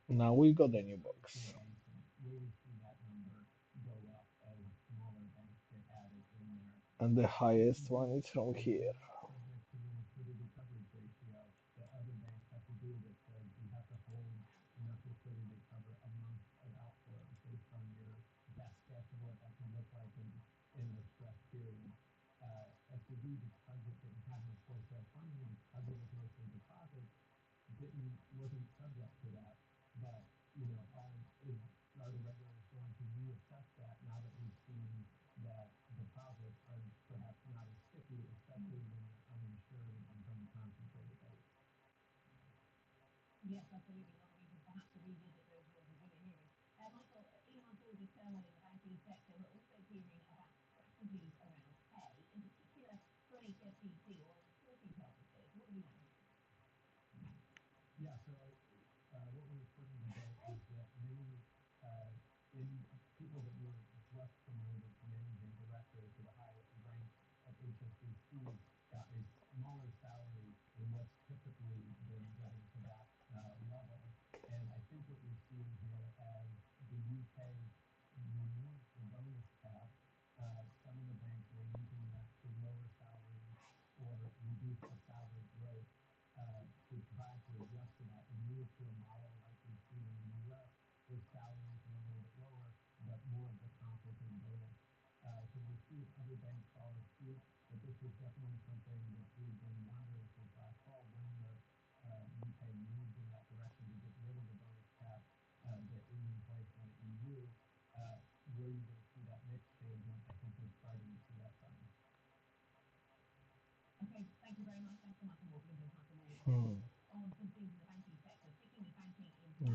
Now we got a new box. And the highest one is from here.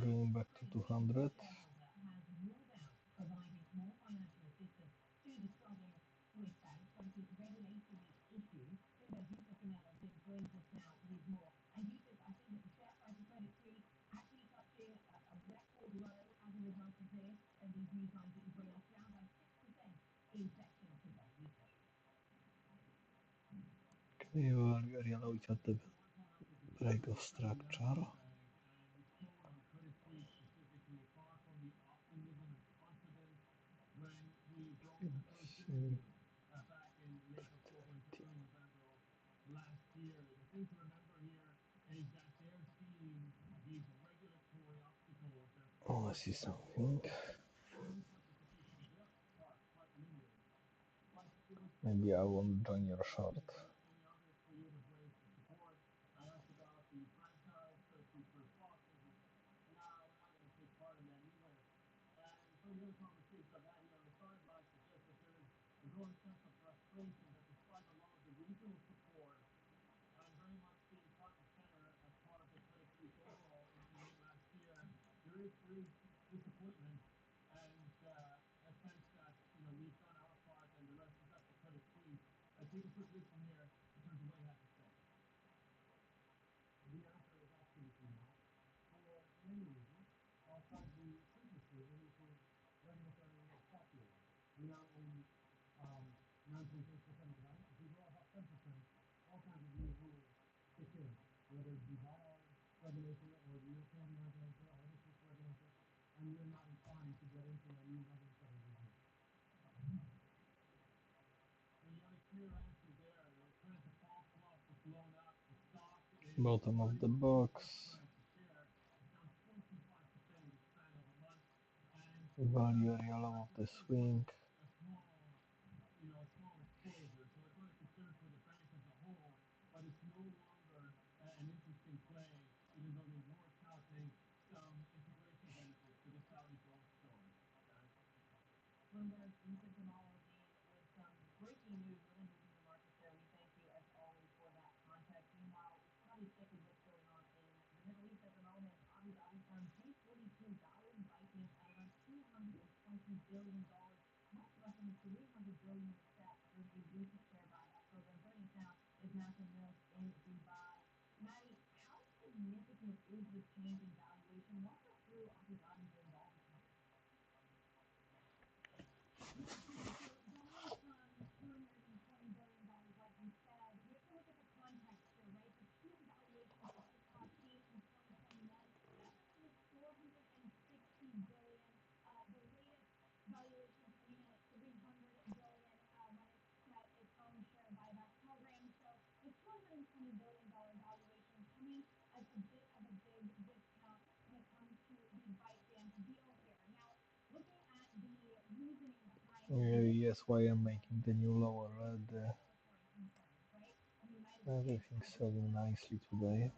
Going back to 200. Okay, well, we are yellow at the break of structure. Let's see. Oh, I see something. Maybe I won't join your short. Bottom of the box. Value area low of the swing. Yes, why I'm making the new lower red. Everything's selling nicely today.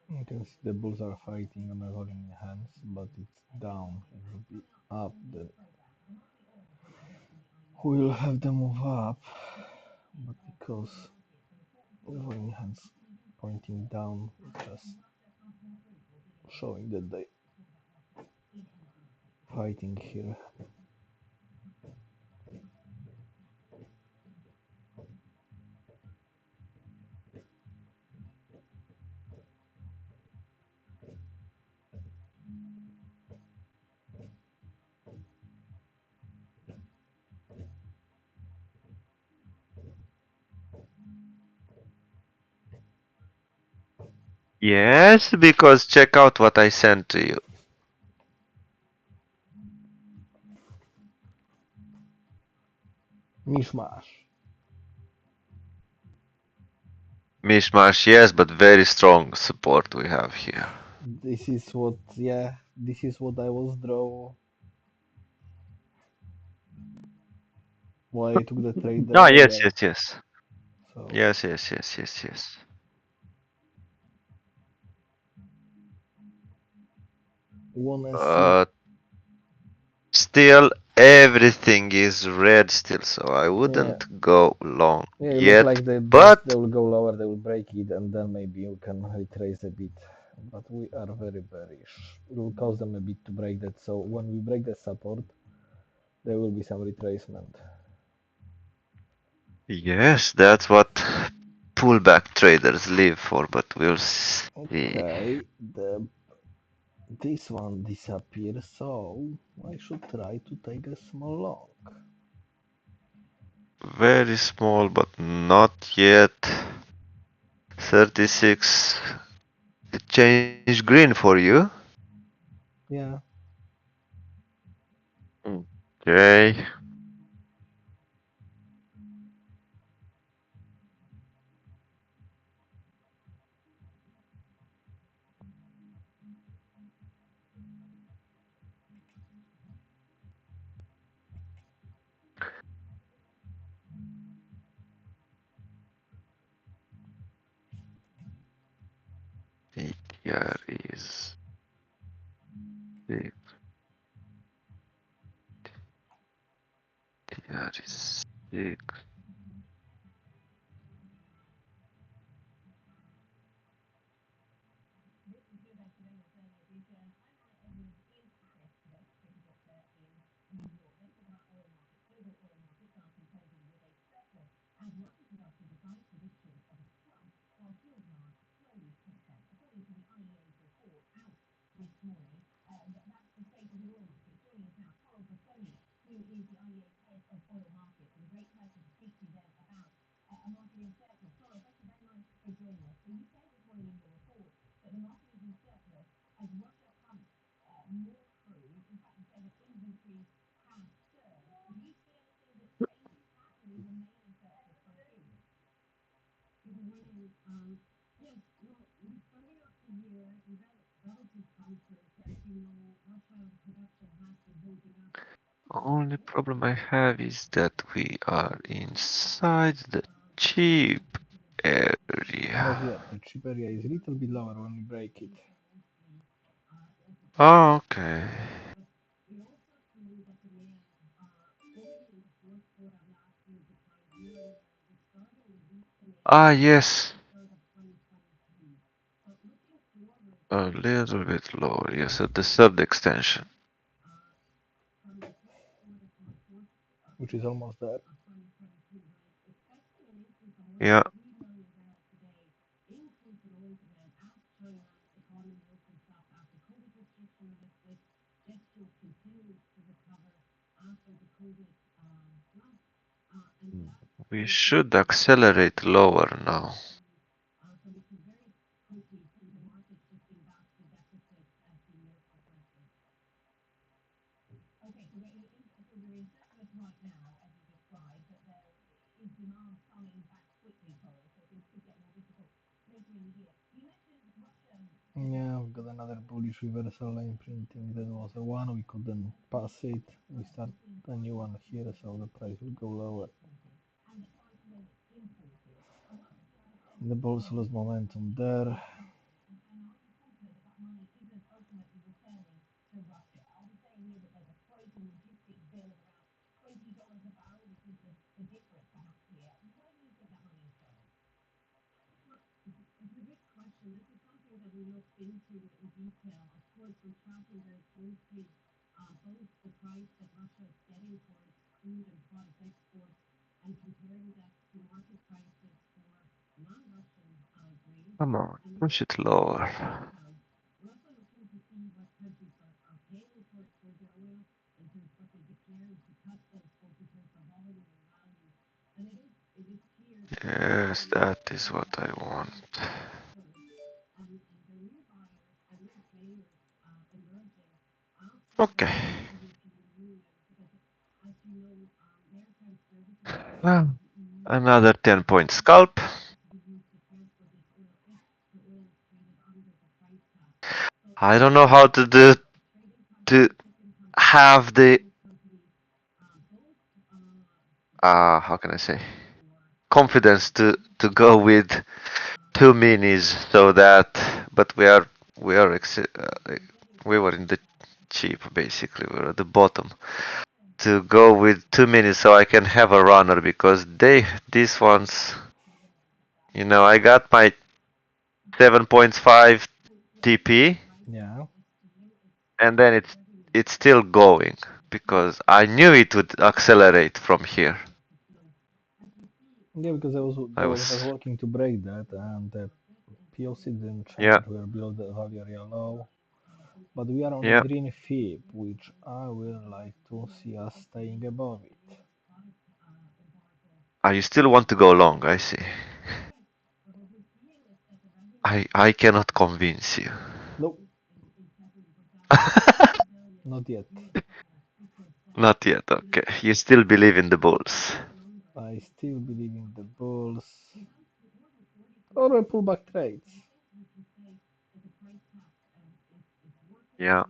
You can see the bulls are fighting and are holding hands, but it's down. It will be up. Then we'll have them move up, but because holding hands pointing down is just showing that they fighting here. Yes, because check out what I sent to you. Mishmash. Mishmash, yes, but very strong support we have here. This is what, yeah, this is what I was draw. Why I took the trade Ah, yes, earlier. yes, yes. So, Yes, yes, yes, yes, yes. wanna see. Still, everything is red still, so I Yeah. wouldn't go long Yeah, it look yet. like they But will go lower, they will break it, and then maybe you can retrace a bit. But we are very bearish. It will cost them a bit to break that, so when we break the support, there will be some retracement. yes, that's what pullback traders live for. But we'll see. Okay, this one disappears, so I should try to take a small long. Very small, but not yet. 36. It changed green for you. Yeah, Okay. ATR is 6. ATR is 6. Only problem I have is that we are inside the cheap not area. yet. The chip area is a little bit lower when we break it. Okay. Ah, yes. A little bit lower. Yes, at the third extension. Which is almost there. Yeah. We should accelerate lower now. Yeah, we've got another bullish reversal line printing. That was a one. We couldn't pass it. We start a new one here, so the price will go lower. The bulls lost momentum there. Come on, push it lower. Yes, that is what I want. Okay. Well, another 10-point scalp. I don't know how to do to have the how can I say, confidence to go with 2 minis so that, but we are we were in the cheap basically, we're at the bottom to go with 2 minis so I can have a runner because these ones, I got my 7.5 TP Yeah. and then it's still going because I knew it would accelerate from here. Yeah, because I I was was working to break that, and the POC didn't yeah, change. We are below the value area low, but we are on a yeah. green fib, which I will like to see us staying above it. You still want to go long, I see. I cannot convince you. Nope, not yet. Not yet, okay. You still believe in the bulls. I still believe in the bulls or a pullback trades. Yeah.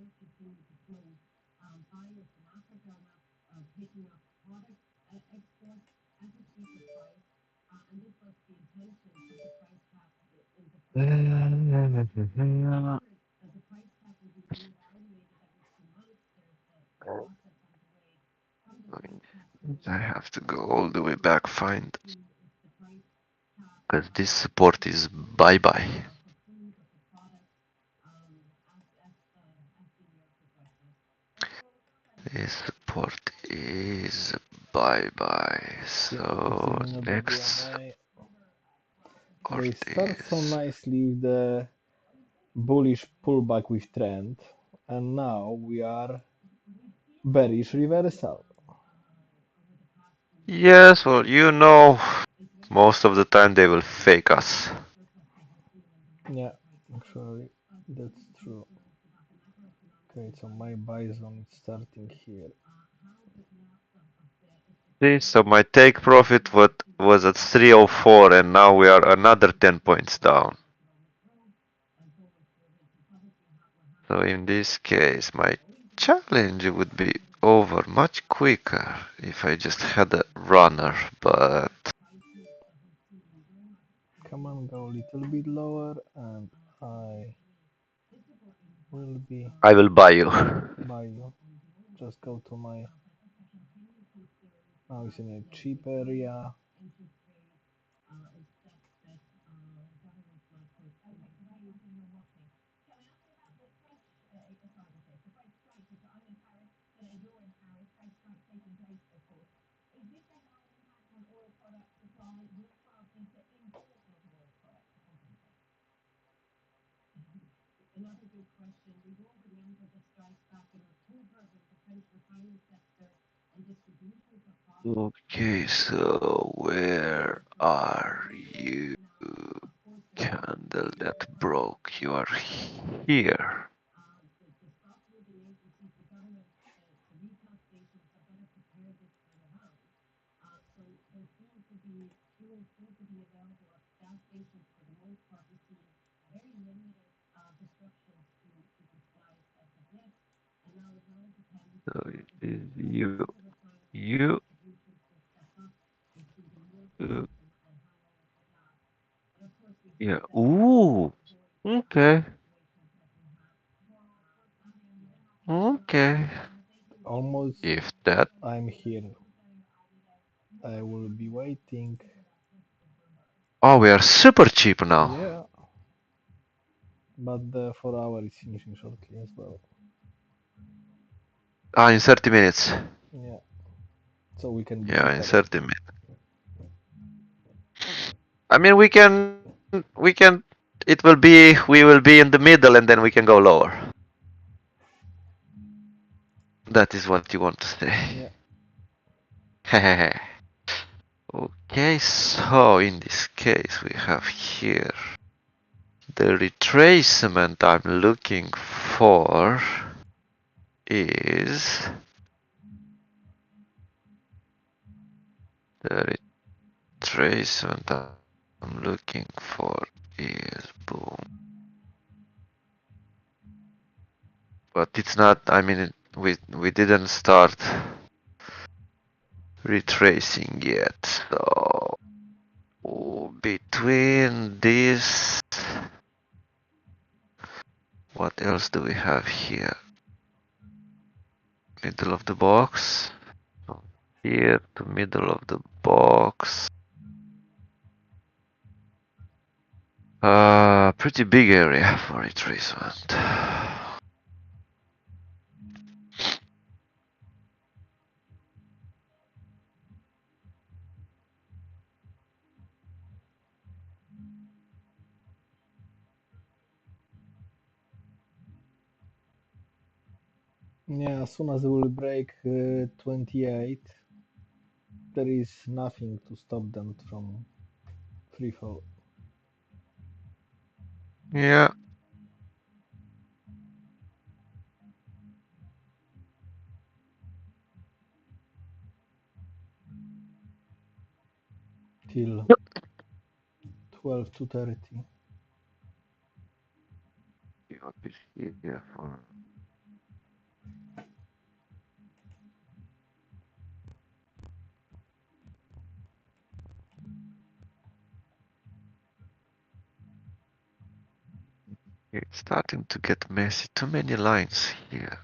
I have to go all the way back, find, because this support is bye bye. This support is bye bye. Yeah, So 15-minute next WMA. support They start so is nicely with the bullish pullback with trend, and now we are bearish reversal. yes, well, most of the time they will fake us. Yeah, actually, that's true. Okay, so my buy zone is starting here. See, so my take profit was at 304 and now we are another 10 points down. So in this case, my challenge would be over much quicker if I just had a runner, but Come on, go a little bit lower, and I will be I will buy you. by you. Just go to my. Now it's in a cheap area. Okay, so where are you? Candle that broke. You are here. So it is you, uh, yeah. Ooh, okay, okay. Almost, If that, I'm here. I will be waiting. oh, we are super cheap now. Yeah, but the 4 hour is finishing shortly as well. In 30 minutes. Yeah, so we can be Yeah, in cheaper. 30 minutes. I mean, we will be in the middle and then we can go lower. That is what you want to say. Yeah. Okay, so in this case we have here the retracement I'm looking for is the retracement I'm looking for is boom. But it's not, I mean, we didn't start retracing yet. So between this, what else do we have here? Middle of the box. From here to middle of the box. Pretty big area for retracement. Yeah, as soon as it will break 28, there is nothing to stop them from free fall. Yeah. Till 12 to 30. What is here for? It's starting to get messy. Too many lines here.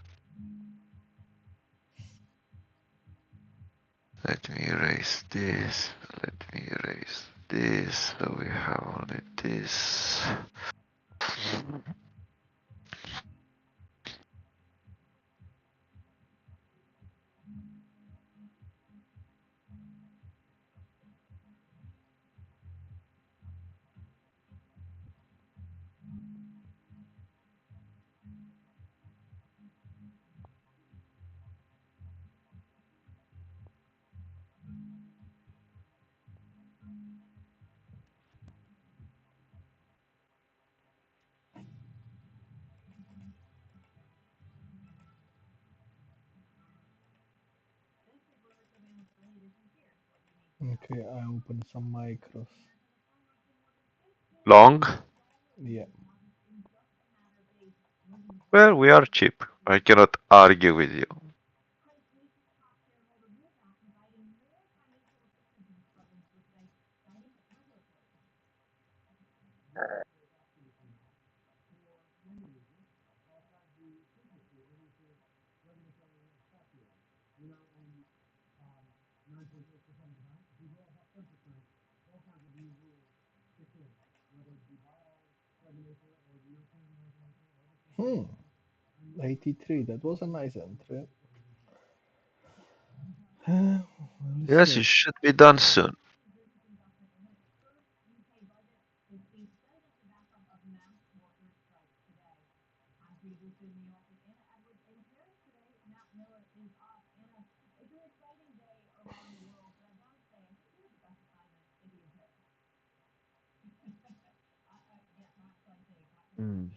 Let me erase this. Let me erase this. So we have only this. Okay, I open some micros. Long? Yeah. Well, we are cheap. I cannot argue with you. Hmm. 83. That was a nice entry. We'll Yes, see. it should be done soon. Mm.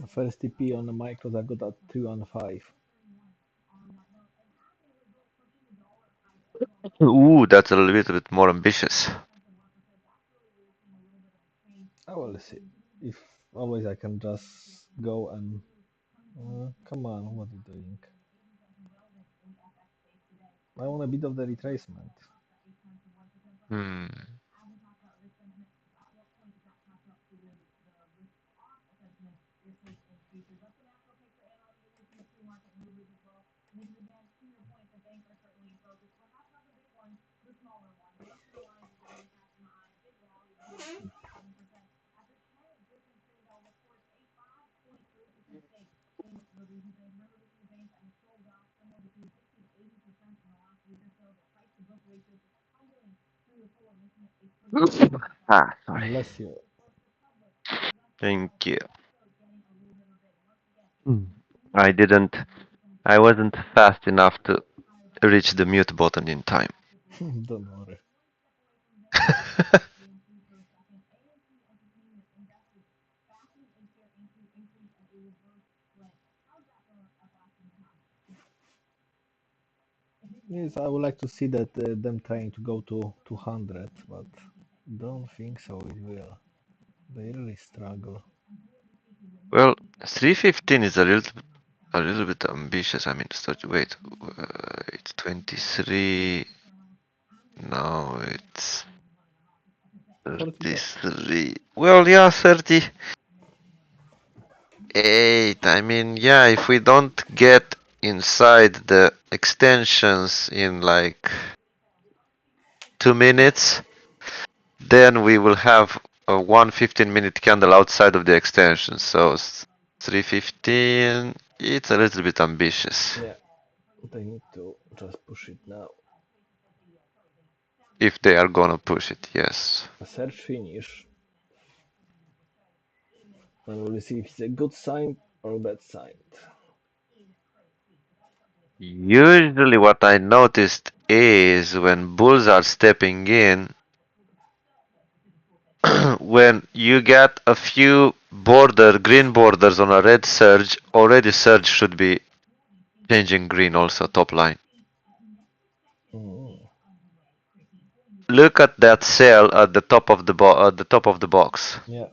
First TP on the micros, I got at 2 and 5. Ooh, that's a little bit more ambitious. I will see. If always I can just go and come on, what are you doing? I want a bit of the retracement. Hmm. Ah, sorry. Bless you. Thank you. I didn't. I wasn't fast enough to reach the mute button in time. Don't worry. Yes, I would like to see that them trying to go to 200, but don't think so it will. They really struggle. Well, 315 is a little bit ambitious. I mean, wait, it's 23. Now it's 34. 33. Well, yeah, 38. I mean, yeah, if we don't get inside the extensions in like 2 minutes, then we will have a 1 15-minute candle outside of the extension. So 315, it's a little bit ambitious. Yeah, they need to just push it now. If they are gonna push it, yes. A search finish. And we'll see if it's a good sign or bad sign. Usually what I noticed is when bulls are stepping in, when you get a few green borders on a red surge, already surge should be changing green also, top line. Mm. Look at that cell at the top of the box. Yeah,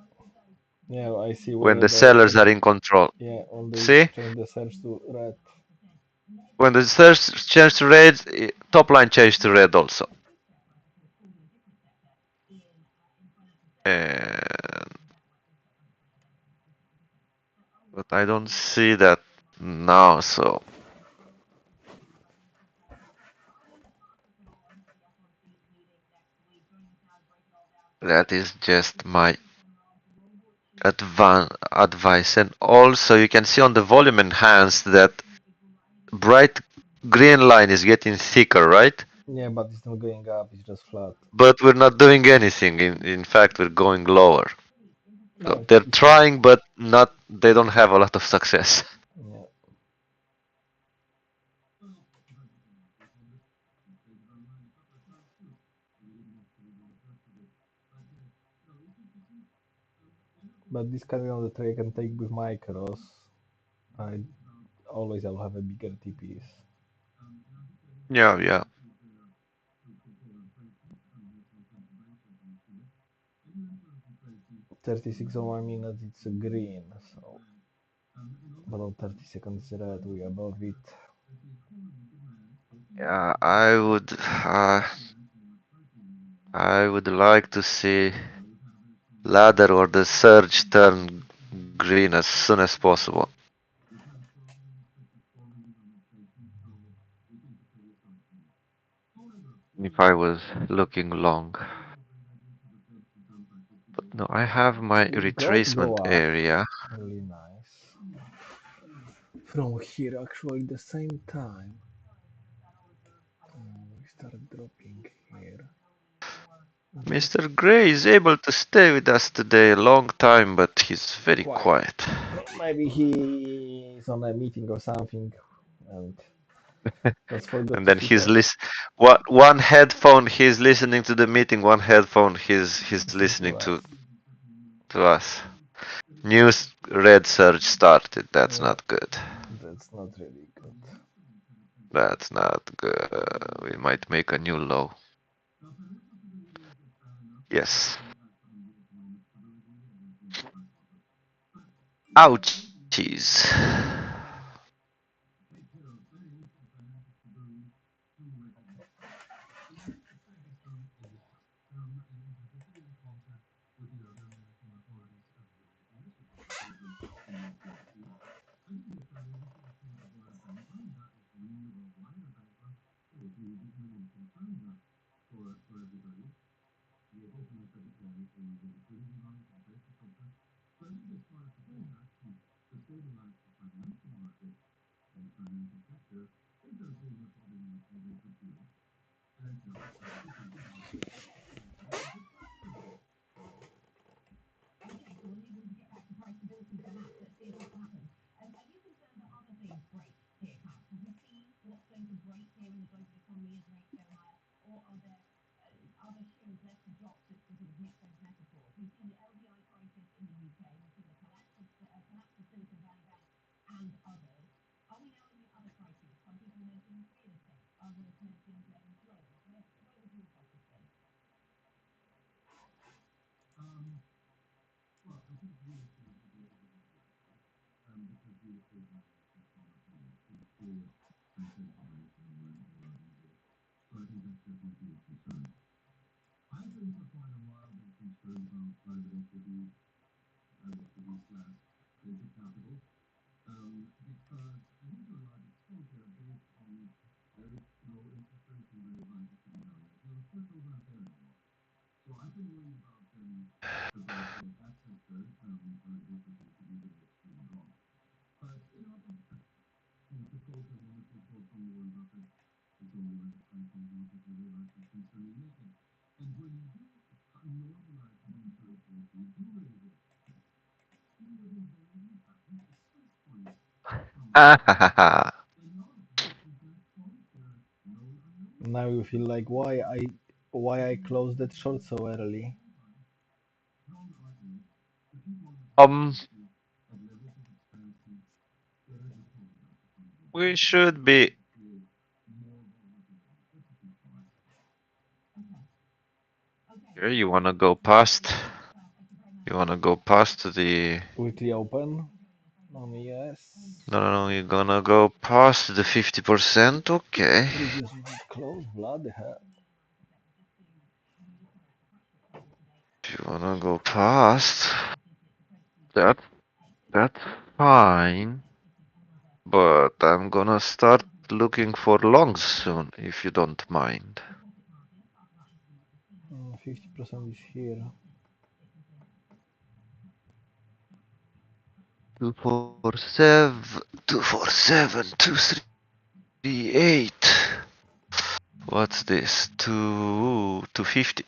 yeah, I see When where the they sellers are in control. yeah, when they See? change the search to red. When the surge changes to red, top line changes to red also. And but I don't see that now, so that is just my advice. And also you can see on the volume enhanced that bright green line is getting thicker, right? Yeah, but it's not going up, it's just flat. But we're not doing anything. In fact, we're going lower. No, So they're it's fine. trying, but not. They don't have a lot of success. Yeah. But this kind of the trade I can take with micros. I always I'll have a bigger TPs. Yeah, yeah. 36 on 1 minute it's a green, so but on 30 seconds red we above it. Yeah, I would like to see ladder or the surge turn green as soon as possible. If I was looking long. But no, I have my Ooh, gold go retracement up. area. Really nice. From here actually the same time. We start dropping here. Mr. Gray is able to stay with us today a long time, but he's very Quiet. quiet. Maybe he's on a meeting or something and just forgot And to then switch he's off. one headphone he's listening to the meeting, one headphone he's Listen to listening us. to us. News red surge started. That's Yeah, not good. that's not really good. That's not good. We might make a new low. Yes. Ouchies. Ah, Now you feel like why I closed that short so early. um, we should be. Here, you wanna go past? You wanna go past the? Weekly open. Yes. No, you're gonna go past the 50%. Okay. Previous close, bloody hell. If you wanna go past that, that's fine. But I'm gonna start looking for longs soon, if you don't mind. 50% is here. 247, 247, 238. What's this? 250.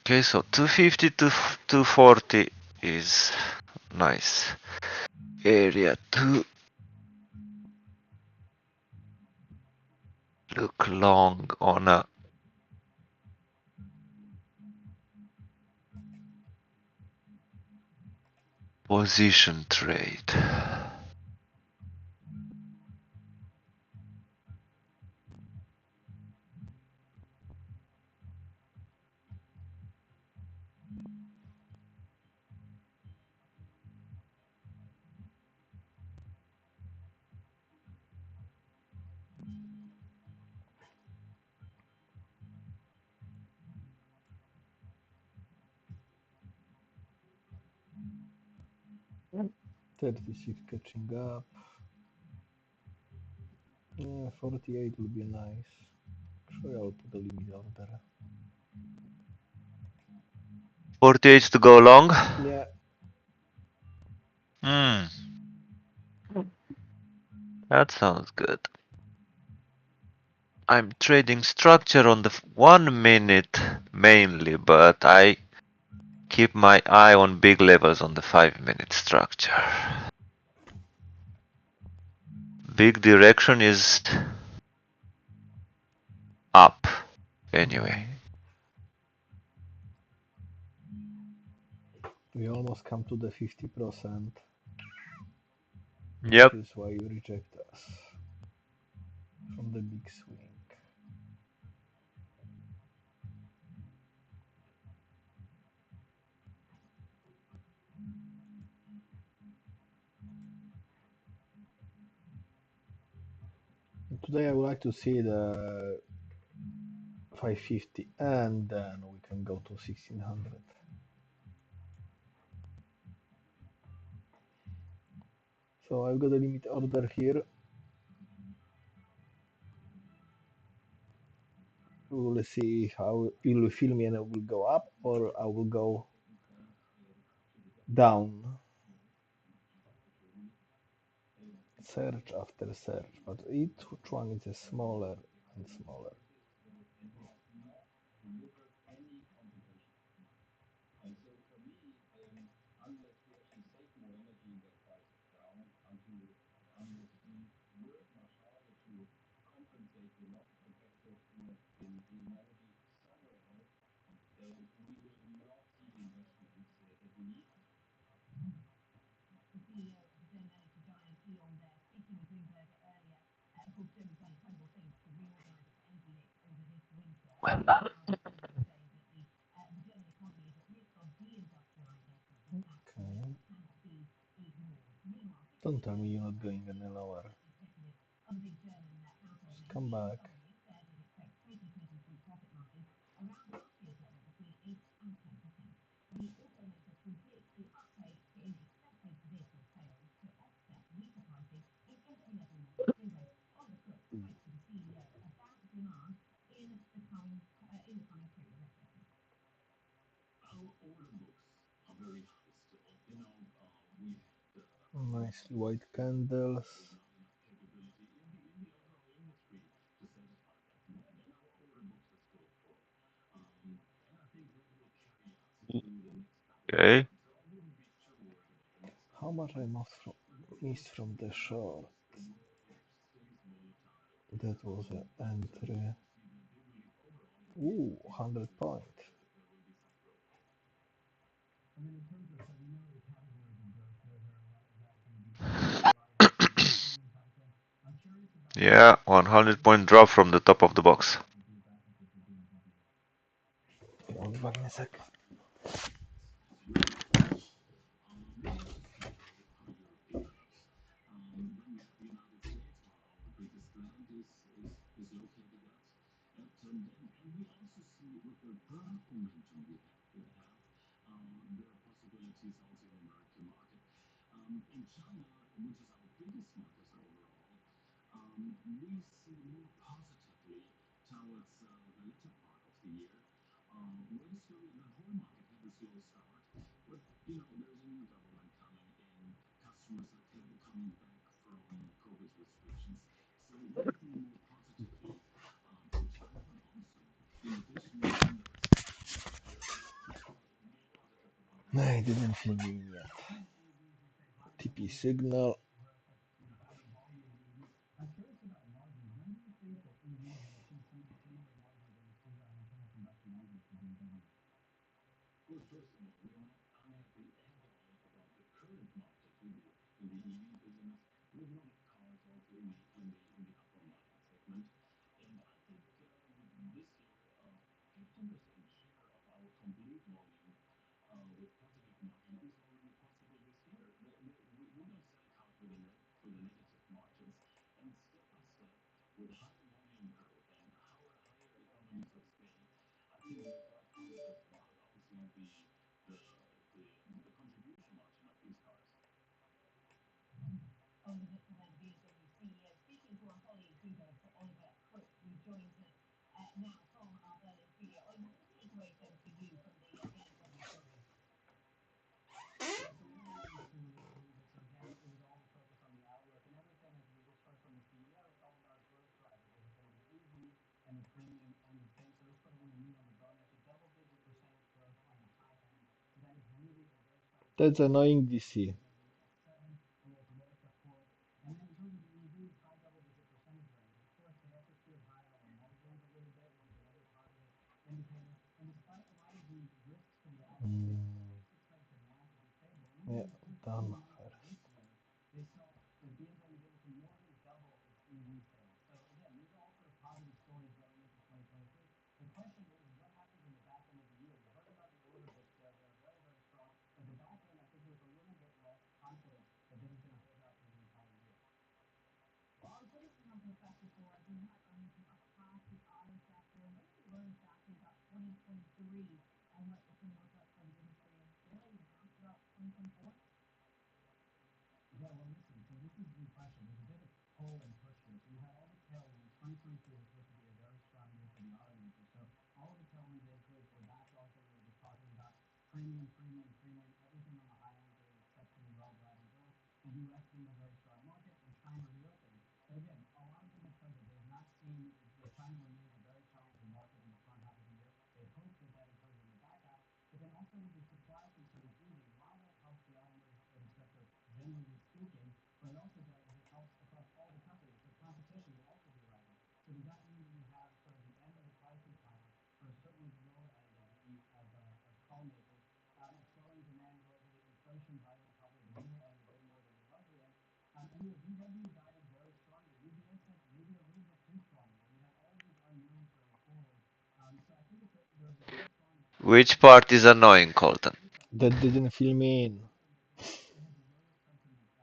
Okay, so 250 to 240 is nice. Area 2. Look long on a position trade. Mm. 36 catching up. Yeah, 48 will be nice. Sure, I'll put a limit order. 48 to go long. Yeah, Hmm, that sounds good. I'm trading structure on the 1 minute mainly, but I keep my eye on big levels on the 5 minute structure. Big direction is up anyway. we almost come to the 50%. Yep. This is why you reject us from the big swing. Today I would like to see the 550 and then we can go to 1600. So I've got a limit order here. We will see how it will fill me and it will go up or I will go down. Search after search, but each one is a smaller and smaller. Okay. Don't tell me you're not going any lower. Just come back. Nicely white candles. Okay. How much I missed from the short? That was an entry. Ooh, 100 point. Yeah, 100 point drop from the top of the box. Odwag mnie sek. No, I didn't feel me yet. TP signal. That's annoying DC. Mm, yeah, done first. Which part is annoying, Colton? That didn't fill me in.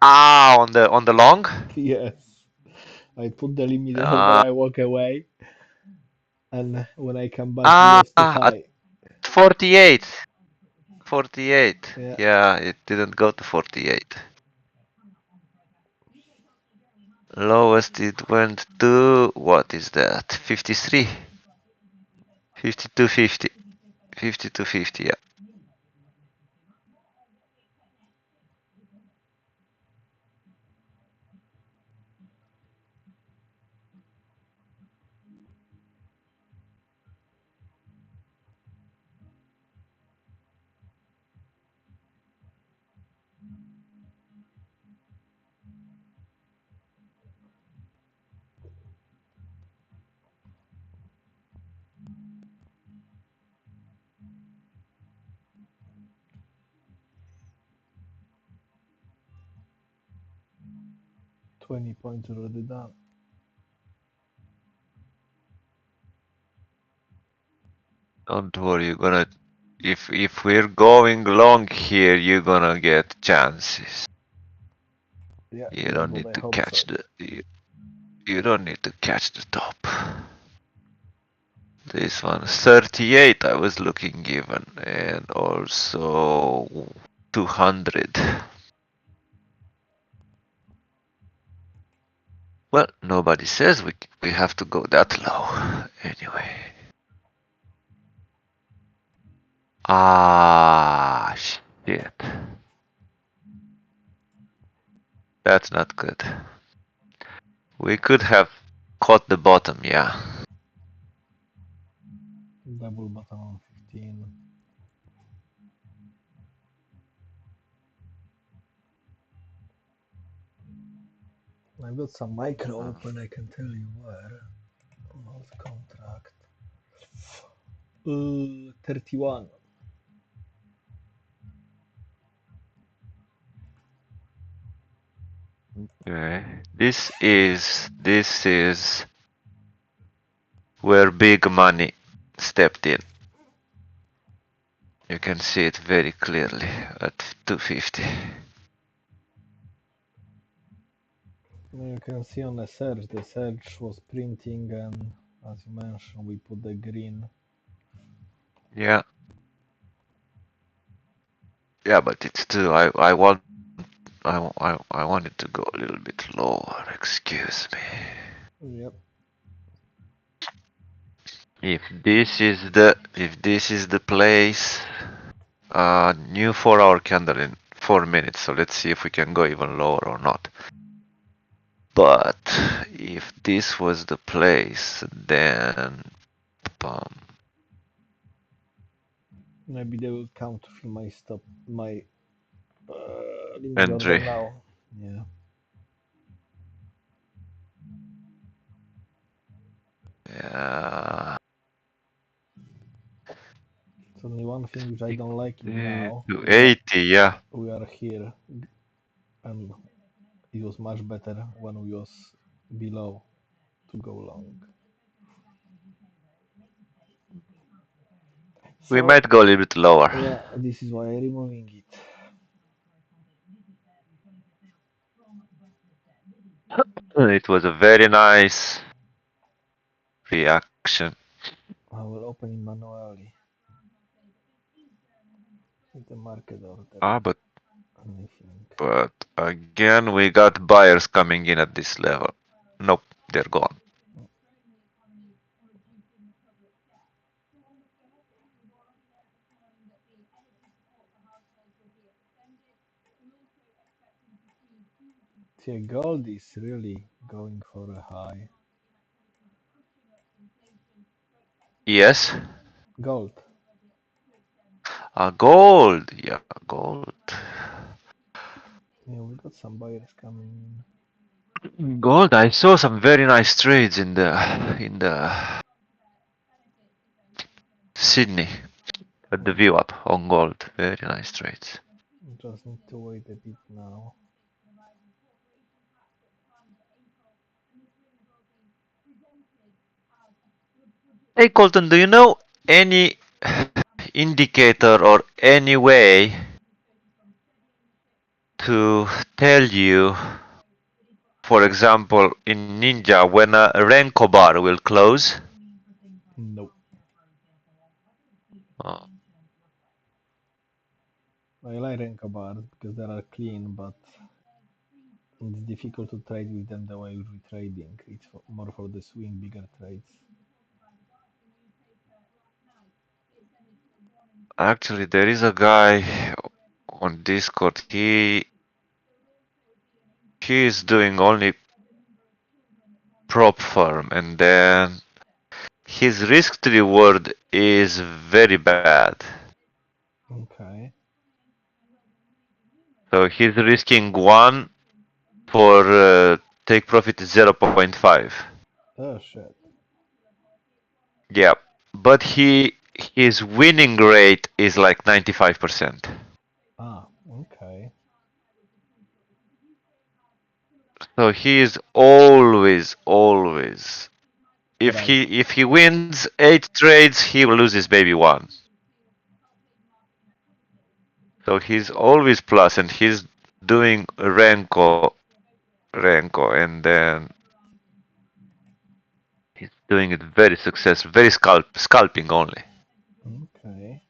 Ah, on the long? Yes. I put the limit order, Uh, I walk away, and when I come back, it ah, was too at high. 48. 48. Yeah, Yeah, it didn't go to 48. Lowest it went to, what is that? 53. 52.50. 52.50, yeah. $20 already done. Don't worry, you're gonna if we're going long here, you're gonna get chances. Yeah, You yeah, don't but need I to hope catch so. you don't need to catch the top. This one 38 I was looking even, and also 200. Well, nobody says we have to go that low anyway. Ah, shit. That's not good. We could have caught the bottom, yeah. Double bottom on 15. I've got some micro open, I can tell you where. Not contract. 31. Okay. This is where big money stepped in. You can see it very clearly at 250. You can see on the search was printing, and as you mentioned, we put the green. Yeah. Yeah, but it's still I want it to go a little bit lower, excuse me. Yep. If this is the place, new 4-hour candle in 4 minutes, so let's see if we can go even lower or not. But if this was the place, then Maybe they will come to fill my stop, my limit order entry. now. Yeah. Yeah. It's only one thing which I don't like it now. To 80, yeah. We are here, and it was much better when we was below to go long. We So might go a little bit lower. yeah, this is why I'm removing it. It was a very nice reaction. I will open it manually with the market order. Ah, Anything. but again, we got buyers coming in at this level. Nope, they're gone. See, gold is really going for a high. Yes. Gold. Gold. Yeah, gold. Yeah, we got some buyers coming Gold. I saw some very nice trades in the Sydney at the in. view up on gold. Very nice trades. Just need to wait a bit now. Hey Colton, do you know any indicator or any way to tell you, for example, in Ninja, when a Renko bar will close? Nope. Oh, I like Renka bars because they are clean, but it's difficult to trade with them the way we're trading. It's more for the swing bigger trades. actually, there is a guy on Discord. He is doing only prop firm, and then his risk to reward is very bad. Okay. So he's risking 1 for take profit 0.5. Oh shit. Yeah, but his winning rate is like 95%. Ah, okay. So he is always. If Right. he wins 8 trades, he will lose his baby 1. So he's always plus, and he's doing Renko, and then he's doing it very successful, very scalping only. Okay.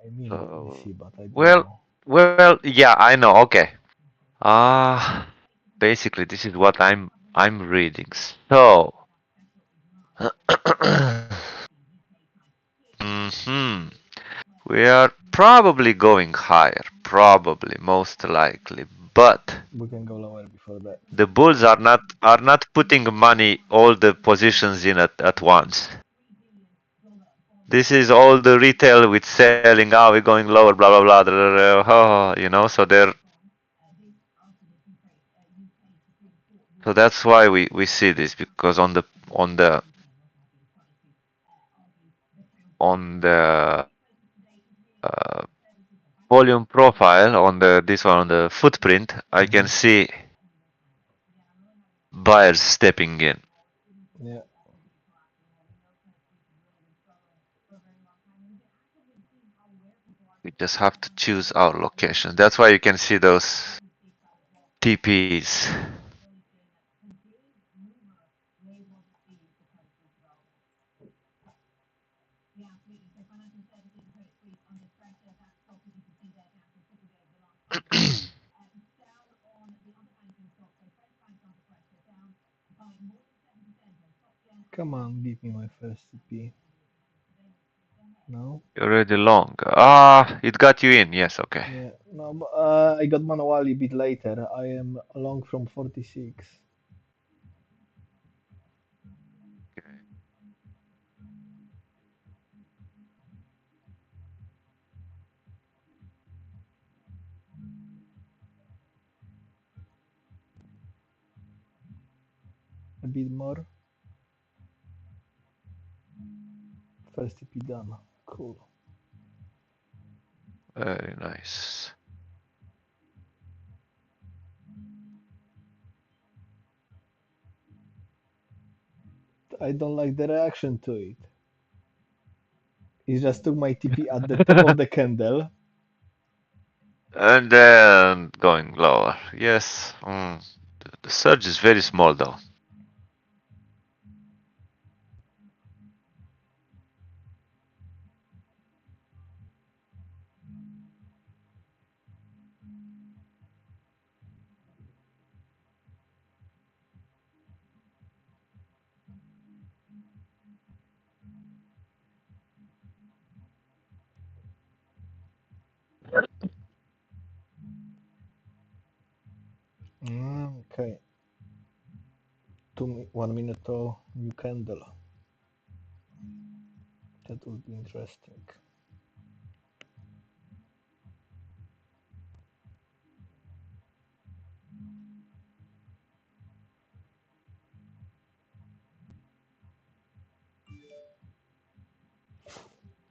I mean So, BTC, but I don't well, know. yeah, I know. Okay. Ah, basically, this is what I'm reading. So, hmm we are probably going higher, probably, most likely, but We can go lower before that. the bulls are not putting money all the positions in at once. This is all the retail with selling. Ah, we're going lower, blah blah blah, So that's why we see this, because on the volume profile, on the footprint, I can Hmm. see buyers stepping in. Yeah. We just have to choose our location. That's why you can see those TPs. Come on, give me my first CP. No? You're already long. Ah, it got you in. Yes, okay. Yeah. No, but, I got manually a bit later. I am long from 46. A bit more. First CP done. Cool. Very nice. I don't like the reaction to it. It just took my TP at the top of the candle. And then going lower. Yes. The surge is very small though. Okay. 1 minute to new candle. That would be interesting.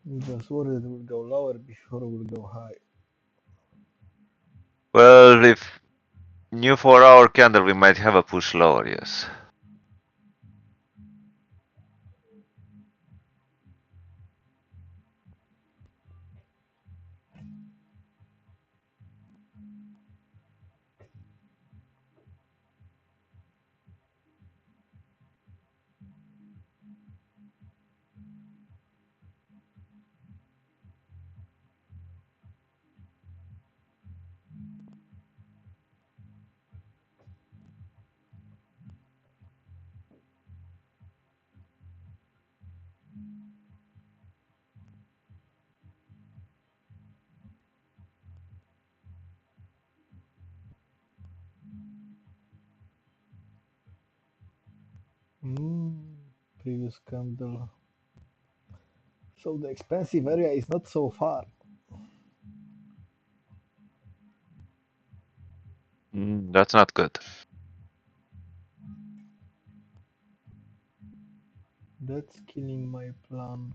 I'm just worried it will go lower before it will go high. Well, if new 4-hour candle, we might have a push lower. Yes. Previous candle. So the expensive area is not so far. That's not good. That's killing my plan.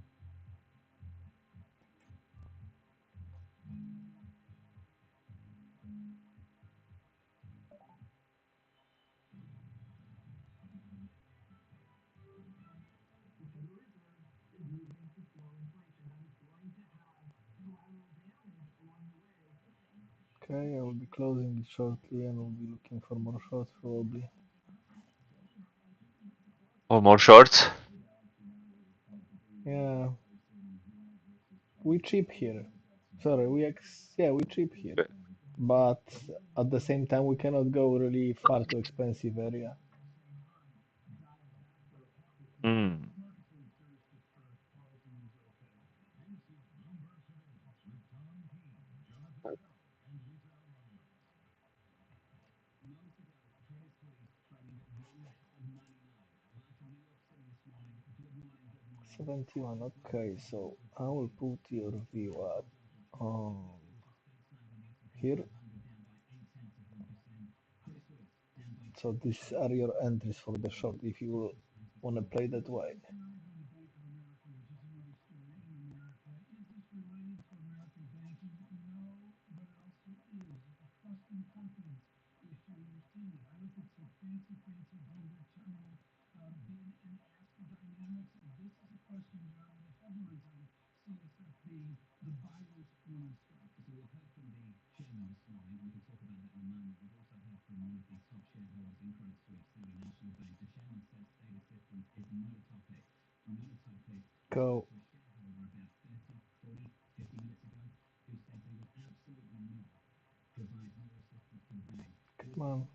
Okay, I will be closing it shortly and will be looking for more shorts probably. Or more shorts. Yeah, we cheap here. Sorry, we cheap here. But at the same time, we cannot go really far to expensive area. Mm. 71. Okay, so I will put your view at here. So these are your entries for the short if you will want to play that way. Go. Come on.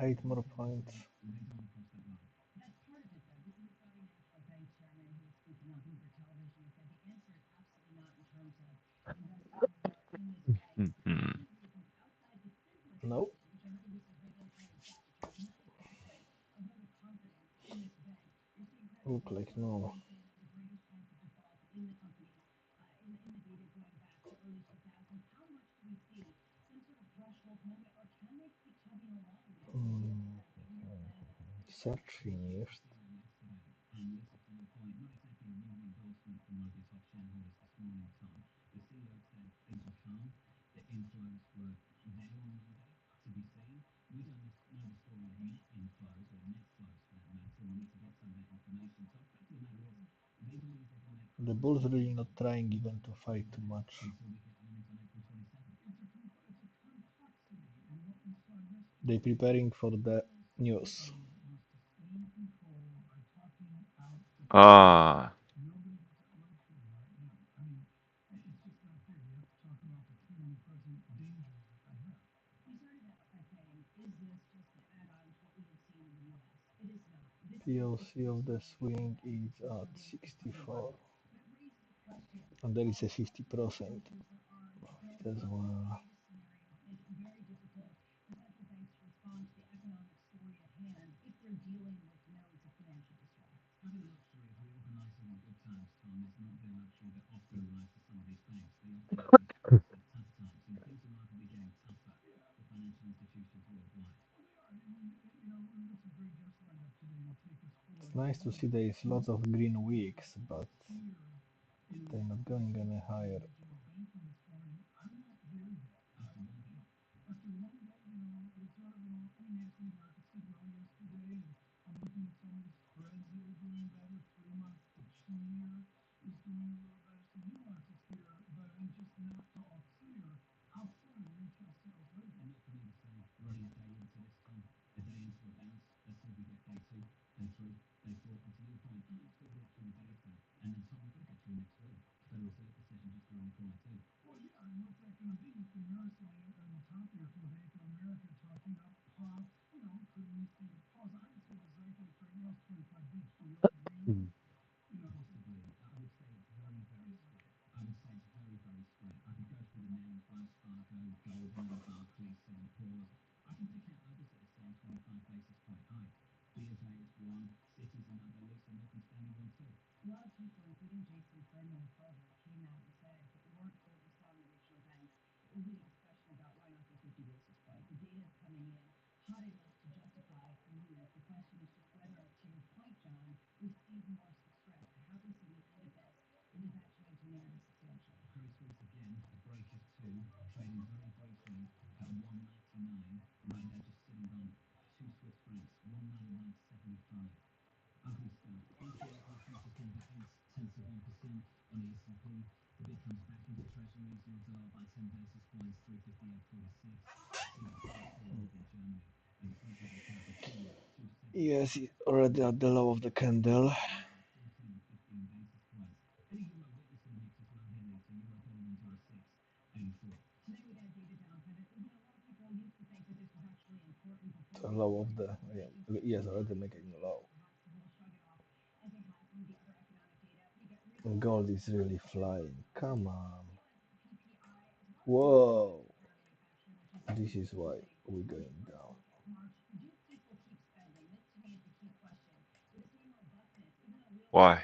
8 more points. Mhm. No. Look like no. Hmm. Search finished. The Bulls really not trying even to fight too much. They preparing for the news. Ah, POC of the swing is at 64, and there is a 50% as well. It's nice to see there is lots of green wicks, but they're not going any higher. Mm. Yes, it's already at the low of the candle. The low of the, yeah, yes, already making low. And gold is really flying. Come on. Whoa. This is why we're going down. why?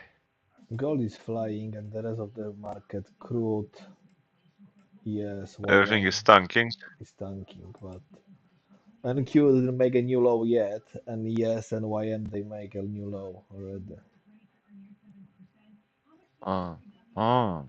Gold is flying and the rest of the market, crude, yes, Everything YM is tanking. is tanking, but NQ didn't make a new low yet, and yes, and YM they make a new low already. Ah, ah.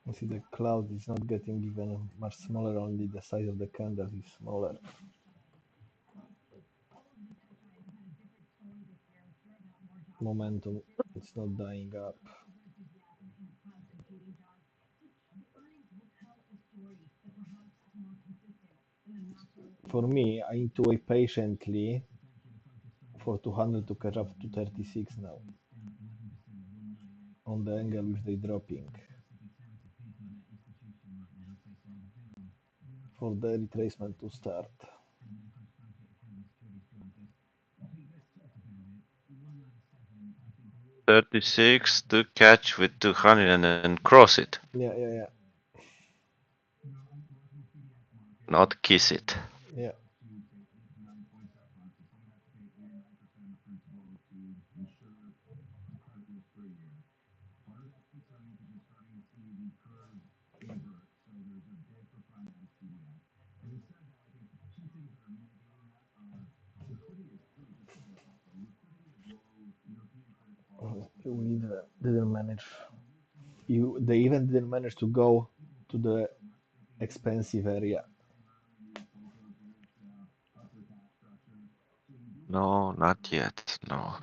You see the cloud is not getting even much smaller, only the size of the candle is smaller. Momentum, it's not dying up. For me, I need to wait patiently for 200 to catch up to 36 now on the angle which they dropping for the retracement to start. 36 to catch with 200 and then cross it, Yeah, yeah, yeah, not kiss it. yeah. We didn't manage. They even didn't manage to go to the expensive area. No, not yet. No.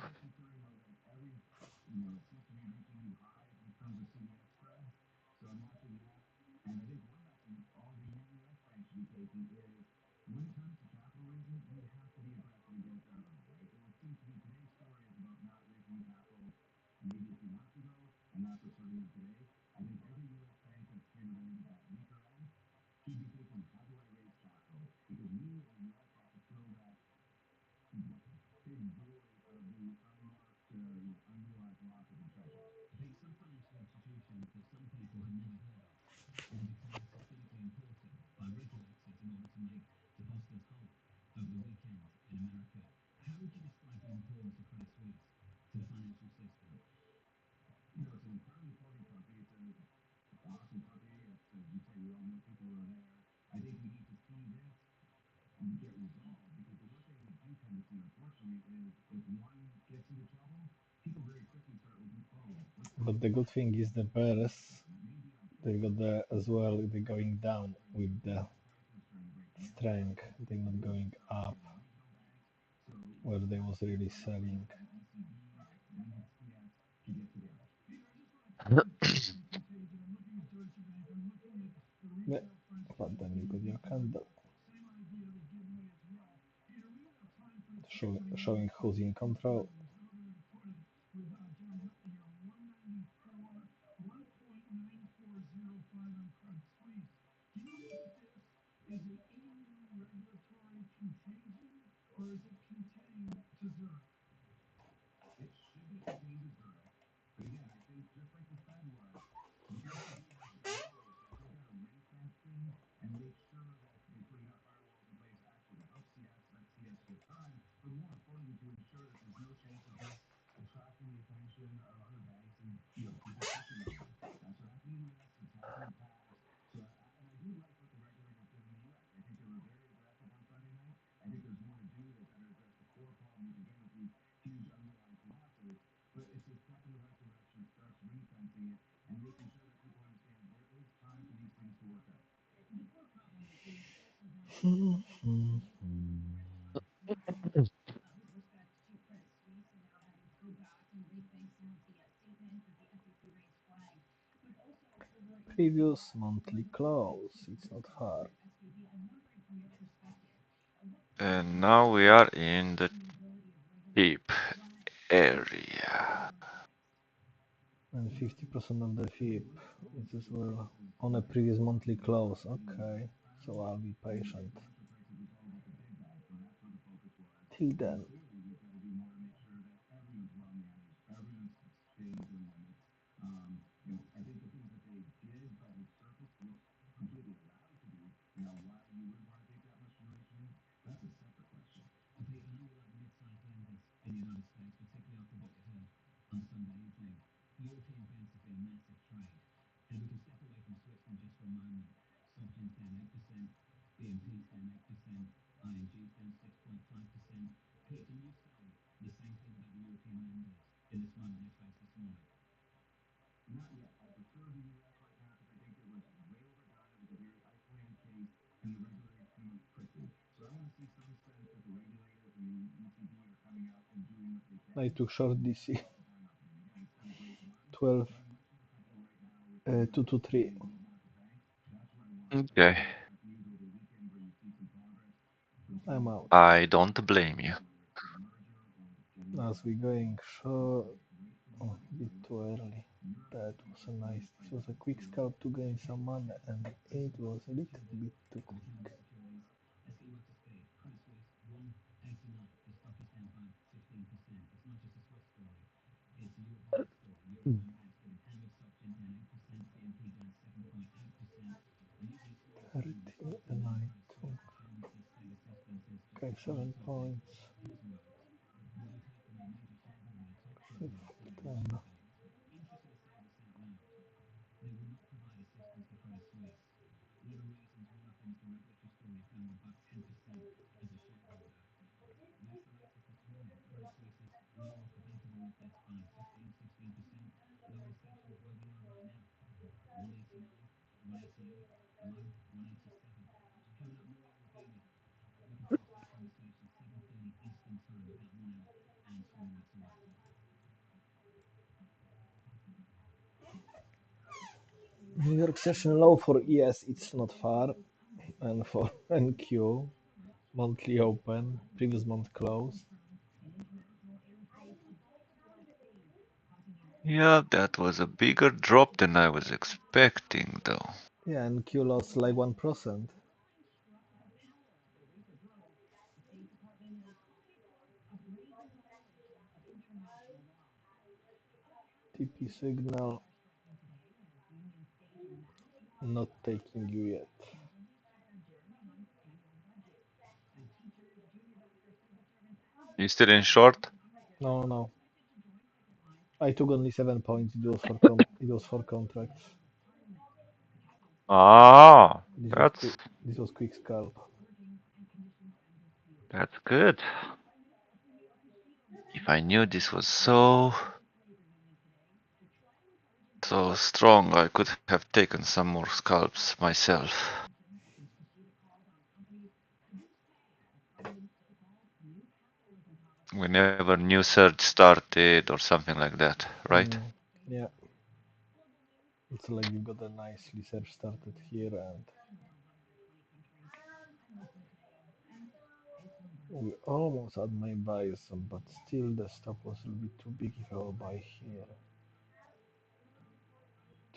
But the good thing is the Bears, they got the as well. They're going down with the strength. They're not going up where they was really selling. Yeah, but then you got your candle showing who's in control. Previous monthly close. It's not far. And now we are in the cheap area. And 50% of the FIP is as well on a previous monthly close. Okay, so I'll be patient. Till then. I took short DC 12 2 to 3. Okay. I'm out. I don't blame you. As we going short, oh, a bit too early. That was a nice. This was a quick scalp to gain some money, and it was a little bit too quick. Mm. 30 and I took. Okay, 7 points. 15. New York session low for ES, it's not far. And for NQ, monthly open, previous month close. Yeah, that was a bigger drop than I was expecting, though. Yeah, NQ lost like 1%. TP signal not taking you yet. You still in short? No, no. I took only 7 points. It was for contracts. Ah, This was that's quick. This was quick scalp. that's good. If I knew this was so strong, I could have taken some more scalps myself. Whenever new surge started or something like that, right? Yeah. It's like you got a nice research started here, and we almost had my buy some, but still the stop loss will be too big if I will buy here.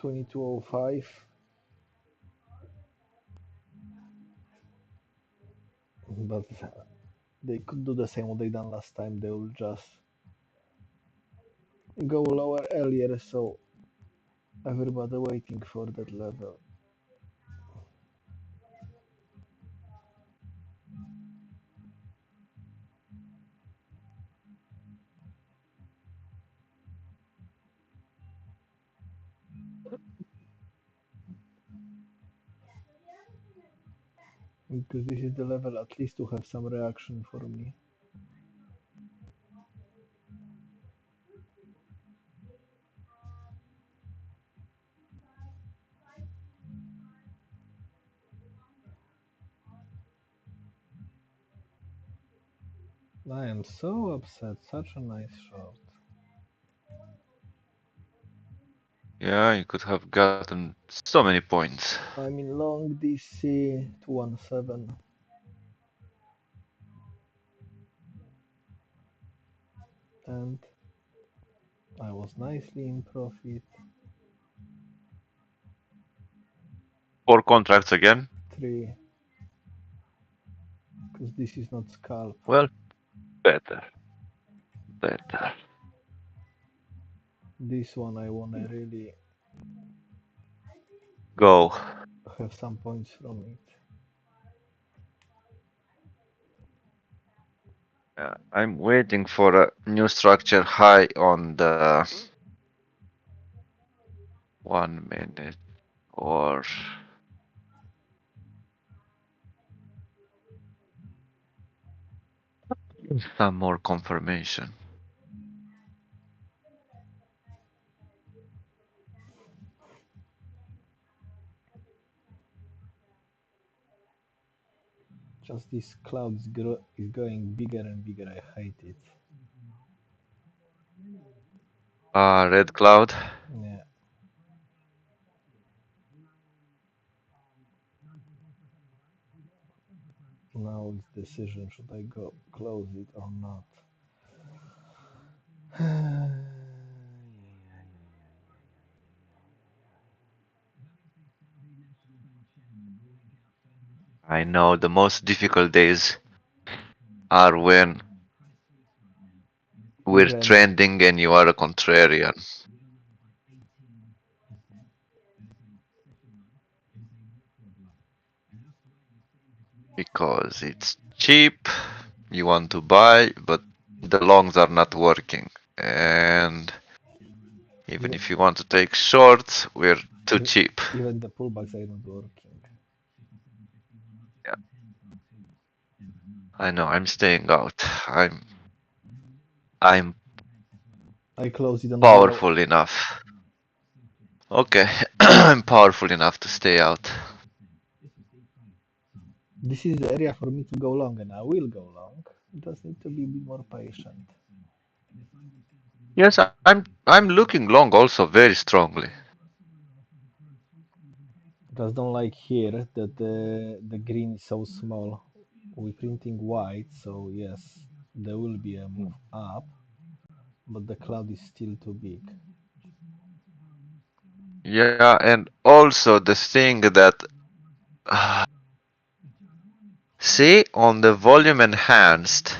2205. But they could do the same what they done last time. They will just go lower earlier, so everybody waiting for that level. Because this is the level at least to have some reaction for me. I am so upset. Such a nice shot. Yeah, you could have gotten so many points. I'm in long DC 217. And I was nicely in profit. 4 contracts again. 3. Because this is not scalp. Well, better. This one I wanna really Go. have some points from it. I'm waiting for a new structure high on the 1 minute or some more confirmation. Just this cloud is going bigger and bigger. I hate it. Red cloud. Yeah. Now it's decision should I go close it or not. I know the most difficult days are when we're Even trending and you are a contrarian because it's cheap, you want to buy, but the longs are not working. And even even if you want to take shorts, we're too even, cheap. even the pullbacks are not working. Yeah, I know, I'm staying out. I'm I close it on zero. powerful enough. Okay, I'm powerful enough to stay out. This is the area for me to go long, and I will go long. Just need to be a bit more patient. Yes, I'm looking long also very strongly. Just don't like here that the green is so small. We're printing white, so yes, there will be a move up, but the cloud is still too big. Yeah, and also the thing that see on the volume enhanced,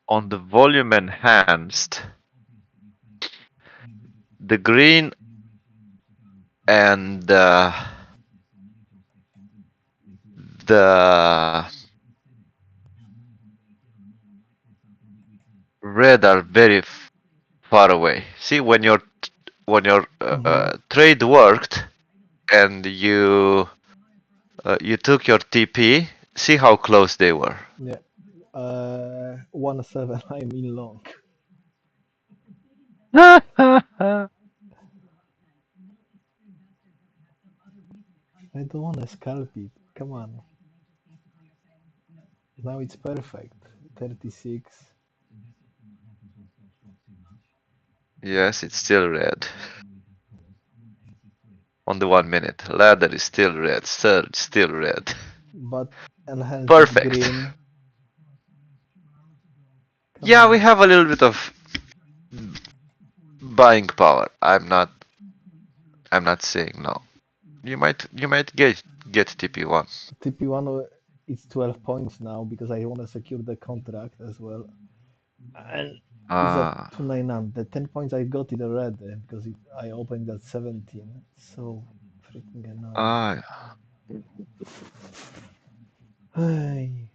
on the volume enhanced, the green and the red are very far away. See, when your trade worked and you took your TP, see how close they were. Yeah. 1-7, I'm in long. I don't want to scalp it. Come on. Now it's perfect. 36. Yes, it's still red. On the 1 minute. Ladder is still red. Surge still red. But enhanced is Perfect. green. Come Yeah, we on. have a little bit of buying power. I'm not saying no. You might get TP1. TP1 is 12 points now because I want to secure the contract as well. And it's at Ah, 299. The 10 points I got it already because I opened at 17. So freaking annoying. ah, Hey,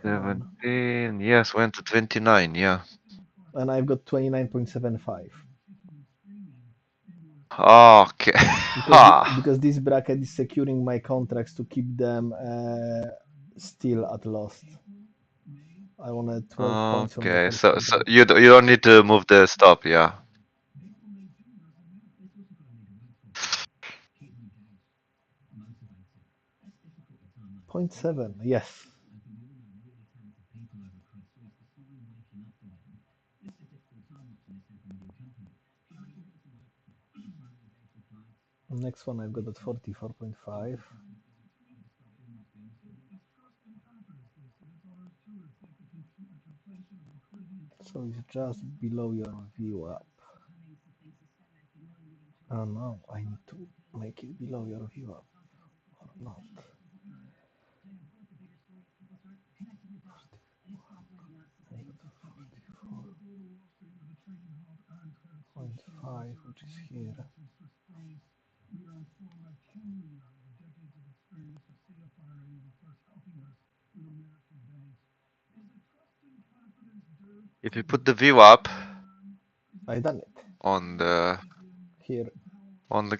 come on. 17. Yes, went to 29. Yeah. And I've got 29.75 Okay. Ha. because this bracket is securing my contracts to keep them still at lost. I wanted 12 points from the Okay. first So contract. you don't need to move the stop. Yeah. 0.7, yes. Next one I've got at 44.5. So it's just below your view up. Oh no, I need to make it below your view up or not. I got 44.5, which is here. If you put the view up I done it on the here.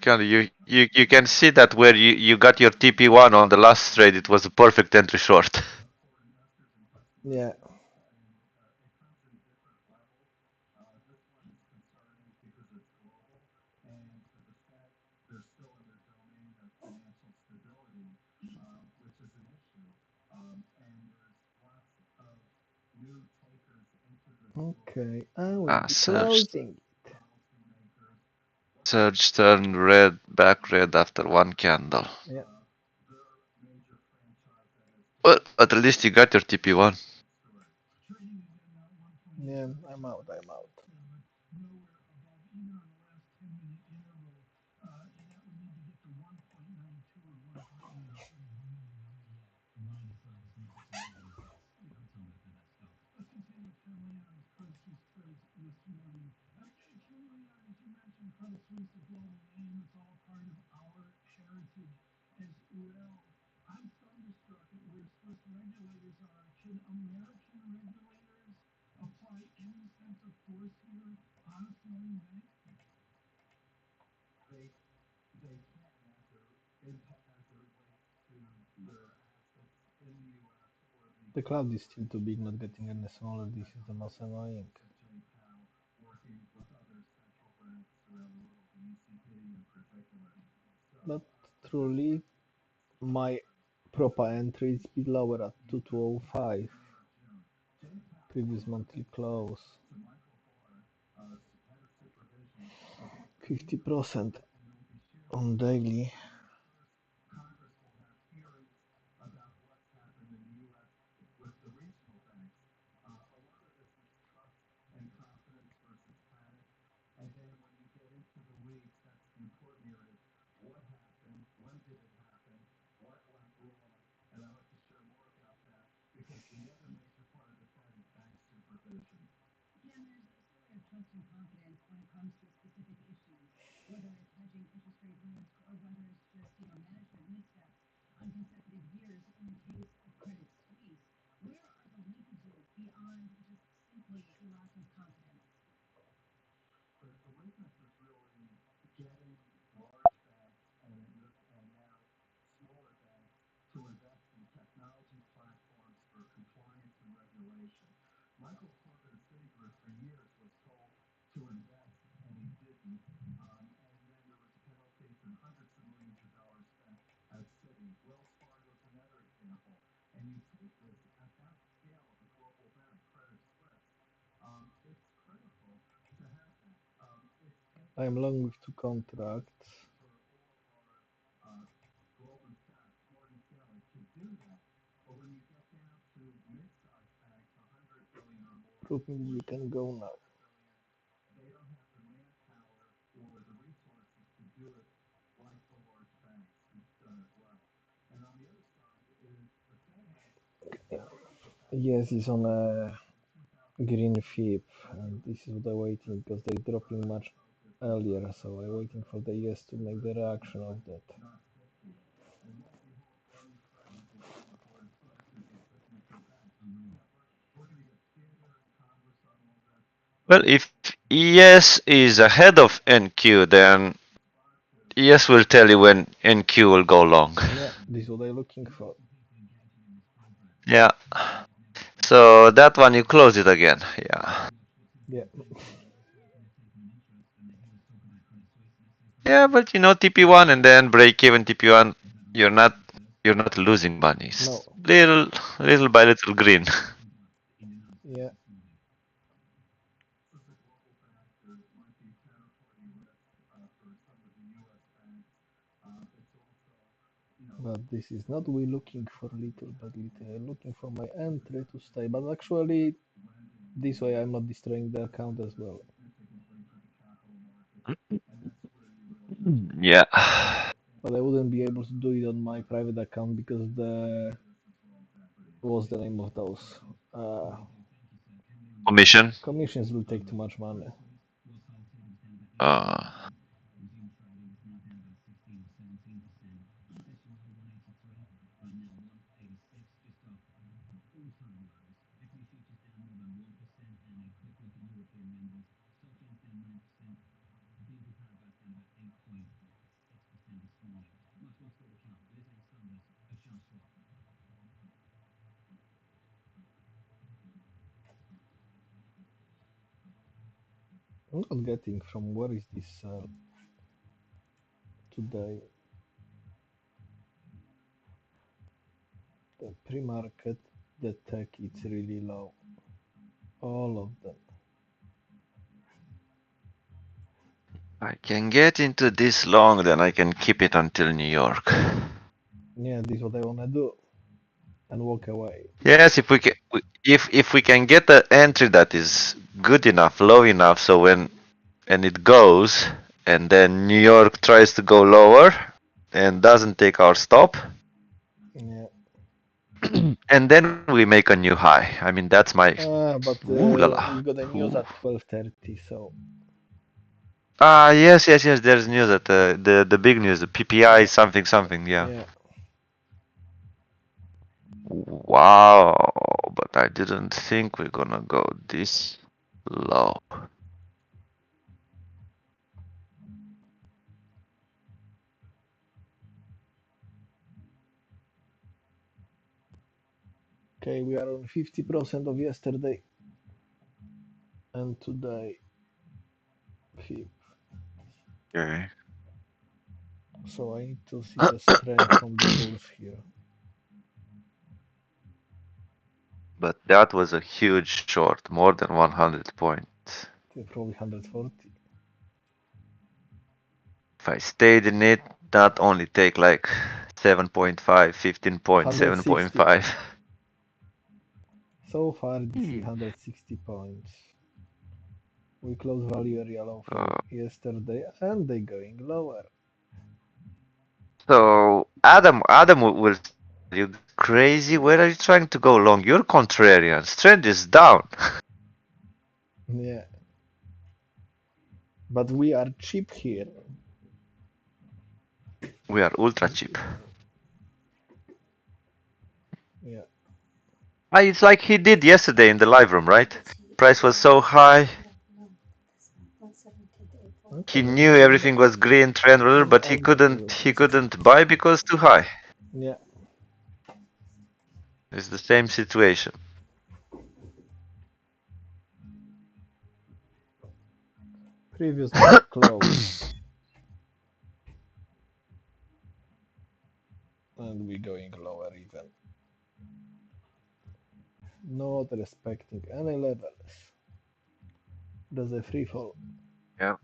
candle, you can see that where you got your TP1 on the last trade, it was a perfect entry short. Yeah. Okay, I will Ah, be surge closing. turned red, back red after one candle. Yeah. Well, at least you got your TP1. Yeah, I'm out. I'm out. The cloud is still too big, not getting any smaller. This is the most annoying. But truly, my proper entry is bit lower at 2205. Previous monthly close. 50% on daily. I'm long with 2 contracts. Prove me we can go now. Yes, it's on a green fib, and this is what I'm waiting because they're dropping much earlier, so I'm waiting for the US to make the reaction of that. Well, if ES is ahead of NQ, then ES will tell you when NQ will go long. Yeah, this is what I'm looking for. Yeah. So that one you close it again. Yeah. Yeah. Yeah, but you know TP1 and then break even TP1, you're not losing money. It's No. little by little green. Yeah. But this is not we looking for little by little. I'm looking for my entry to stay. But actually, this way I'm not destroying the account as well. Yeah. But I wouldn't be able to do it on my private account because what's the name of those? Commission. Commissions will take too much money. Uh, I'm not getting from where is this today. The pre-market, the tech, it's really low. All of them. I can get into this long, then I can keep it until New York. Yeah, this is what I wanna do. And walk away. Yes, if we can get an entry that is good enough, low enough, so when and it goes, and then New York tries to go lower and doesn't take our stop, Yeah. and then we make a new high. I mean, that's my But ooh la we la. got a news Ooh. at 12:30, so Ah, yes, yes, yes. There's news at the big news, the PPI yeah. something something. Yeah. Yeah. Wow, but I didn't think we're gonna go this low. Okay, we are on 50% of yesterday and today. Fib. Okay. So I need to see the strength from the bulls here. But that was a huge short, more than 100 points. Probably 140. If I stayed in it, that only take like 7.5, 15 points, 160. 7.5. So far, this is 160 points. We closed value area low for yesterday, and they going lower. So Adam will tell you crazy. Where are you trying to go long? You're contrarian. Trend is down. Yeah, but we are cheap here. We are ultra cheap. Yeah, It's like he did yesterday in the live room, right? Price was so high. okay, He but knew everything was green trend, but he couldn't buy because too high. yeah, It's the same situation. previous block close, and we going lower even. Not respecting any levels. There's a free fall. Yeah.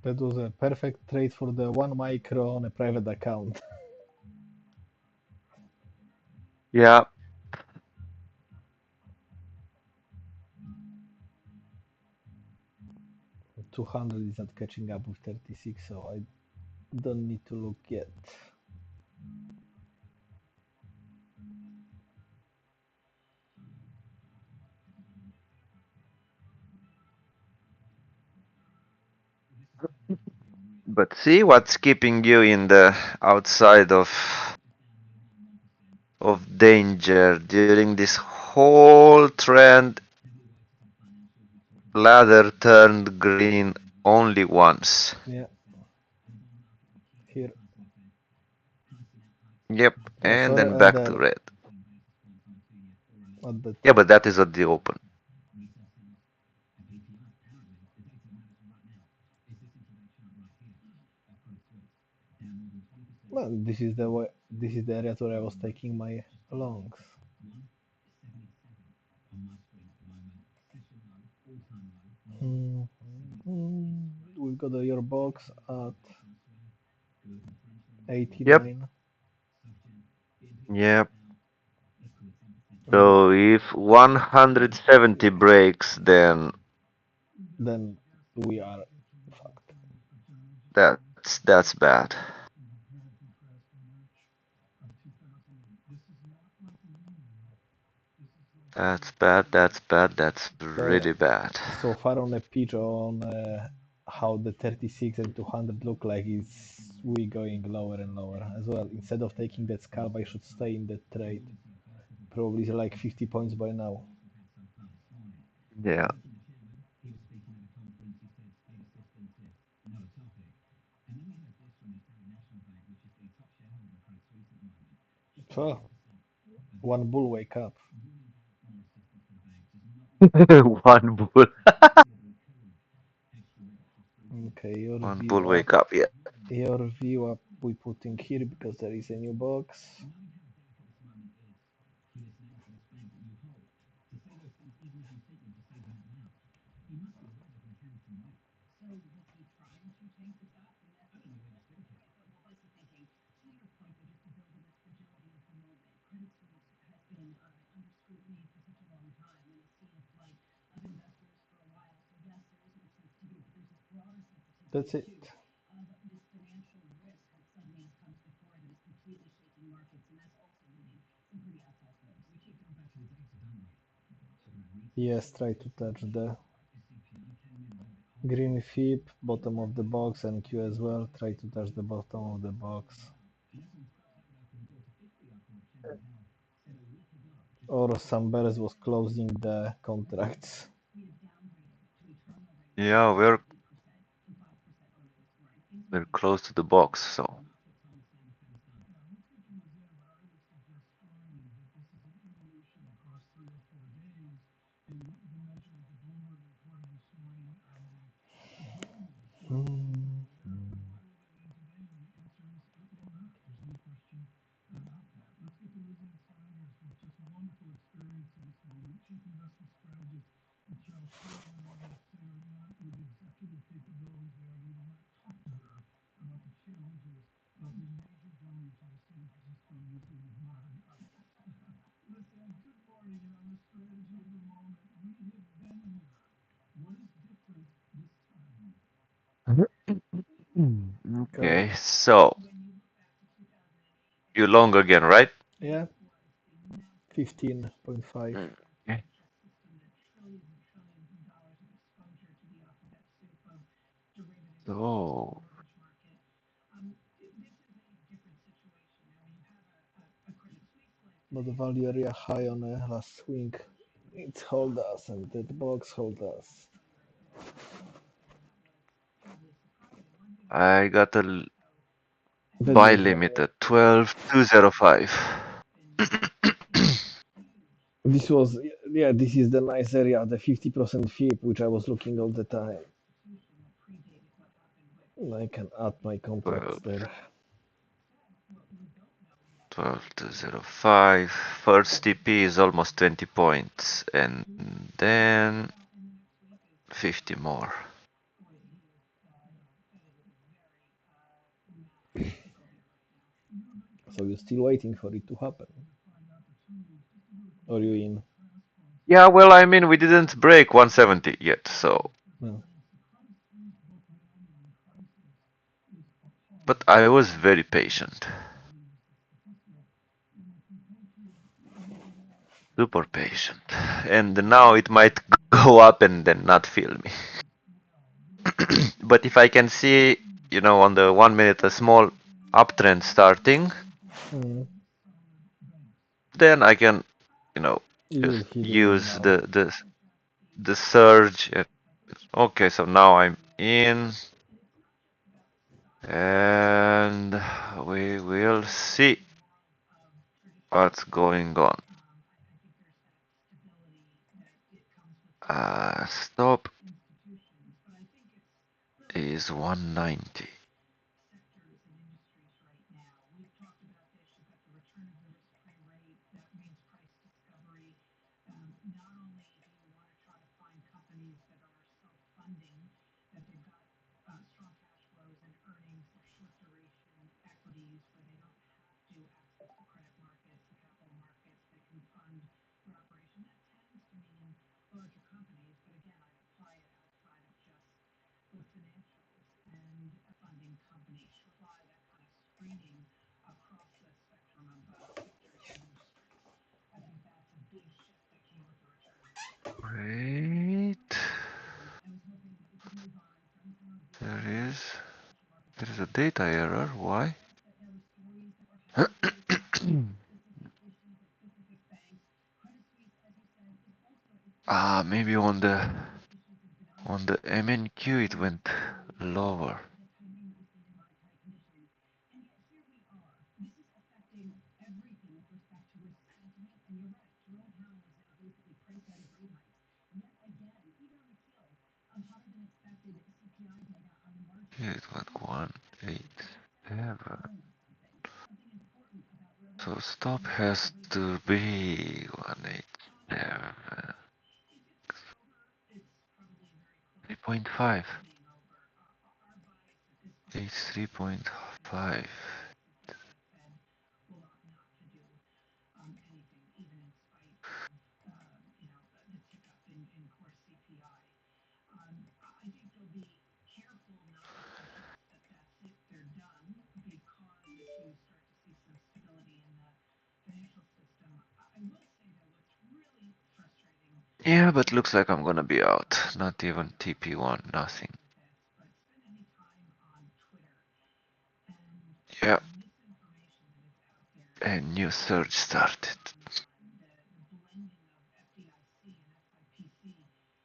That was a perfect trade for the 1 micro on a private account. Yeah. 200 is not catching up with 36, so I don't need to look yet. But see what's keeping you in the outside of danger during this whole trend. Ladder turned green only once. Yeah, here. Yep, Oh, and sorry, then and back to then red. at the Yeah, top. but that is at the open. Well, this is the way. This is the area where I was taking my longs. Hmm. We got your box at Yep, 89. yep. And So if 170 breaks, then we are fucked. that's bad. That's bad, that's bad, that's So, really bad. so far on a pitch on how the 36 and 200 look like is we going lower and lower as well. Instead of taking that scalp, I should stay in that trade. Probably like 50 points by now. Yeah. So, one bull wake up. One bull. Okay, your One bull view up. wake up, yeah. Your view up we putting here because there is a new box. That's it. Yes, try to touch the green fib, bottom of the box, and Q as well. Try to touch the bottom of the box. Or some bears was closing the contracts. Yeah, we're close to the box, so so you long again, right? Yeah, 15.5. Okay. So But the value area high on a last swing. It's hold us and the box hold us. I got a That buy means limit at 12,205. this was, yeah, this is the nice area, the 50% FIP, which I was looking all the time. I can add my contracts 12, there. 12,205. First TP is almost 20 points, and then 50 more. So you're still waiting for it to happen? Or you in? Yeah, well, I mean, we didn't break 170 yet, so. No. But I was very patient. Super patient. And now it might go up and then not feel me. But if I can see, on the 1 minute a small uptrend starting, Mm. then I can, you know, You will just hit it use now. the surge. Okay, so now I'm in, and we will see what's going on. Stop is 190. Wait. There is a data error. Why? Maybe on the MNQ it went lower. Here it went 187. So stop has to be 187. 3.5. It's 3.5. Yeah, but looks like I'm gonna be out. Not even TP1, nothing. Yeah. A new surge started.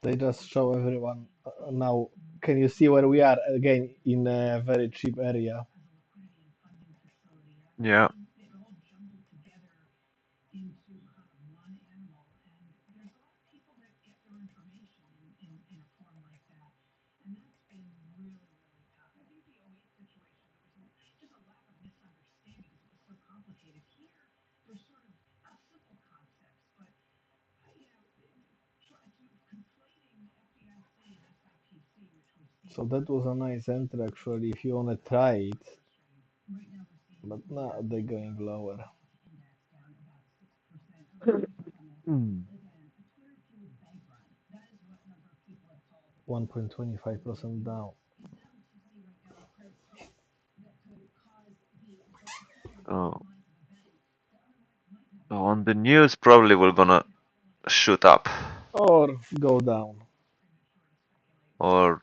They just show everyone now. Can you see where we are again in a very cheap area? Yeah. So that was a nice entry actually if you wanna try it. But now they're going lower. 1.25% down. Oh, on the news, probably we're gonna shoot up or go down. or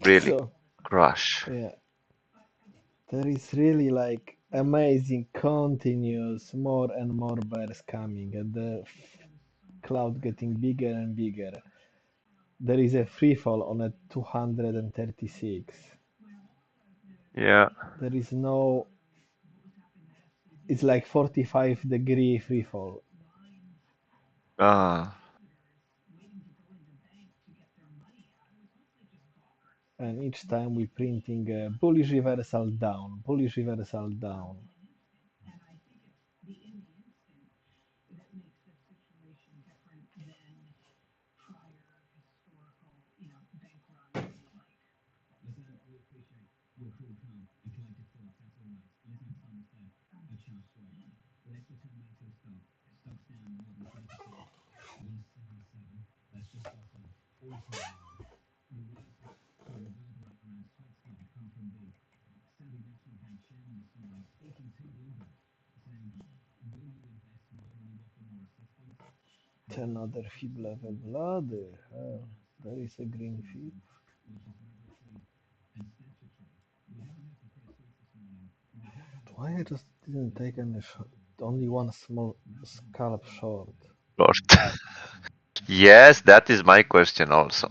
really So crash. yeah, there is really like amazing, continuous, more and more bears coming, and the cloud getting bigger and bigger. There is a free fall on a 236. Yeah. There is no. It's like 45-degree free fall, Ah, and each time we printing a bullish reversal down, bullish reversal down. Another fib level, bloody hell. There is a green fib. Why I just didn't take any short? Only one small scalp short. Lord. Yes, that is my question also.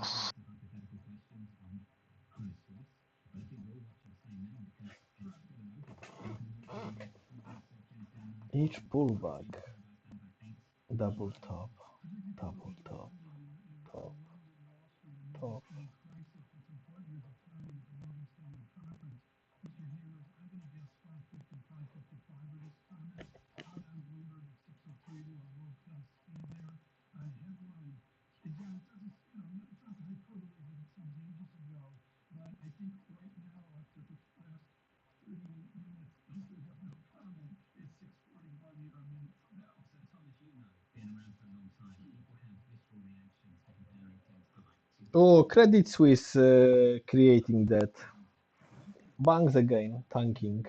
Each pullback, double top, double top, top, top. Oh, Credit Suisse creating that. Banks again, tanking.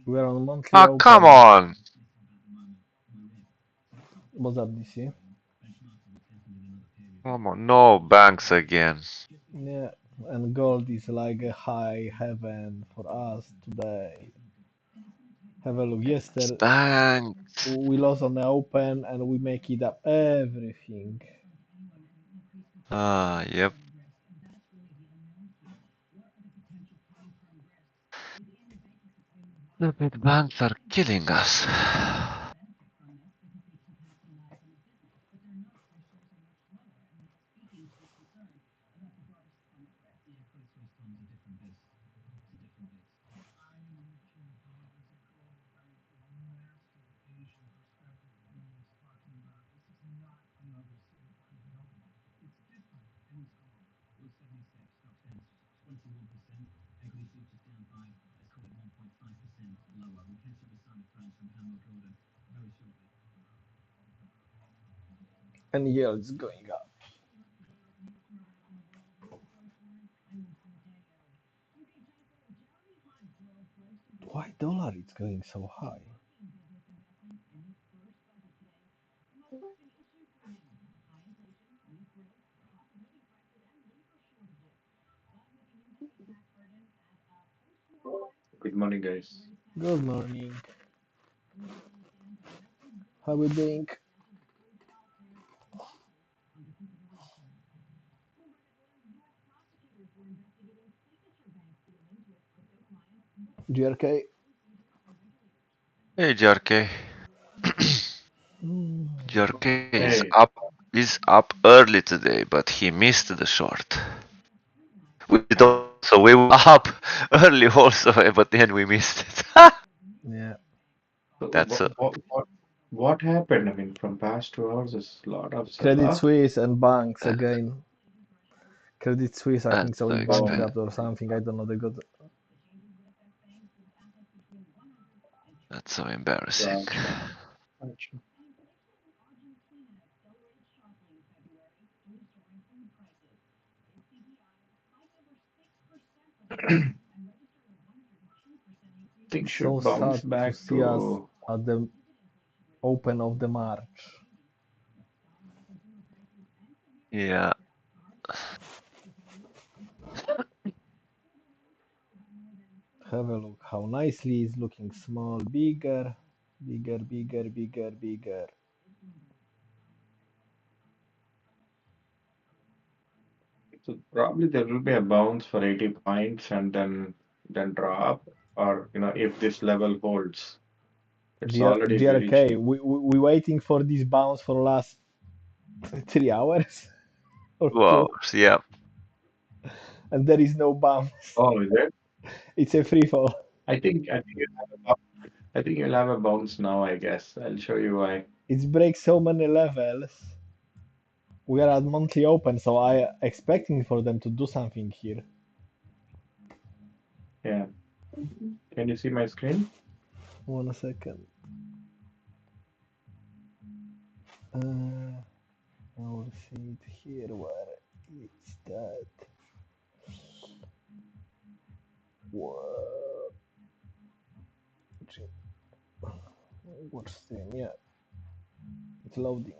We're on monthly Ah, come open. on. What's up, DC? Come on. No banks again. Yeah, and gold is like a high heaven for us today. Have a look. Yesterday Banks. we lost on the open and we make it up everything. Ah, yep. The big banks are killing us. And yields going up. Why dollar is going so high? Good morning, guys. Good morning. How we doing? GRK? Hey, JRK. Mm. JRK Hey, is up early today, but he missed the short. We did also we were up early also, but then we missed it. Yeah. so That's what happened? I mean, from past 2 hours, there's a lot of Credit sell-off. Suisse and banks that, again. Credit Suisse, I think that's so, so is Oh, expensive. bankrupt or something. I don't know. They got. That's so embarrassing. gotcha. Gotcha. think So should bounce sad to back see us to. at the open of the March. Yeah. Have a look how nicely it's looking small, bigger, bigger, bigger, bigger, bigger. So probably there will be a bounce for 80 points and then drop, or if this level holds, it's already GR, breached. GRK, we waiting for this bounce for last 3 hours or Wow. 2, Yeah. and there is no bounce. Oh, is it? It's a free fall. I think you'll have I think you'll have a bounce now, I guess. I'll show you why. It's break so many levels. We are at monthly open, so I expecting for them to do something here. Yeah. Can you see my screen? 1 second. I will see it here. Where is that? What? What's the yeah? It's loading.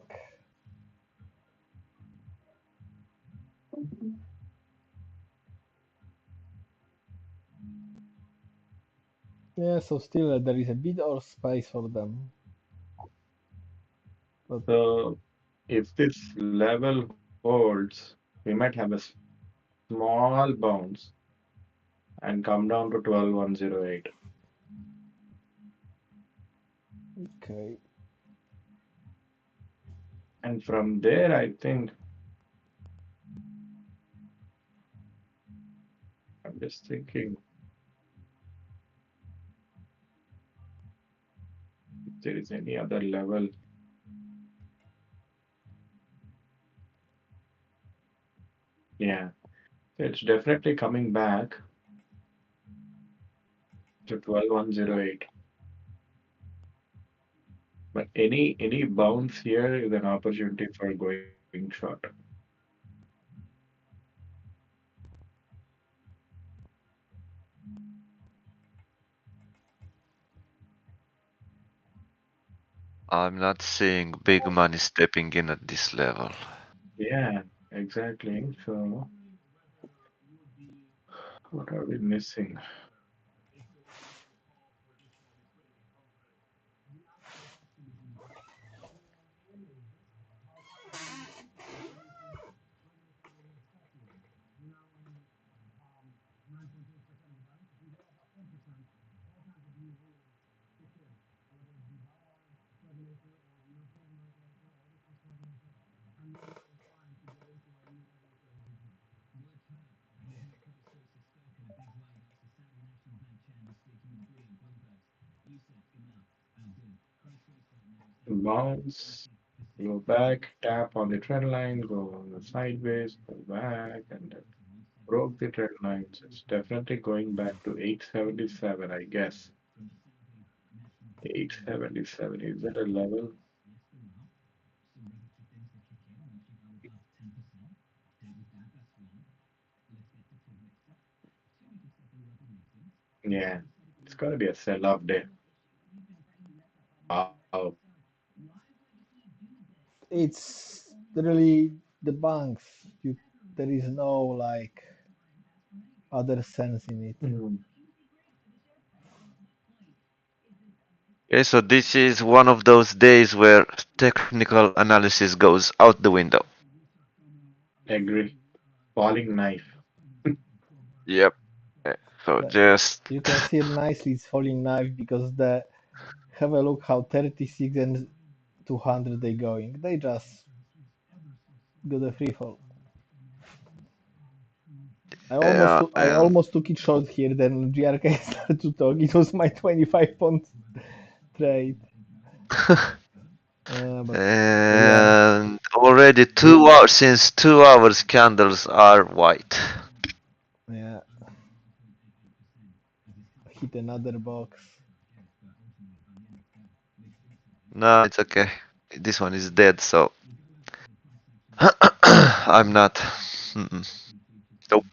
Yeah, so still there is a bit of space for them. But So if this level holds, we might have a small bounce and come down to 12,108. okay. And from there, I think I'm just thinking if there is any other level. Yeah, it's definitely coming back to 12,108. But any bounce here is an opportunity for going short. I'm not seeing big money stepping in at this level. Yeah, exactly. So what are we missing? Bounce, go back, tap on the trend line, go on the sideways, go back, and then broke the trend lines. It's definitely going back to 877, I guess. 877, is that a level? Yeah, it's gonna be a sell-off day. Wow. It's really the banks. There is no like other sense in it. Mm. Okay, so this is one of those days where technical analysis goes out the window. Agree. Falling knife. Yep. So But just you can see nicely it's falling knife because the have a look how 36 and 200 they going. They just got a free fall. I and almost took it short here. Then GRK started to talk. It was my 25 pound trade. But yeah, and already 2 hours since 2 hours candles are white. yeah. Hit another box. No, it's okay. This one is dead, so I'm not. Mm-mm. Nope.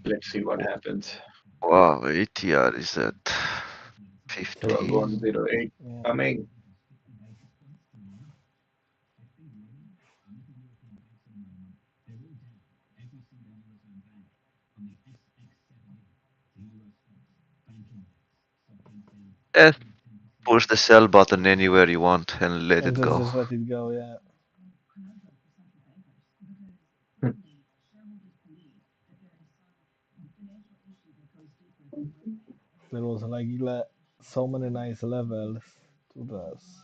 Let's see what happens. Wow, ATR is at 50. 108 Yeah. coming. Just push the sell button anywhere you want and let And it go. just let it go, yeah. There was like so many nice levels to this.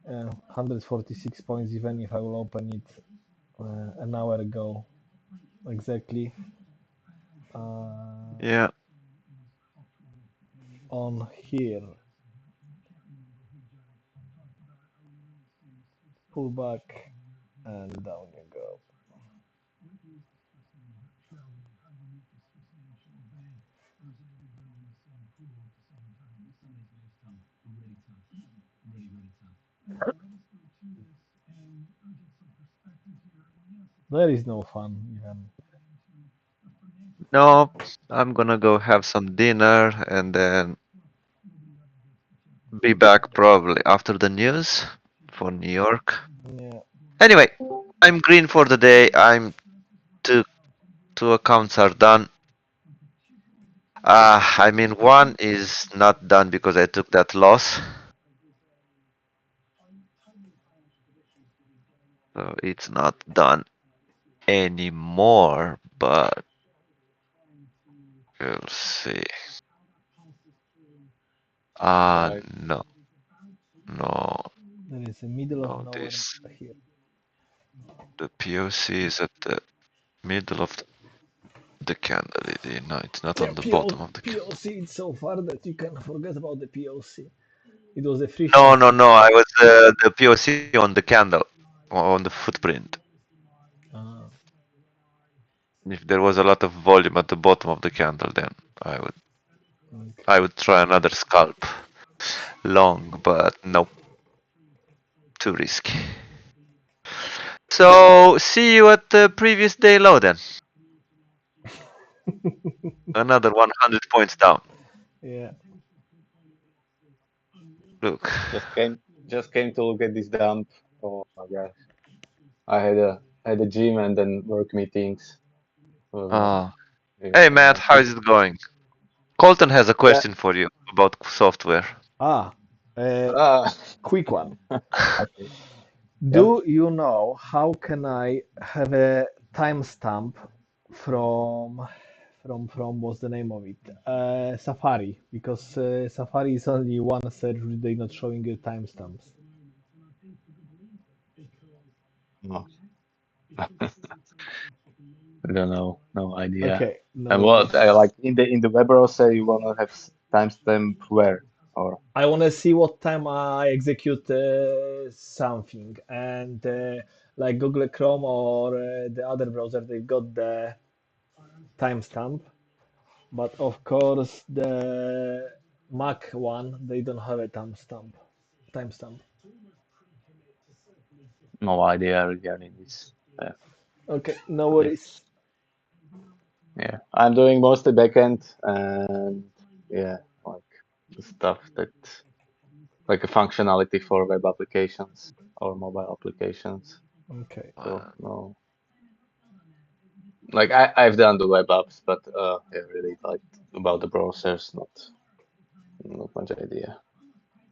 146 points even if I will open it an hour ago. Exactly. Yeah. On here. Pull back and down you go. There is no fun even. No, I'm gonna go have some dinner and then be back probably after the news for New York. Yeah. Anyway, I'm green for the day. I'm two accounts are done. I mean one is not done because I took that loss. So it's not done anymore, but we'll see. Right. No, no, There is a middle of no, nowhere this, here. the POC is at the middle of the candle. No, it's not Yeah, on the bottom of the candle. POC is so far that you can forget about the POC. It was a free No, shot. no, no, I was the POC on the candle, on the footprint. Ah, If there was a lot of volume at the bottom of the candle, then I would I okay. would try another scalp. Long, but nope, too risky. So see you at the previous day low then. Another 100 points down. Yeah. Look. Just came to look at this dump. Oh my gosh. I had a gym and then work meetings. Uh, Yeah, hey Matt, how is it going? Colton has a yeah. question for you about software. Ah, Ah, quick one. okay. Yep. Do you know how can I have a timestamp from what's the name of it? Safari, because Safari is only one search which they're not showing you timestamps. No, I don't know. No idea. Okay, no And what I worries. like in the web browser, you wanna have timestamp where or I want to see what time I execute something, and like Google Chrome or the other browser, they got the timestamp, but of course the Mac one they don't have a timestamp. Timestamp. no idea regarding this. Okay, no Yeah, worries. yeah. I'm doing mostly backend and yeah, like the stuff that like a functionality for web applications or mobile applications. Okay. So no, like I've done the web apps, but yeah, really like about the browsers, not much idea.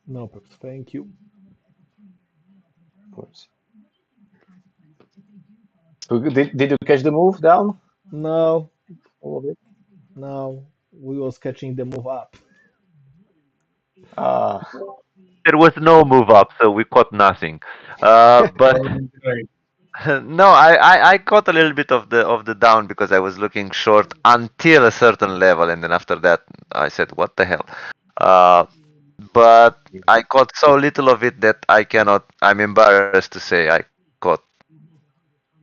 No problems. Thank you. Of course. So did you catch the move down? No, All of it? no, we was catching the move up. Ah, There was no move up, so we caught nothing. But Right. no, I caught a little bit of the down because I was looking short until a certain level, and then after that I said, "What the hell?" Uh, but I caught so little of it that I cannot. I'm embarrassed to say I caught.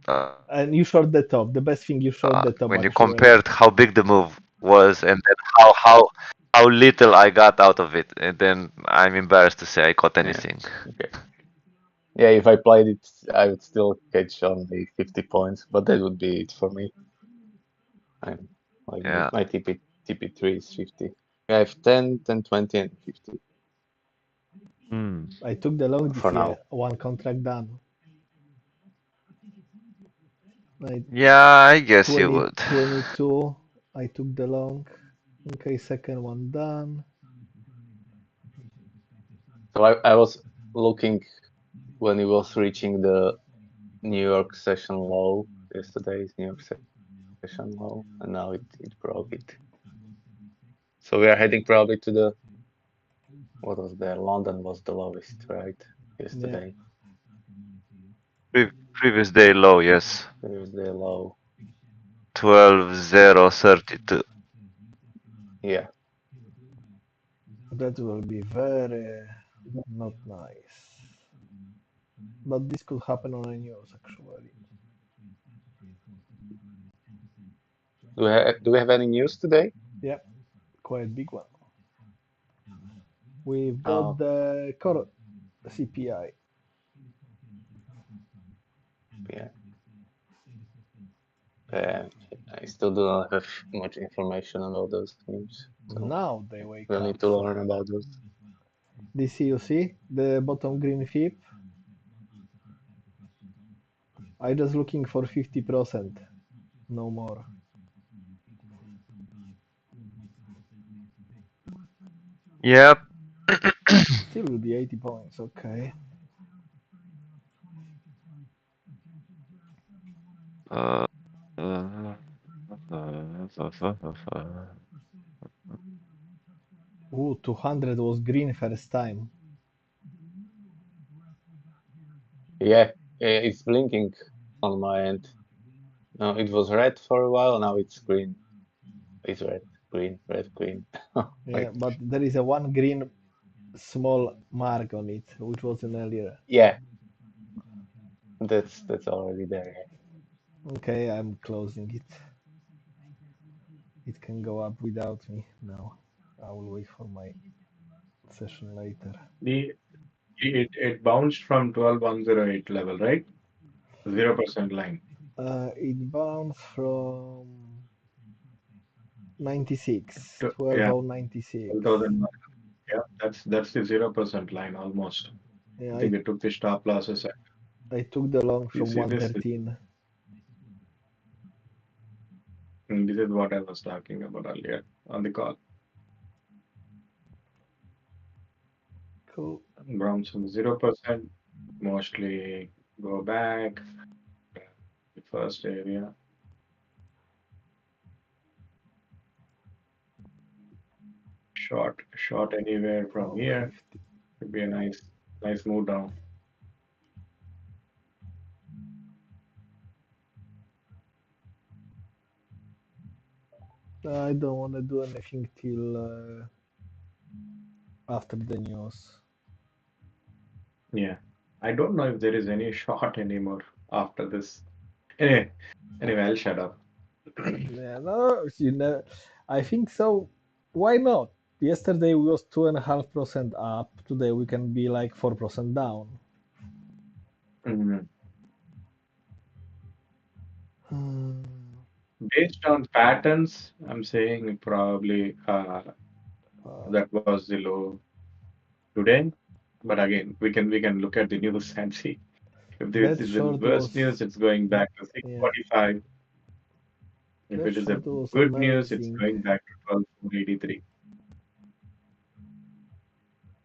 Uh, And you short the top. The best thing you short the top when you actually. compared how big the move was and then how little I got out of it, and then I'm embarrassed to say I caught yeah. anything. Okay. Yeah, if I played it, I would still catch only 50 points, but that would be it for me. I'm like Yeah. my TP3 is 50. I have 10, 10, 20, and 50 I took the long for this year. now. One contract done. I Yeah, I guess you would. 2022. I took the long. Okay, second one done. So I was looking when it was reaching the New York session low, yesterday's New York session low, and now it broke it. So we are heading probably to the, what was there? London was the lowest, right? Yesterday. Previous day low, yes. Previous day low. 12,032. Yeah. That will be very not nice. But this could happen on a news actually. Do we have any news today? Yeah, quite big one. We've got Oh, the core CPI. yeah. Uh, I still do not have much information about those news, so Now they wake we'll up. need to So learn about those. this you see the bottom green FIP. I just looking for 50%, no more. Yep. Still will be 80 points. Okay. Uh, Ooh, 200 was green first time. Yeah, it's blinking on my end. No, it was red for a while, now it's green. It's red, green, red, green. Yeah, Like, but there is a one green small mark on it, which wasn't earlier. yeah, that's already there. Okay, I'm closing it. It can go up without me now. I will wait for my session later. The it bounced from 12108 level, right? 0% line. It bounced from 96, Yeah, 12096. 12,000. Yeah, that's the 0% line almost. Yeah, I think it took the stop losses. I took the long You from see this? 113. This is what I was talking about earlier on the call. Cool. Browns from 0%, mostly go back. The first area. Short anywhere from here. 450. Could be a nice move down. I don't want to do anything till after the news. Yeah. I don't know if there is any short anymore after this. Anyway, I'll shut up. Yeah, no, I think so. Why not? Yesterday we was 2.5% up. Today we can be like 4% down. Mhm. Hmm. Based on patterns, I'm saying probably Uh, that was the low today. But again, we can look at the news and see if this that is the short worst was, news, it's going back to yeah, 645. If that it is a short was good news, it's amazing. going back to 1283.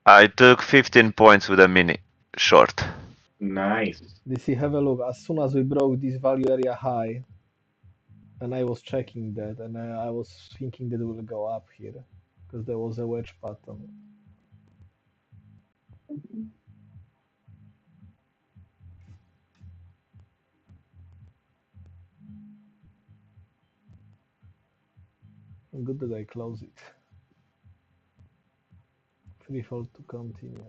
I took 15 points with a mini short. Nice. This you have a look. As soon as we broke this value area high, and I was checking that, and I was thinking that it will go up here because there was a wedge pattern. Good that I close it. Free fall to continue.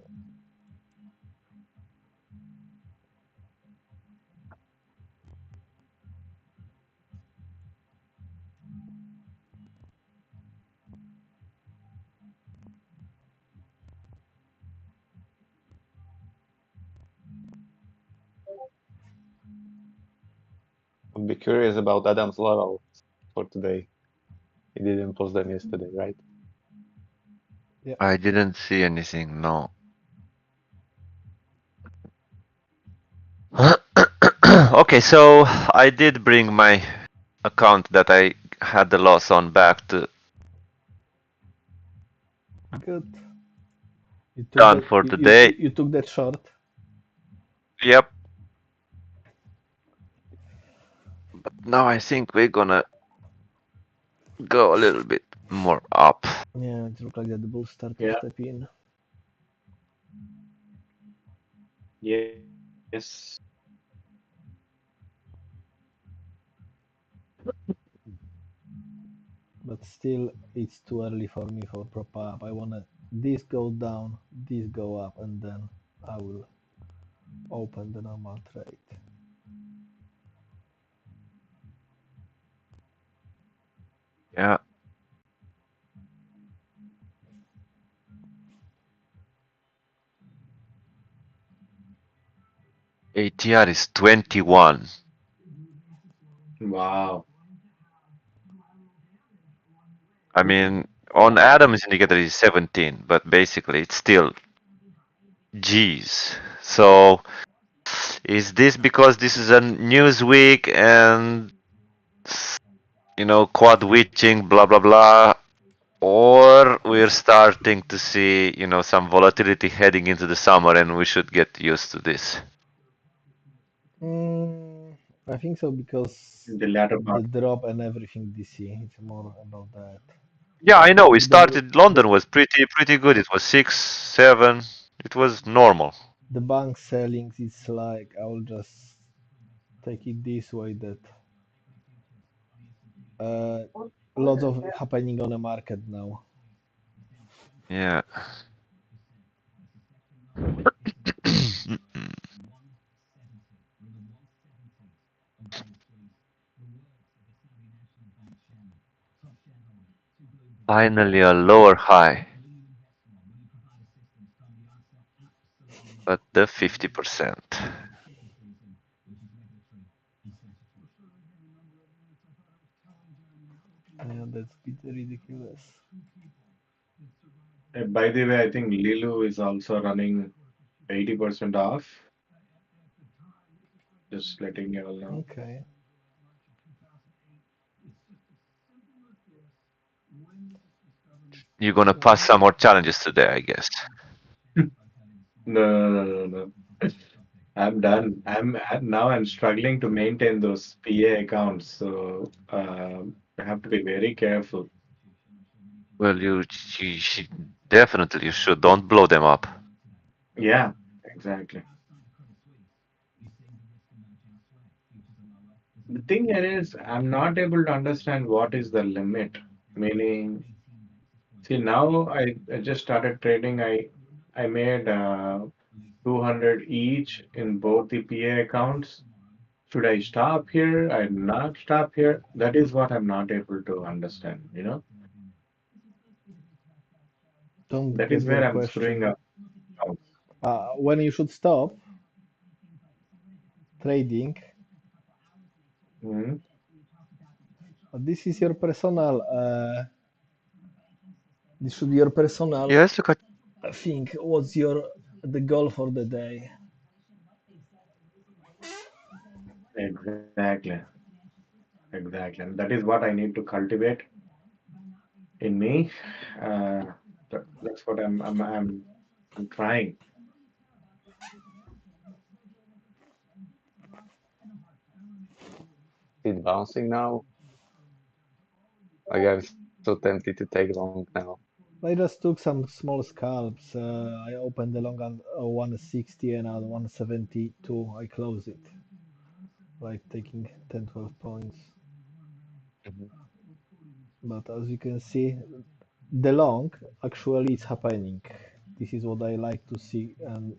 curious about Adam's level for today. He didn't post them yesterday, right? I didn't see anything, no. Okay, so I did bring my account that I had the loss on back to Good. You took done that. for You, you, today. you took that short. Yep. But now I think we're gonna go a little bit more up. Yeah, it looked like that the bulls start to Yeah. step in. Yes. But still, it's too early for me for prop up. I wanna this go down, this go up, and then I will open the normal trade. Yeah. ATR is 21. Wow. I mean, on Adam's indicator is 17, but basically it's still G's. So is this because this is a news week and quad witching, blah blah blah, or we're starting to see, some volatility heading into the summer and we should get used to this? I think so because In the latter the part. drop and everything DC. It's more about that. Yeah, I know. We The started. London was pretty good. It was 6, 7. It was normal. the bank sellings is like I will just take it this way that uh lots of happening on the market now. Yeah. Finally, a lower high, but the 50%. Yeah, that's a bit ridiculous. By the way, I think Lilu is also running 80% off. Just letting you all know. Okay. You're gonna pass some more challenges today, I guess. No, no, no, no, no. I'm done. Now I'm struggling to maintain those PA accounts, so I have to be very careful. Well, you should definitely you should. Don't blow them up. Yeah, exactly. The thing here is, I'm not able to understand what is the limit. Meaning, see now I just started trading. I made 200 each in both the PA accounts. Should I stop here? I not stop here? That is what I'm not able to understand, you know? Don't That get is your where I'm screwing question. up. Oh, When you should stop trading, mhm. this is your personal. This should be your personal Yes, look at. thing. What's your the goal for the day? Exactly. Exactly. And that is what I need to cultivate in me. Uh, that's what I'm trying. It's bouncing now. Like I'm so tempted to take long now. I just took some small scalps. I opened the long at 160 and at 172 I closed it, like taking 10, 12 points. Mhm. But as you can see, the long actually is happening. This is what I like to see. And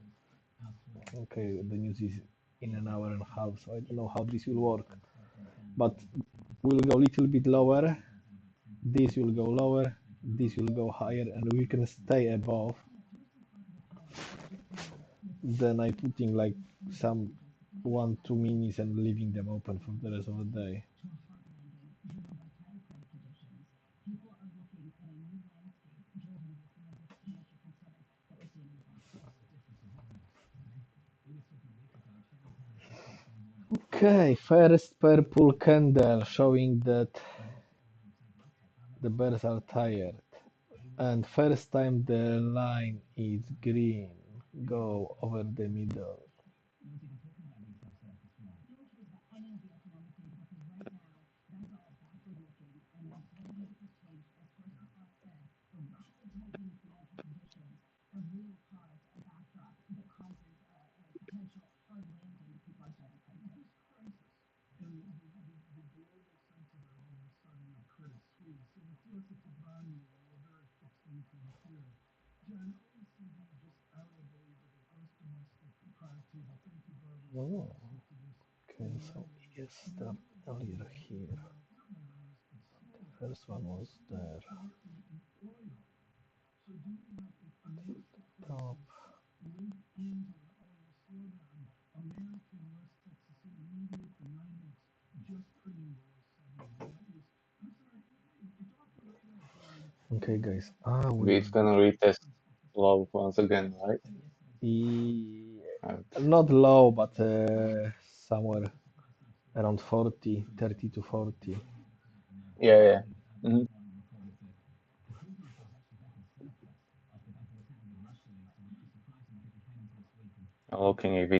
okay, the news is in an hour and a half, so I don't know how this will work. But we'll go a little bit lower. This will go lower. This will go higher, and we can stay above. Then I putting like some 1-2 minis and leaving them open for the rest of the day. Okay, first purple candle showing that the bears are tired. And first time the line is green, go over the middle. Oh, okay, so yes, start earlier here. The first one was there. Top. Okay, guys, I will. It's gonna retest low once again, right? Not low, but somewhere around 40, 30 to 40. Yeah, yeah. Mhm. Looking if